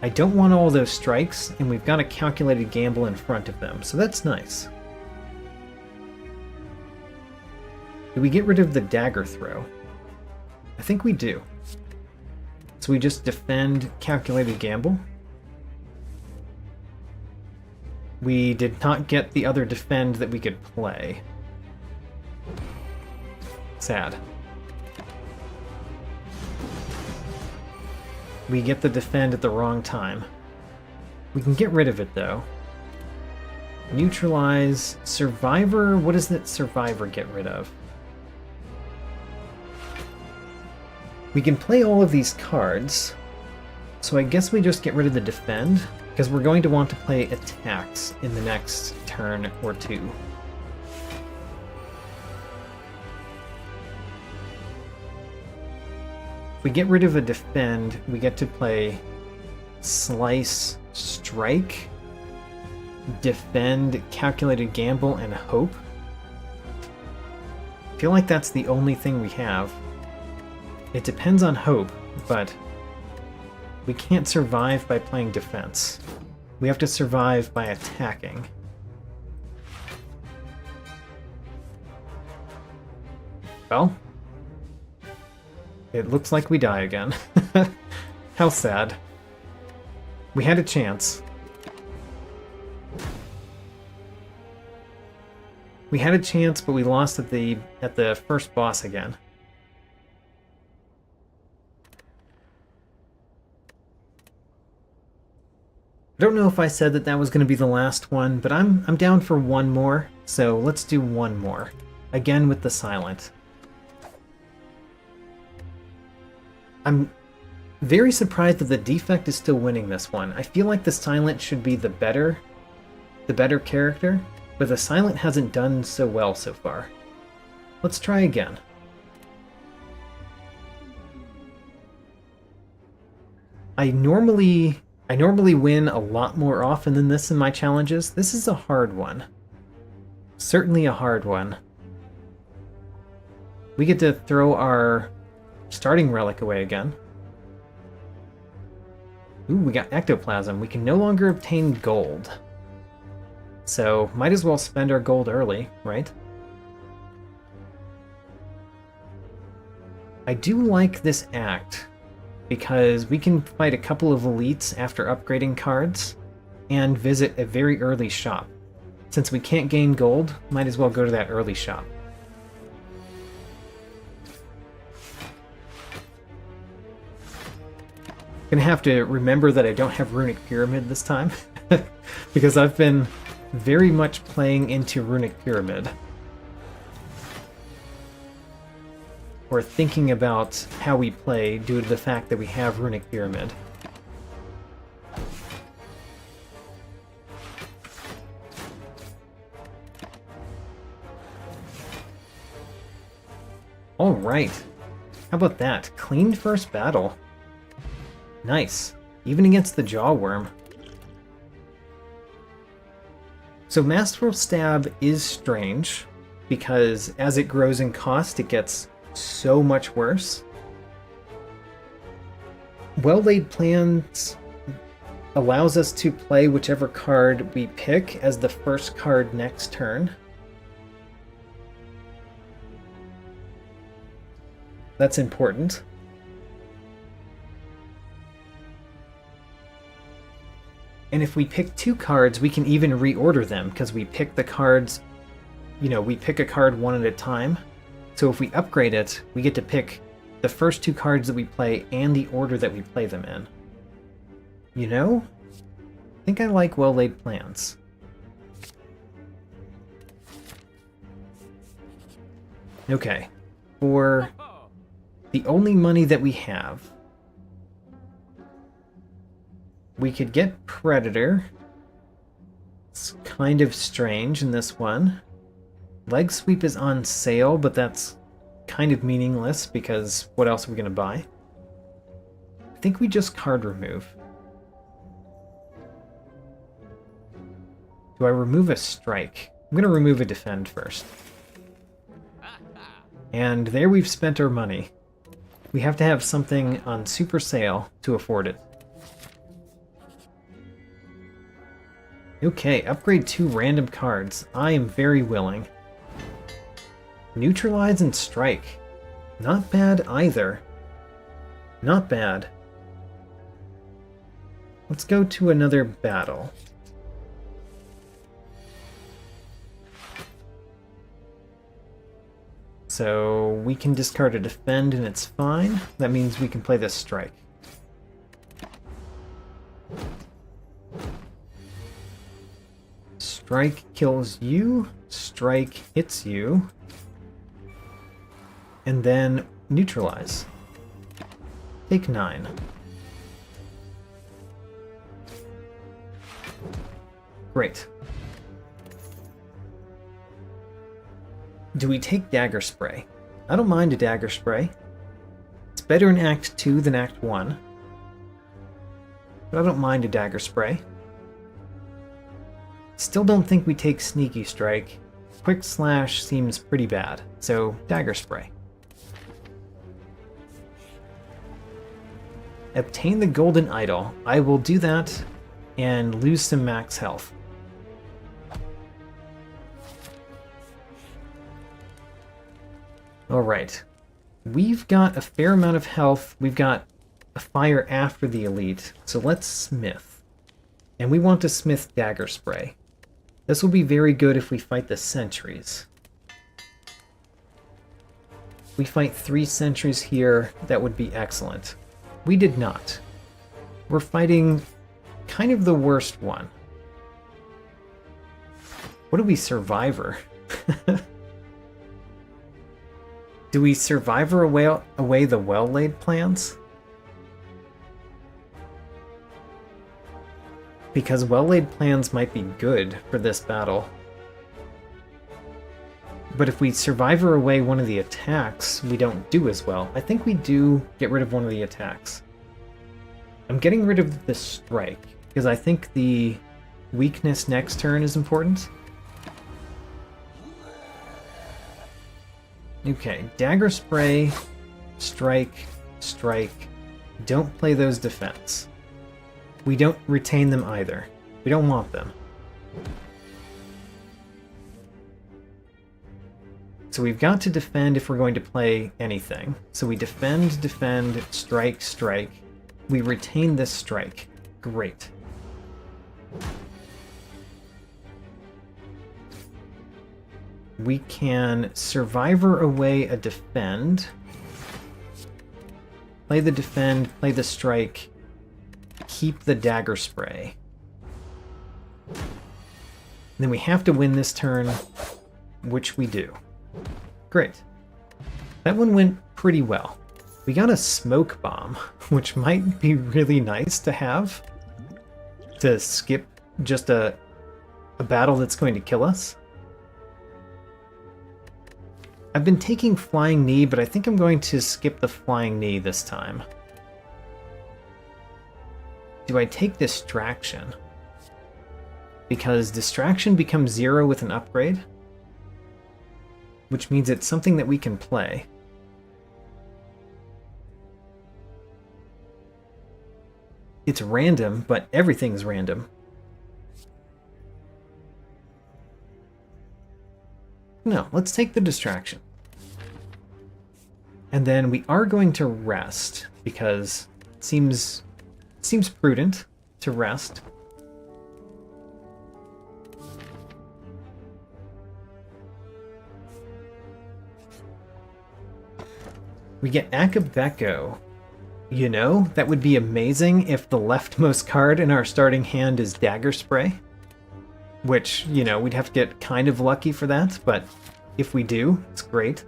I don't want all those strikes, and we've got a Calculated Gamble in front of them, so that's nice. Do we get rid of the Dagger Throw? I think we do. So we just Defend, Calculated Gamble. We did not get the other Defend that we could play. Sad. We get the Defend at the wrong time. We can get rid of it, though. Neutralize. Survivor? What does that Survivor get rid of? We can play all of these cards, so I guess we just get rid of the Defend. because we're going to want to play attacks in the next turn or two. If we get rid of a defend, we get to play slice, strike, defend, calculated gamble, and hope. I feel like that's the only thing we have. It depends on hope, but we can't survive by playing defense. We have to survive by attacking. Well, it looks like we die again. How sad. We had a chance. We had a chance, but we lost at the first boss again. I don't know if I said that was going to be the last one, but I'm down for one more, so let's do one more. Again with the silent. I'm very surprised that the Defect is still winning this one. I feel like the silent should be the better character, but the silent hasn't done so well so far. Let's try again. I normally win a lot more often than this in my challenges. This is a hard one. Certainly a hard one. We get to throw our starting relic away again. Ooh, we got ectoplasm. We can no longer obtain gold. So, might as well spend our gold early, right? I do like this act, because we can fight a couple of elites after upgrading cards, and visit a very early shop. Since we can't gain gold, might as well go to that early shop. Gonna have to remember that I don't have Runic Pyramid this time, because I've been very much playing into Runic Pyramid. Or thinking about how we play due to the fact that we have Runic Pyramid. Alright. How about that? Clean first battle. Nice. Even against the Jawworm. So Masterful Stab is strange, because as it grows in cost, it gets so much worse. Well-Laid Plans allows us to play whichever card we pick as the first card next turn. That's important. And if we pick two cards, we can even reorder them, because we pick the cards, we pick a card one at a time. So if we upgrade it, we get to pick the first two cards that we play and the order that we play them in. I think I like Well-Laid Plans. Okay, for the only money that we have, we could get Predator. It's kind of strange in this one. Leg Sweep is on sale, but that's kind of meaningless because what else are we going to buy? I think we just card remove. Do I remove a strike? I'm going to remove a defend first. And there we've spent our money. We have to have something on super sale to afford it. Okay, upgrade 2 random cards. I am very willing. Neutralize and strike. Not bad either. Not bad. Let's go to another battle. So we can discard a defend and it's fine. That means we can play this strike. Strike kills you, strike hits you, and then neutralize. Take 9. Great. Do we take Dagger Spray? I don't mind a Dagger Spray. It's better in Act 2 than Act 1. But I don't mind a Dagger Spray. Still don't think we take Sneaky Strike. Quick Slash seems pretty bad, so Dagger Spray. Obtain the Golden Idol. I will do that and lose some max health. Alright. We've got a fair amount of health. We've got a fire after the elite, so let's smith. And we want to smith Dagger Spray. This will be very good if we fight the sentries. If we fight 3 sentries here, that would be excellent. We did not. We're fighting kind of the worst one. What do we survivor? Do we survivor away the well-laid plans? Because well-laid plans might be good for this battle. But if we survivor away one of the attacks, we don't do as well. I think we do get rid of one of the attacks. I'm getting rid of the strike, because I think the weakness next turn is important. Okay, Dagger Spray, strike, strike. Don't play those defense. We don't retain them either. We don't want them. So we've got to defend if we're going to play anything. So we defend, defend, strike, strike. We retain this strike. Great. We can survivor away a defend. Play the defend, play the strike. Keep the Dagger Spray. And then we have to win this turn, which we do. Great. That one went pretty well. We got a smoke bomb, which might be really nice to have. To skip just a battle that's going to kill us. I've been taking Flying Knee, but I think I'm going to skip the Flying Knee this time. Do I take Distraction? Because Distraction becomes 0 with an upgrade, which means it's something that we can play. It's random, but everything's random. No, let's take the Distraction. And then we are going to rest, because it seems prudent to rest. We get Akabeko. You know, that would be amazing if the leftmost card in our starting hand is Dagger Spray. Which, you know, we'd have to get kind of lucky for that, but if we do, it's great.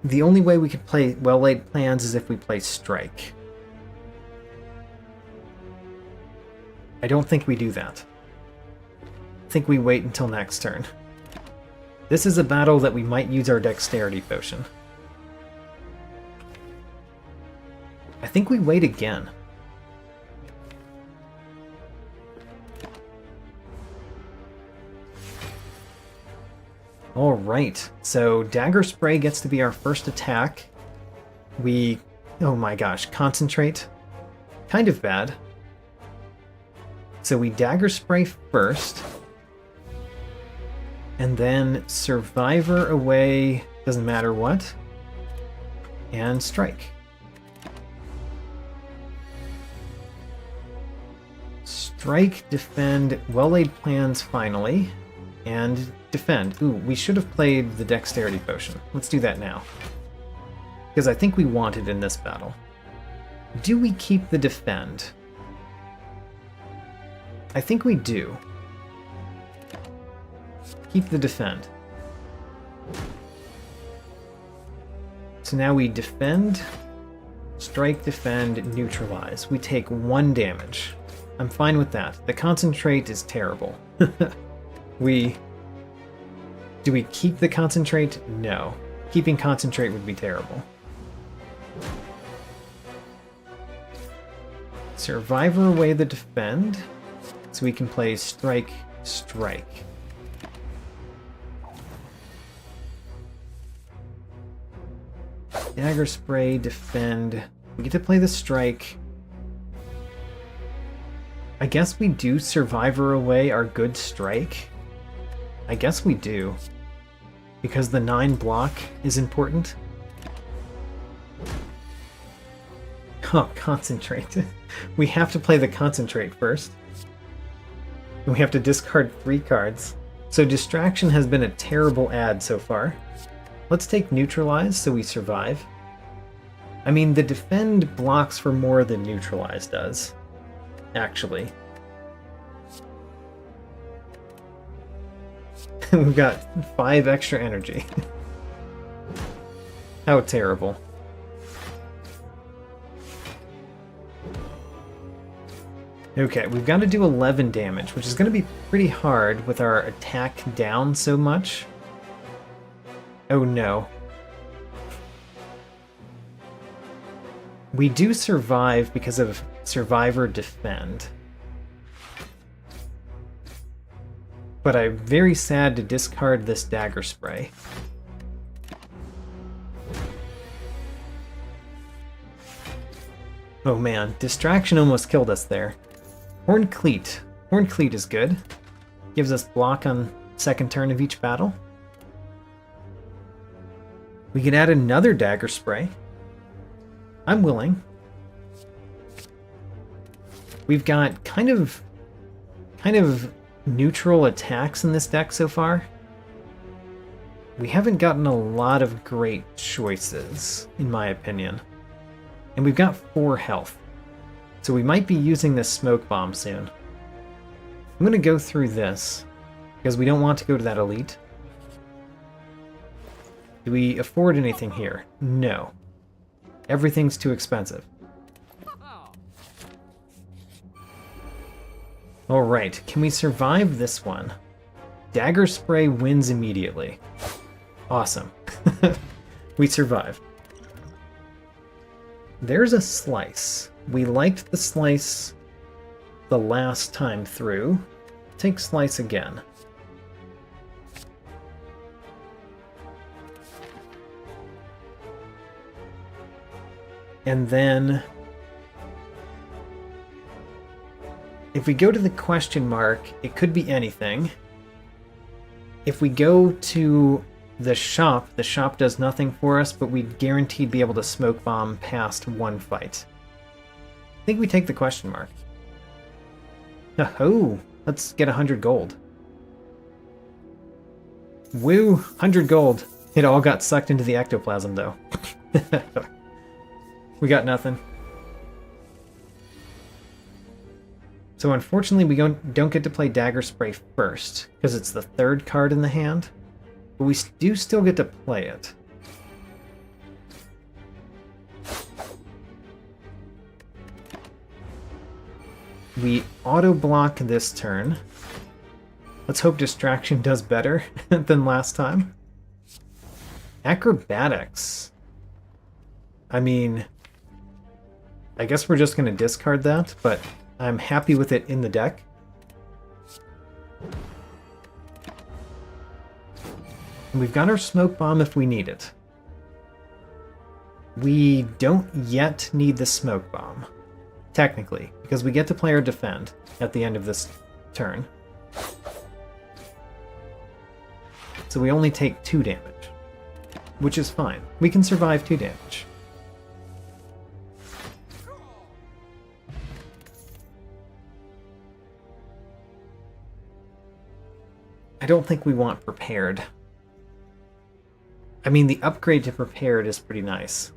The only way we could play well-laid plans is if we play strike. I don't think we do that. I think we wait until next turn. This is a battle that we might use our dexterity potion. I think we wait again. Alright, so Dagger Spray gets to be our first attack. We, oh my gosh, concentrate. Kind of bad. So we Dagger Spray first. And then Survivor away, doesn't matter what. And strike. Strike, defend, well-laid plans finally. And defend. Ooh, we should have played the dexterity potion. Let's do that now. Because I think we want it in this battle. Do we keep the defend? I think we do. Keep the defend. So now we defend, Strike, defend, neutralize. We take 1 damage. I'm fine with that. The concentrate is terrible. Do we keep the concentrate? No. Keeping concentrate would be terrible. Survivor away the defend, so we can play strike, strike. Dagger spray, defend. We get to play the strike. I guess we do survivor away our good strike. I guess we do. Because the 9 block is important. Oh, concentrate. We have to play the concentrate first. We have to discard 3 cards. So distraction has been a terrible ad so far. Let's take neutralize so we survive. I mean, the defend blocks for more than neutralize does, actually. We've got 5 extra energy. How terrible. Okay, we've got to do 11 damage, which is going to be pretty hard with our attack down so much. Oh no. We do survive because of survivor defend. But I'm very sad to discard this dagger spray. Oh man, distraction almost killed us there. Horn Cleat. Horn Cleat is good. Gives us block on second turn of each battle. We could add another dagger spray. I'm willing. We've got kind of neutral attacks in this deck so far. We haven't gotten a lot of great choices, in my opinion. And we've got 4 health. So we might be using this smoke bomb soon. I'm going to go through this, because we don't want to go to that elite. Do we afford anything here? No. Everything's too expensive. Alright, can we survive this one? Dagger spray wins immediately. Awesome. We survived. There's a slice. We liked the slice the last time through. Take slice again. And then if we go to the question mark, it could be anything. If we go to the shop does nothing for us, but we'd guaranteed be able to smoke bomb past 1 fight. I think we take the question mark. Oh, let's get 100 gold. Woo, 100 gold. It all got sucked into the ectoplasm, though. We got nothing. So unfortunately, we don't get to play Dagger Spray first, because it's the 3rd card in the hand. But we do still get to play it. We auto-block this turn. Let's hope Distraction does better than last time. Acrobatics. I mean, I guess we're just going to discard that, but I'm happy with it in the deck. And we've got our smoke bomb if we need it. We don't yet need the smoke bomb, technically, because we get to play our defend at the end of this turn. So we only take 2 damage, which is fine. We can survive 2 damage. I don't think we want prepared. I mean, the upgrade to prepared is pretty nice.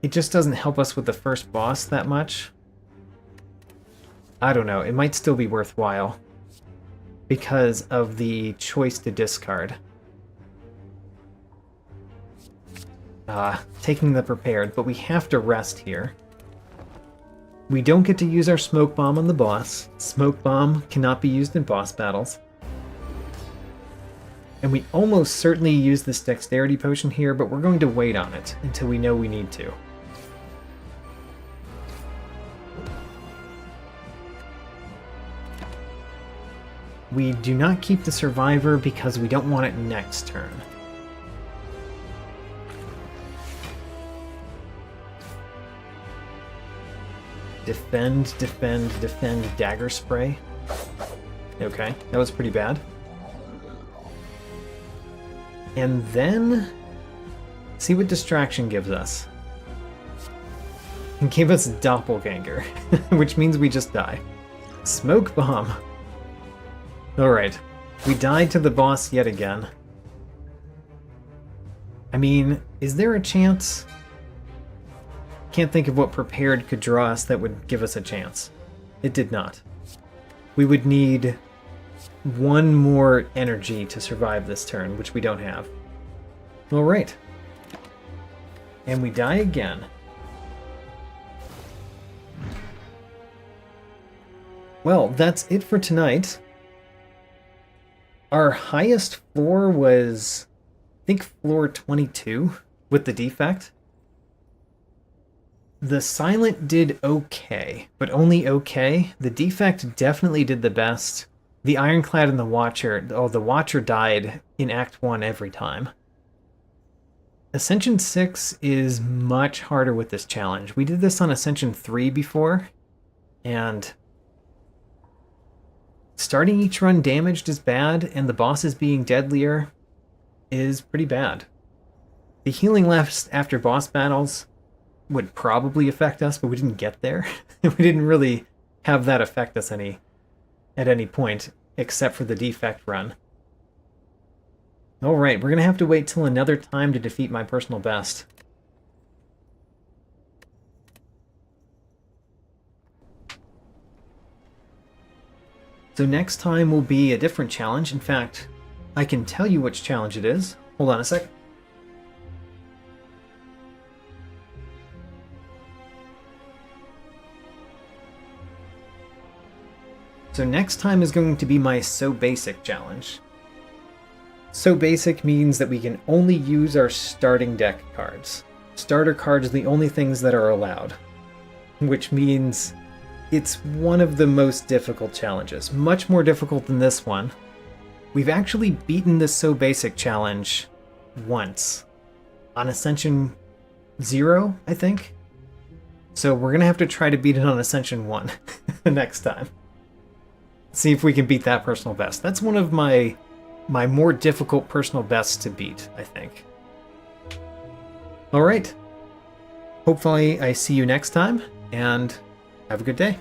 It just doesn't help us with the first boss that much. I don't know, it might still be worthwhile because of the choice to discard. taking the prepared, but we have to rest here. We don't get to use our smoke bomb on the boss. Smoke bomb cannot be used in boss battles. And we almost certainly use this dexterity potion here, but we're going to wait on it until we know we need to. We do not keep the survivor because we don't want it next turn. Defend, defend, defend, dagger spray. Okay, that was pretty bad. And then, see what distraction gives us. It gave us doppelganger, which means we just die. Smoke bomb. Alright, we died to the boss yet again. I mean, is there a chance? Can't think of what prepared could draw us that would give us a chance. It did not. We would need one more energy to survive this turn, which we don't have. Alright. And we die again. Well, that's it for tonight. Our highest floor was, I think, floor 22 with the defect. The silent did okay, but only okay. The defect definitely did the best. The ironclad and the watcher, oh, the watcher died in Act 1 every time. Ascension 6 is much harder with this challenge. We did this on Ascension 3 before, and starting each run damaged is bad, and the bosses being deadlier is pretty bad. The healing left after boss battles would probably affect us, but we didn't get there. We didn't really have that affect us at any point, except for the defect run. Alright, we're going to have to wait till another time to defeat my personal best. So next time will be a different challenge. In fact, I can tell you which challenge it is. Hold on a sec. So next time is going to be my So Basic challenge. So Basic means that we can only use our starting deck cards. Starter cards are the only things that are allowed, which means it's one of the most difficult challenges. Much more difficult than this one. We've actually beaten the So Basic challenge once. On Ascension 0, I think? So we're going to have to try to beat it on Ascension 1 the next time. See if we can beat that personal best. That's one of my more difficult personal bests to beat, I think. Alright. Hopefully I see you next time, and have a good day.